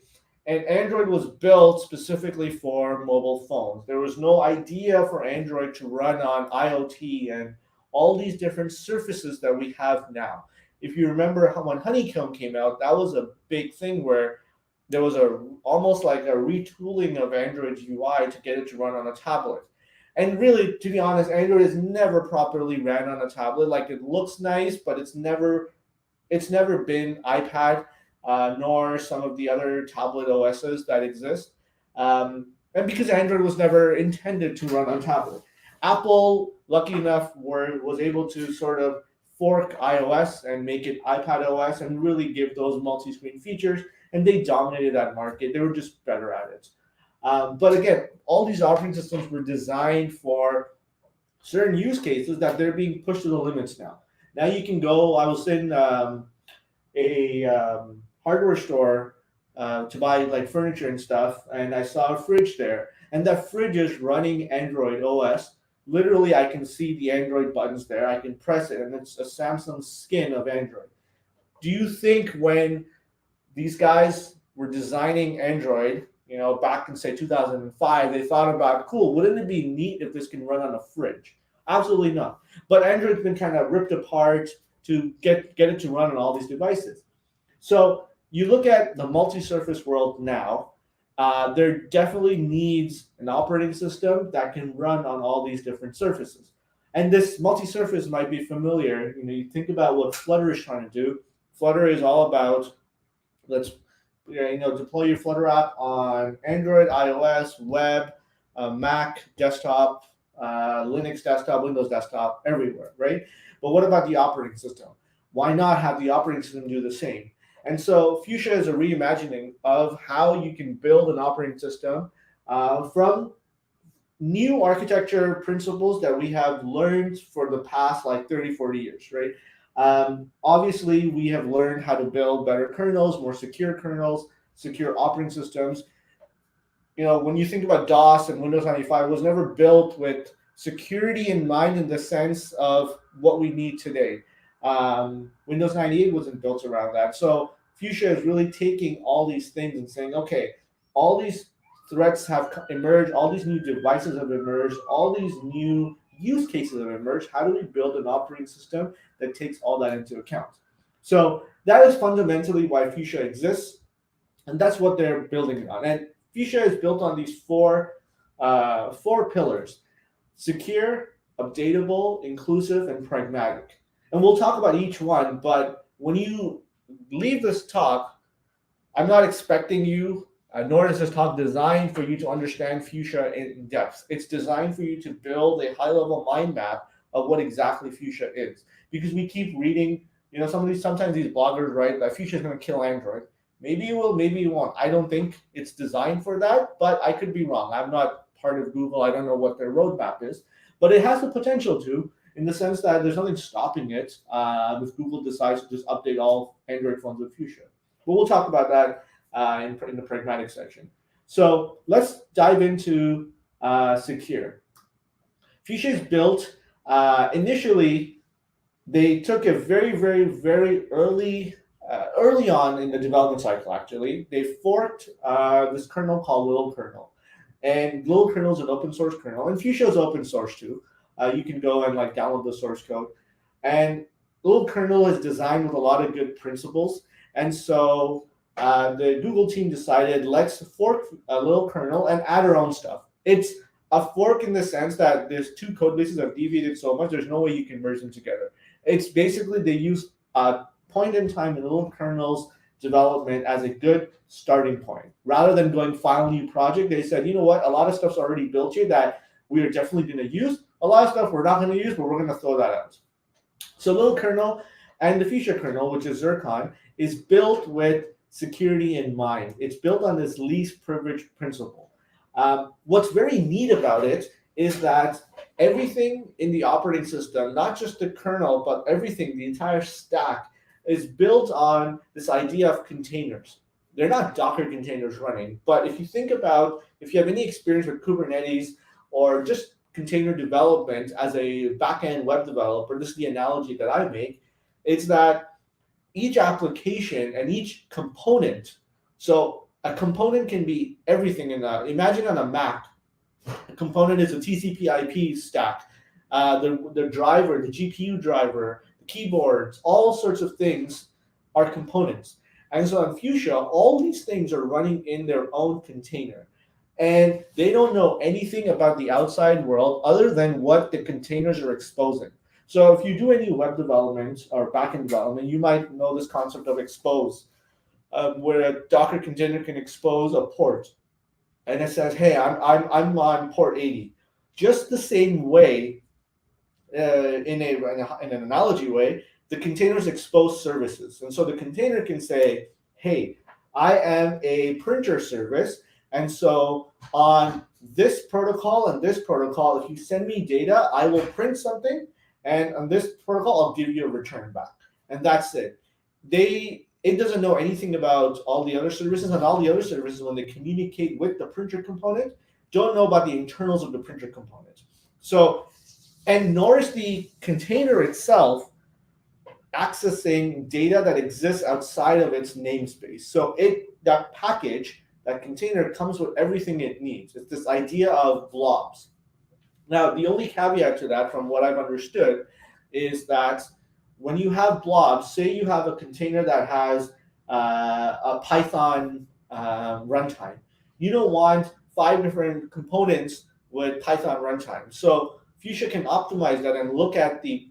and Android was built specifically for mobile phones. There was no idea for Android to run on IoT and all these different surfaces that we have now. If you remember when Honeycomb came out, that was a big thing where there was almost like a retooling of Android's UI to get it to run on a tablet. And really, to be honest, Android has never properly ran on a tablet. Like it looks nice, but it's never been iPad, nor some of the other tablet OSs that exist. And because Android was never intended to run on tablet. Apple, lucky enough, was able to sort of fork iOS and make it iPad OS and really give those multi-screen features. And they dominated that market. They were just better at it. But again, all these operating systems were designed for certain use cases that they're being pushed to the limits now. Now you can go, I was in a hardware store to buy like furniture and stuff, and I saw a fridge there. And that fridge is running Android OS. Literally, I can see the Android buttons there. I can press it, and it's a Samsung skin of Android. Do you think when these guys were designing Android, back in, say, 2005, they thought about, cool, wouldn't it be neat if this can run on a fridge? Absolutely not. But Android's been kind of ripped apart to get it to run on all these devices. So you look at the multi-surface world now, there definitely needs an operating system that can run on all these different surfaces. And this multi-surface might be familiar. You think about what Flutter is trying to do. Flutter is all about, deploy your Flutter app on Android, iOS, web, Mac, desktop, Linux desktop, Windows desktop, everywhere, right? But what about the operating system? Why not have the operating system do the same? And so Fuchsia is a reimagining of how you can build an operating system from new architecture principles that we have learned for the past like 30, 40 years, right? Obviously, we have learned how to build better kernels, more secure kernels, secure operating systems. When you think about DOS and Windows 95, it was never built with security in mind in the sense of what we need today. Windows 98 wasn't built around that. So Fuchsia is really taking all these things and saying, okay, all these threats have emerged, all these new devices have emerged, all these new use cases have emerged. How do we build an operating system that takes all that into account? So that is fundamentally why Fuchsia exists, and that's what they're building on. And Fuchsia is built on these four pillars: secure, updatable, inclusive, and pragmatic. And we'll talk about each one, but when you leave this talk, I'm not expecting you, nor is this talk designed for you to understand Fuchsia in depth. It's designed for you to build a high-level mind map of what exactly Fuchsia is. Because we keep reading, sometimes these bloggers write that Fuchsia is going to kill Android. Maybe it will, maybe it won't. I don't think it's designed for that, but I could be wrong. I'm not part of Google. I don't know what their roadmap is, but it has the potential to, in the sense that there's nothing stopping it if Google decides to just update all Android phones with Fuchsia. But we'll talk about that in the pragmatic section. So let's dive into secure. Fuchsia is built, initially, they took a very, very, very early early on in the development cycle, actually, they forked this kernel called Little Kernel. And Little Kernel is an open source kernel, and Fuchsia is open source too. You can go and like download the source code. And Little Kernel is designed with a lot of good principles. And so the Google team decided, let's fork a Little Kernel and add our own stuff. It's a fork in the sense that there's two code bases that have deviated so much, there's no way you can merge them together. It's basically they use a point in time in Little Kernel's development as a good starting point. Rather than going file new project, they said, you know what, a lot of stuff's already built here that we are definitely going to use. A lot of stuff we're not going to use, but we're going to throw that out. So Little Kernel and the Fuchsia kernel, which is Zircon, is built with security in mind. It's built on this least privilege principle. What's very neat about it is that everything in the operating system, not just the kernel, but everything, the entire stack, is built on this idea of containers. They're not Docker containers running, but if you think about, if you have any experience with Kubernetes or just container development as a backend web developer, this is the analogy that I make, it's that each application and each component, so a component can be everything in that. Imagine on a Mac, a component is a TCP IP stack, the driver, the GPU driver, the keyboards, all sorts of things are components. And so on Fuchsia, all these things are running in their own container. And they don't know anything about the outside world other than what the containers are exposing. So if you do any web development or backend development, you might know this concept of expose, where a Docker container can expose a port. And it says, hey, I'm on port 80. Just the same way, in an analogy way, the containers expose services. And so the container can say, hey, I am a printer service. And so on this protocol and this protocol, if you send me data, I will print something. And on this protocol, I'll give you a return back. And that's it. It doesn't know anything about all the other services, and all the other services, when they communicate with the printer component, don't know about the internals of the printer component. So, and nor is the container itself accessing data that exists outside of its namespace. So that package, that container, comes with everything it needs. It's this idea of blobs. Now, the only caveat to that, from what I've understood, is that when you have blobs, say you have a container that has a Python runtime, you don't want 5 different components with Python runtime. So Fuchsia can optimize that and look at the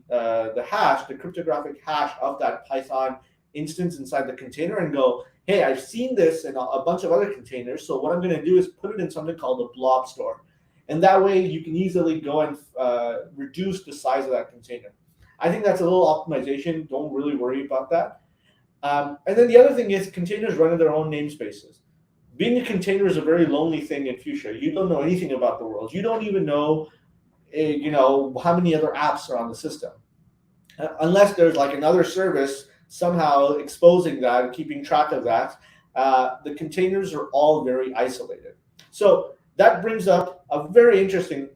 hash, the cryptographic hash of that Python instance inside the container and go, hey, I've seen this in a bunch of other containers. So what I'm going to do is put it in something called a blob store. And that way you can easily go and reduce the size of that container. I think that's a little optimization. Don't really worry about that. And then the other thing is containers run in their own namespaces. Being a container is a very lonely thing in Fuchsia. You don't know anything about the world. You don't even know, how many other apps are on the system. Unless there's like another service somehow exposing that and keeping track of that, the containers are all very isolated. So that brings up a very interesting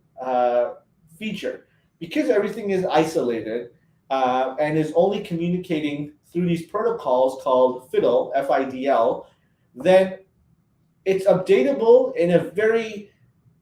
feature. Because everything is isolated and is only communicating through these protocols called FIDL, F-I-D-L, then it's updatable in a very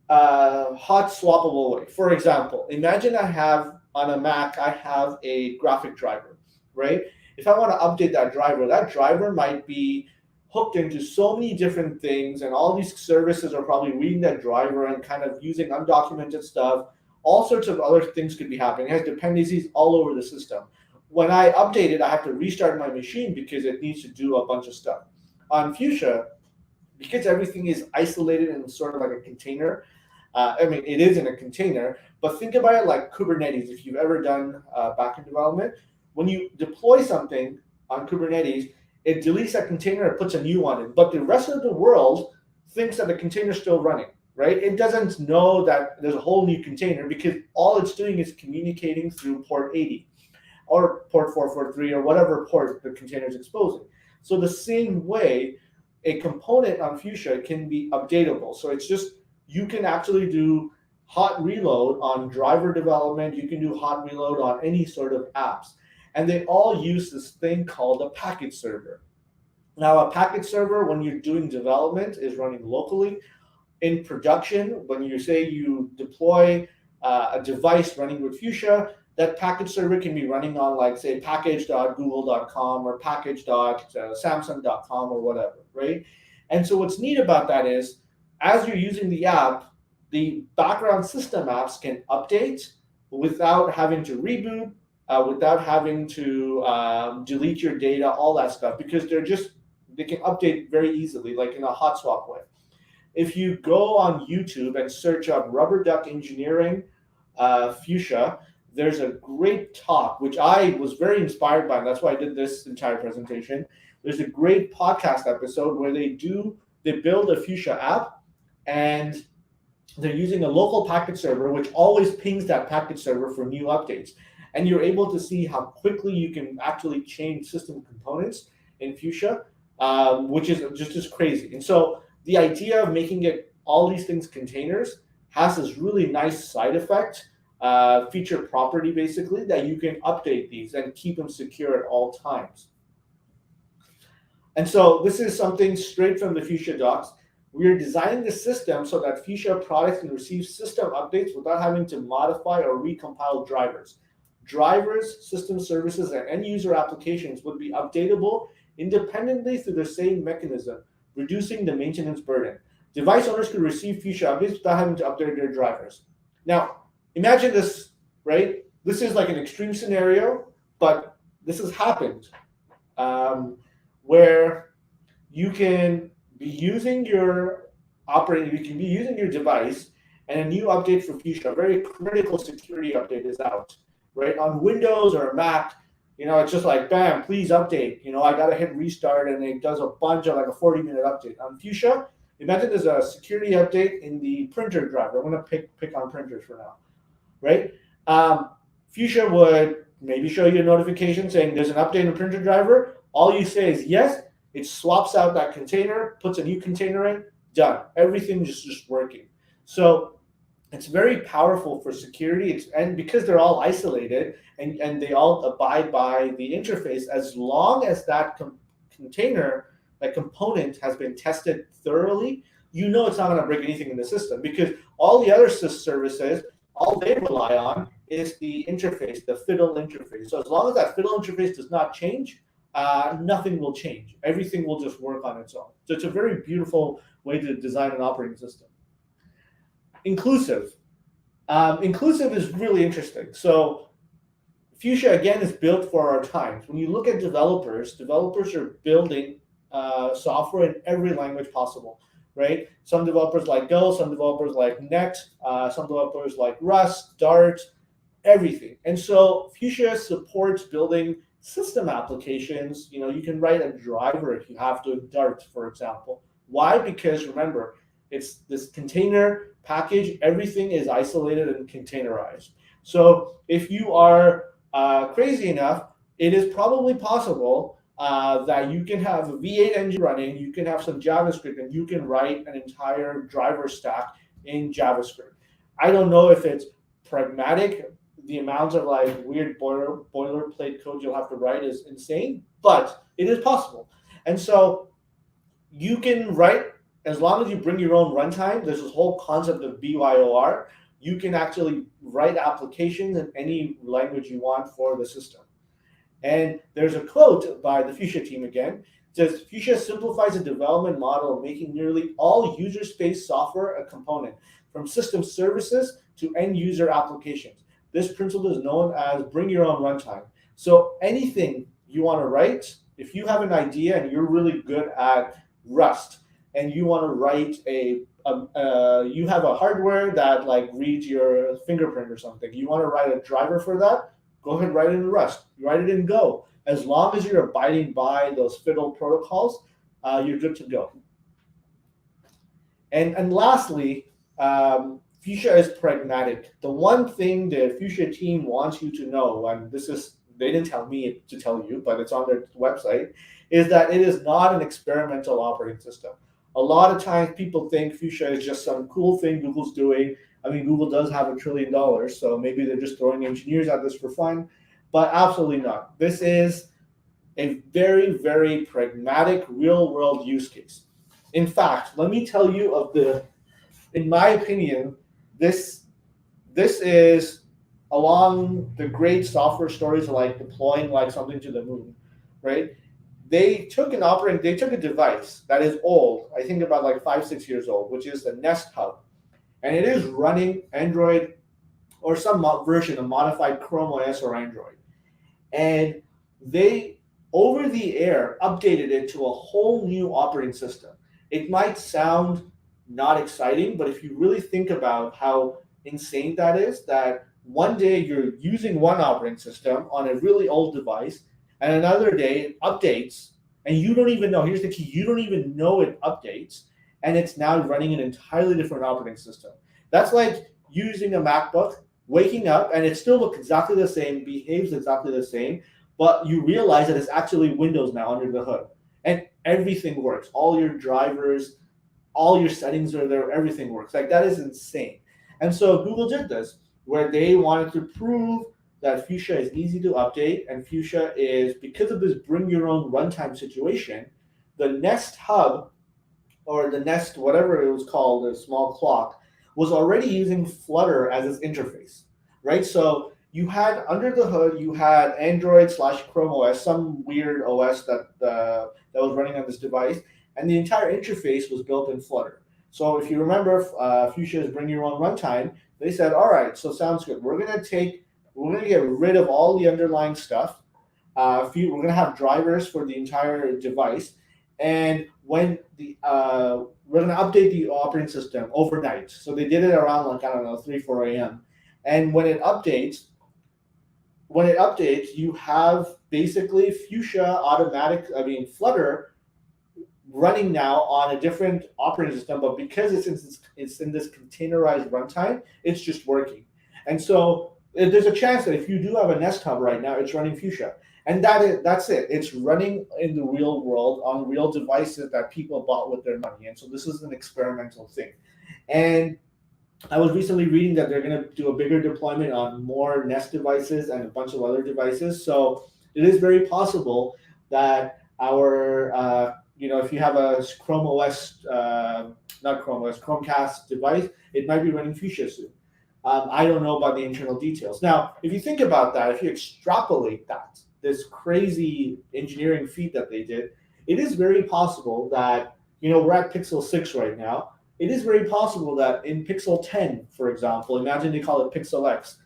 hot swappable way. For example, imagine I have on a Mac, I have a graphic driver, right? If I want to update that driver might be hooked into so many different things, and all these services are probably reading that driver and kind of using undocumented stuff. All sorts of other things could be happening. It has dependencies all over the system. When I update it, I have to restart my machine because it needs to do a bunch of stuff. On Fuchsia, because everything is isolated in sort of like a container, it is in a container, but think about it like Kubernetes. If you've ever done backend development, when you deploy something on Kubernetes, it deletes that container and puts a new one in. But the rest of the world thinks that the container is still running. Right? It doesn't know that there's a whole new container because all it's doing is communicating through port 80 or port 443 or whatever port the container is exposing. So the same way, a component on Fuchsia can be updatable. So it's just, you can actually do hot reload on driver development. You can do hot reload on any sort of apps. and they all use this thing called a package server. Now, a package server, when you're doing development, is running locally. In production, when you say you deploy a device running with Fuchsia, that package server can be running on, like, say, package.google.com or package.samsung.com or whatever, right? And so what's neat about that is, as you're using the app, the background system apps can update without having to reboot, without having to delete your data, all that stuff, because they can update very easily, like in a hot swap way. If you go on YouTube and search up Rubber Duck Engineering Fuchsia, there's a great talk, which I was very inspired by, and that's why I did this entire presentation. There's a great podcast episode where they build a Fuchsia app, and they're using a local package server, which always pings that package server for new updates. And you're able to see how quickly you can actually change system components in Fuchsia, which is just crazy. And so the idea of making it all these things containers has this really nice side effect, feature property, basically, that you can update these and keep them secure at all times. And so this is something straight from the Fuchsia docs. We are designing the system so that Fuchsia products can receive system updates without having to modify or recompile drivers. Drivers, system services, and end-user applications would be updatable independently through the same mechanism, reducing the maintenance burden. Device owners could receive Fuchsia updates without having to update their drivers. Now, imagine this, right? This is like an extreme scenario, but this has happened, where you can be using your device, and a new update for Fuchsia, a very critical security update, is out, right? On Windows or Mac, it's just like, bam, please update. I got to hit restart, and it does a bunch of, like, a 40-minute update. On Fuchsia, imagine there's a security update in the printer driver. I'm going to pick on printers for now, right? Fuchsia would maybe show you a notification saying there's an update in the printer driver. All you say is yes. It swaps out that container, puts a new container in, done. Everything just working. So it's very powerful for security. And because they're all isolated and they all abide by the interface, as long as that container, that component, has been tested thoroughly, it's not going to break anything in the system, because all the other services, all they rely on is the interface, the fiddle interface. So as long as that fiddle interface does not change, nothing will change. Everything will just work on its own. So it's a very beautiful way to design an operating system. Inclusive. Inclusive is really interesting. So Fuchsia, again, is built for our times. When you look at developers are building software in every language possible, right? Some developers like Go, some developers like Net, some developers like Rust, Dart, everything. And so Fuchsia supports building system applications. You can write a driver if you have to in Dart, for example. Why? Because remember, it's this container package. Everything is isolated and containerized. So if you are crazy enough, it is probably possible that you can have a V8 engine running, you can have some JavaScript, and you can write an entire driver stack in JavaScript. I don't know if it's pragmatic. The amount of, like, weird boilerplate code you'll have to write is insane, but it is possible. And so you can write, as long as you bring your own runtime. There's this whole concept of BYOR. You can actually write applications in any language you want for the system. And there's a quote by the Fuchsia team again. It says, Fuchsia simplifies the development model, making nearly all user space software a component, from system services to end user applications. This principle is known as bring your own runtime. So anything you want to write, if you have an idea and you're really good at Rust, and you want to write you have a hardware that, like, reads your fingerprint or something, you want to write a driver for that, go ahead and write it in Rust. You write it in Go. As long as you're abiding by those fiddle protocols, you're good to go. And lastly, Fuchsia is pragmatic. The one thing the Fuchsia team wants you to know, and they didn't tell me to tell you, but it's on their website, is that it is not an experimental operating system. A lot of times people think Fuchsia is just some cool thing Google's doing. I mean, Google does have $1 trillion, so maybe they're just throwing engineers at this for fun. but absolutely not. This is a very, very pragmatic, real-world use case. In fact, let me tell you in my opinion, this is along the great software stories like deploying like something to the moon, right? They took a device that is old, I think about like 5-6 years old, which is the Nest Hub, and it is running Android or some version of modified Chrome OS or Android, and they over the air updated it to a whole new operating system. It might sound not exciting, but if you really think about how insane that is, that one day you're using one operating system on a really old device, and another day it updates, and you don't even know, here's the key, you don't even know it updates, and it's now running an entirely different operating system. That's like using a MacBook, waking up, and it still looks exactly the same, behaves exactly the same, but you realize that it's actually Windows now under the hood. And everything works. All your drivers, all your settings are there, everything works. Like, that is insane. And so Google did this, where they wanted to prove that Fuchsia is easy to update, and Fuchsia is, because of this bring your own runtime situation, the Nest Hub, or the Nest, whatever it was called, the small clock, was already using Flutter as its interface, right? So you had, under the hood, you had Android/Chrome OS, some weird OS that was running on this device, and the entire interface was built in Flutter. So if you remember, Fuchsia's bring your own runtime, they said, all right, so sounds good. We're going to get rid of all the underlying stuff. We're going to have drivers for the entire device, and when we're going to update the operating system overnight. So they did it around like, I don't know, 3-4 a.m. And when it updates, you have basically Flutter running now on a different operating system, but because it's in this containerized runtime, it's just working. And so there's a chance that if you do have a Nest Hub right now, it's running Fuchsia. And that's it. It's running in the real world on real devices that people bought with their money. And so this is an experimental thing. And I was recently reading that they're going to do a bigger deployment on more Nest devices and a bunch of other devices. So it is very possible that if you have a Chrome OS, not Chrome OS, Chromecast device, it might be running Fuchsia soon. I don't know about the internal details. Now, if you think about that, if you extrapolate this crazy engineering feat that they did, it is very possible that, we're at Pixel 6 right now. It is very possible that in Pixel 10, for example, imagine they call it Pixel X,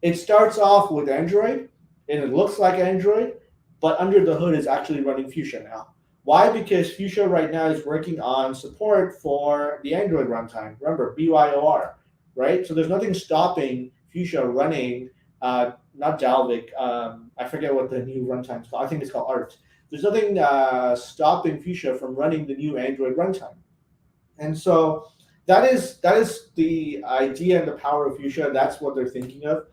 it starts off with Android, and it looks like Android, but under the hood is actually running Fuchsia now. Why? Because Fuchsia right now is working on support for the Android runtime. Remember, BYOR, right? So there's nothing stopping Fuchsia running, not Dalvik, I forget what the new runtime is called. I think it's called ART. There's nothing stopping Fuchsia from running the new Android runtime. And so that is the idea and the power of Fuchsia. That's what they're thinking of.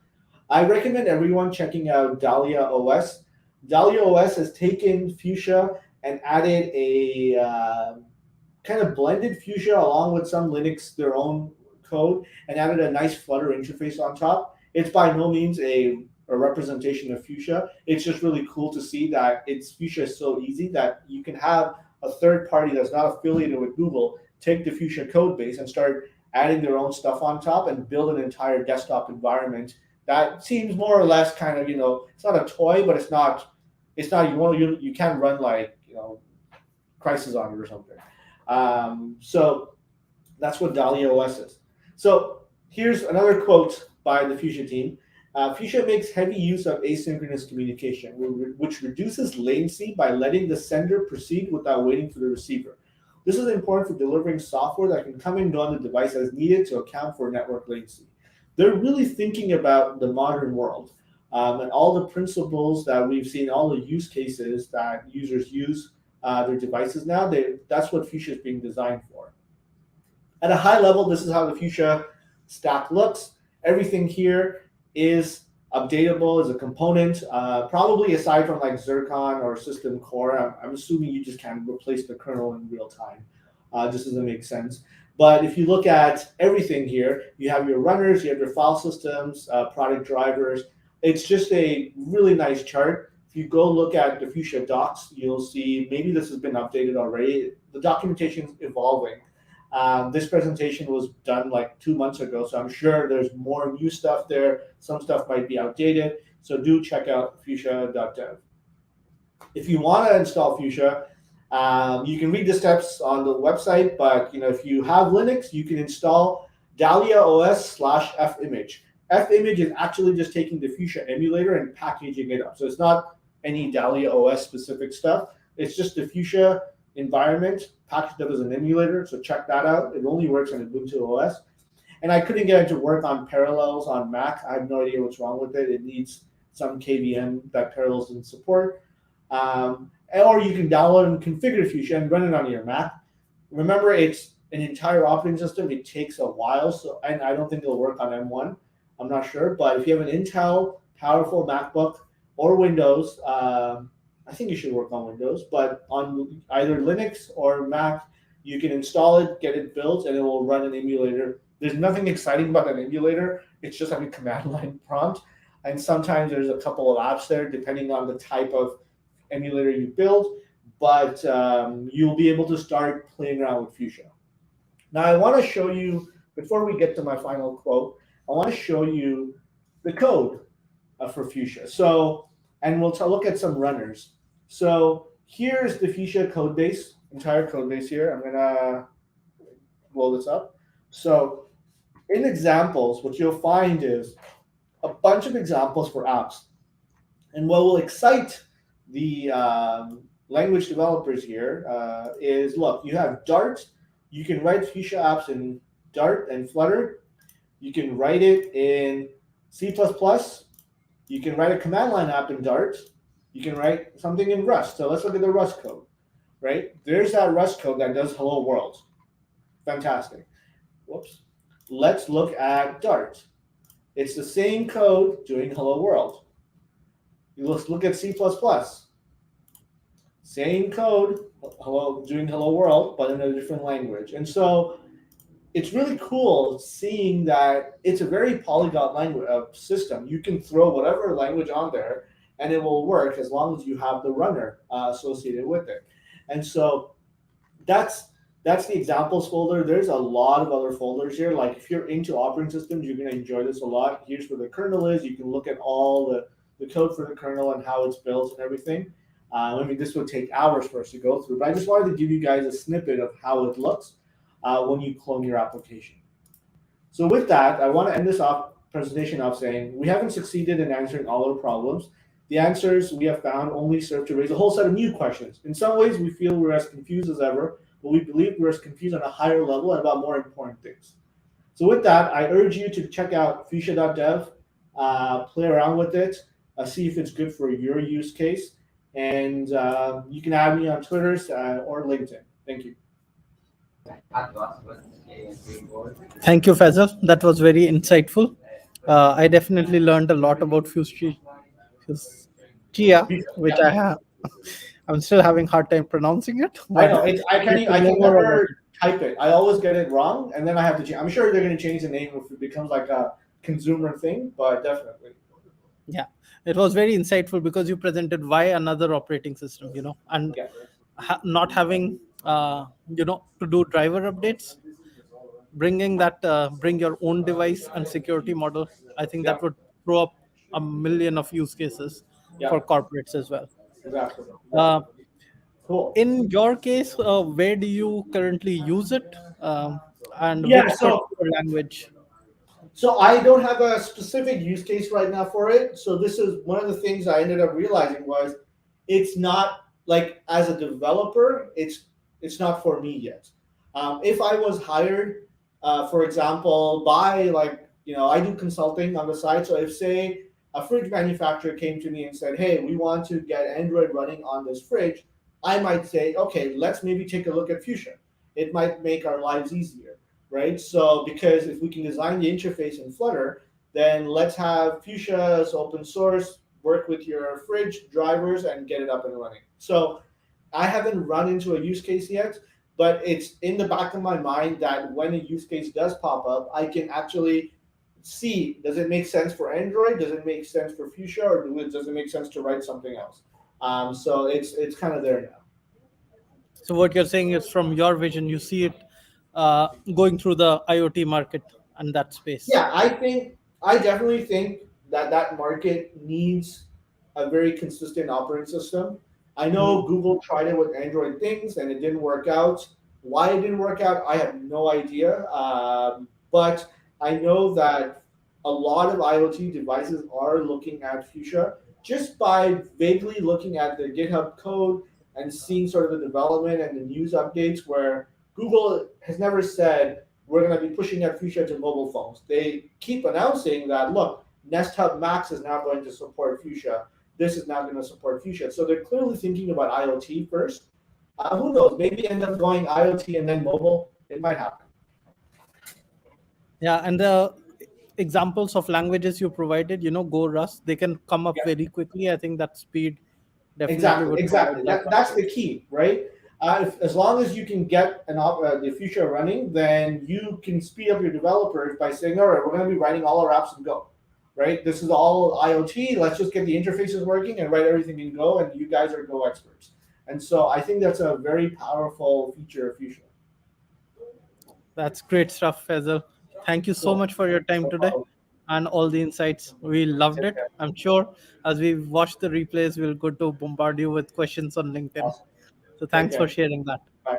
I recommend everyone checking out Dahlia OS. Dahlia OS has taken Fuchsia and added a kind of blended Fuchsia along with some Linux, their own code, and added a nice Flutter interface on top. It's by no means a representation of Fuchsia. It's just really cool to see that Fuchsia is so easy that you can have a third party that's not affiliated with Google take the Fuchsia code base and start adding their own stuff on top and build an entire desktop environment that seems more or less kind of, it's not a toy, but it's not you can't run like, Crisis on it or something. So that's what Dahlia OS is. So here's another quote by the Fuchsia team. Fuchsia makes heavy use of asynchronous communication, which reduces latency by letting the sender proceed without waiting for the receiver. This is important for delivering software that can come and go on the device as needed to account for network latency. They're really thinking about the modern world and all the principles that we've seen, all the use cases that users use their devices now. That's what Fuchsia is being designed for. At a high level, this is how the Fuchsia stack looks. Everything here is updatable as a component, probably aside from like Zircon or System Core. I'm assuming you just can't replace the kernel in real time. Just doesn't make sense. But if you look at everything here, you have your runners, you have your file systems, product drivers. It's just a really nice chart. If you go look at the Fuchsia docs, you'll see maybe this has been updated already. The documentation is evolving. This presentation was done like 2 months ago, so I'm sure there's more new stuff there. Some stuff might be outdated, so do check out fuchsia.dev. If you want to install Fuchsia, you can read the steps on the website, but if you have Linux, you can install Dahlia OS/fimage. Fimage is actually just taking the Fuchsia emulator and packaging it up. So it's not any Dahlia OS specific stuff. It's just the Fuchsia environment packaged up as an emulator. So check that out. It only works on Ubuntu OS. And I couldn't get it to work on Parallels on Mac. I have no idea what's wrong with it. It needs some KVM that Parallels didn't support. Or you can download and configure Fuchsia and run it on your Mac. Remember, it's an entire operating system. It takes a while, and I don't think it'll work on M1. I'm not sure, but if you have an Intel powerful MacBook or Windows, I think you should work on Windows, but on either Linux or Mac, you can install it, get it built, and it will run an emulator. There's nothing exciting about an emulator. It's just like a command line prompt. And sometimes there's a couple of apps there, depending on the type of emulator you build, but you'll be able to start playing around with Fuchsia. Now, I want to show you, before we get to my final quote, I want to show you the code for Fuchsia. And we'll look at some runners. So here's the Fuchsia code base, entire code base here. I'm going to blow this up. So in examples, what you'll find is a bunch of examples for apps. And what will excite the language developers here is, look, you have Dart. You can write Fuchsia apps in Dart and Flutter. You can write it in C++. You can write a command line app in Dart. You can write something in Rust. So let's look at the Rust code, right? There's that Rust code that does hello world. Fantastic. Whoops. Let's look at Dart. It's the same code doing hello world. Let's look at C++. Same code, doing hello world, but in a different language. And so it's really cool seeing that it's a very polyglot language system. You can throw whatever language on there, and it will work as long as you have the runner associated with it. And so that's the examples folder. There's a lot of other folders here. Like if you're into operating systems, you're going to enjoy this a lot. Here's where the kernel is. You can look at all the code for the kernel and how it's built and everything. I mean, this would take hours for us to go through, but I just wanted to give you guys a snippet of how it looks when you clone your application. So with that, I want to end this presentation off saying we haven't succeeded in answering all our problems. The answers we have found only serve to raise a whole set of new questions. In some ways, we feel we're as confused as ever, but we believe we're as confused on a higher level and about more important things. So with that, I urge you to check out fuchsia.dev, play around with it, see if it's good for your use case. And you can add me on Twitter or LinkedIn. Thank you. Thank you, Faisal. That was very insightful. I definitely learned a lot about Fuchsia, which I'm still having a hard time pronouncing it. I know. I can never type it. I always get it wrong, and then I have to change. I'm sure they're going to change the name if it becomes like a consumer thing, but definitely. Yeah, it was very insightful because you presented why another operating system, and not having, to do driver updates, bring your own device and security model. I think that would throw up a million of use cases for corporates as well. Exactly. Cool. In your case, where do you currently use it, and which particular language? So I don't have a specific use case right now for it. So this is one of the things I ended up realizing was it's not like as a developer, it's not for me yet. If I was hired, for example, by I do consulting on the side. So if say a fridge manufacturer came to me and said, hey, we want to get Android running on this fridge, I might say, okay, let's maybe take a look at Fuchsia. It might make our lives easier. Right? So because if we can design the interface in Flutter, then let's have Fuchsia as open source, work with your fridge drivers and get it up and running. So I haven't run into a use case yet, but it's in the back of my mind that when a use case does pop up, I can actually see, does it make sense for Android? Does it make sense for Fuchsia, or does it make sense to write something else? So it's kind of there now. So what you're saying is, from your vision, you see it going through the IoT market and that space. Yeah, I definitely think that market needs a very consistent operating system. I know Google tried it with Android things and it didn't work out. Why it didn't work out, I have no idea. But I know that a lot of IoT devices are looking at Fuchsia just by vaguely looking at the GitHub code and seeing sort of the development and the news updates, where Google has never said we're going to be pushing out Fuchsia to mobile phones. They keep announcing that, look, Nest Hub Max is now going to support Fuchsia. This is now going to support Fuchsia. So they're clearly thinking about IoT first. Who knows? Maybe end up going IoT and then mobile. It might happen. Yeah, and the examples of languages you provided, Go, Rust, they can come up very quickly. I think that speed definitely Exactly. That's the key, right? As long as you can get the Fuchsia running, then you can speed up your developers by saying, all right, we're going to be writing all our apps in Go, right? This is all IoT. Let's just get the interfaces working and write everything in Go, and you guys are Go experts. And so I think that's a very powerful feature of Fuchsia. That's great stuff, Faisal. Thank you so much for your time today and all the insights. We loved it. I'm sure as we watch the replays, we'll go to bombard you with questions on LinkedIn. Awesome. So thanks for sharing that. Bye.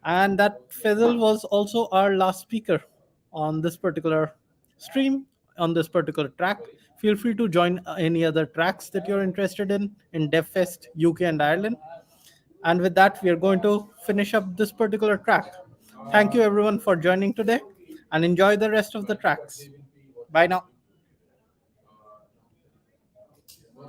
And that Faisal was also our last speaker on this particular stream, on this particular track. Feel free to join any other tracks that you're interested in DevFest, UK and Ireland. And with that, we are going to finish up this particular track. Thank you everyone for joining today, and enjoy the rest of the tracks. Bye now.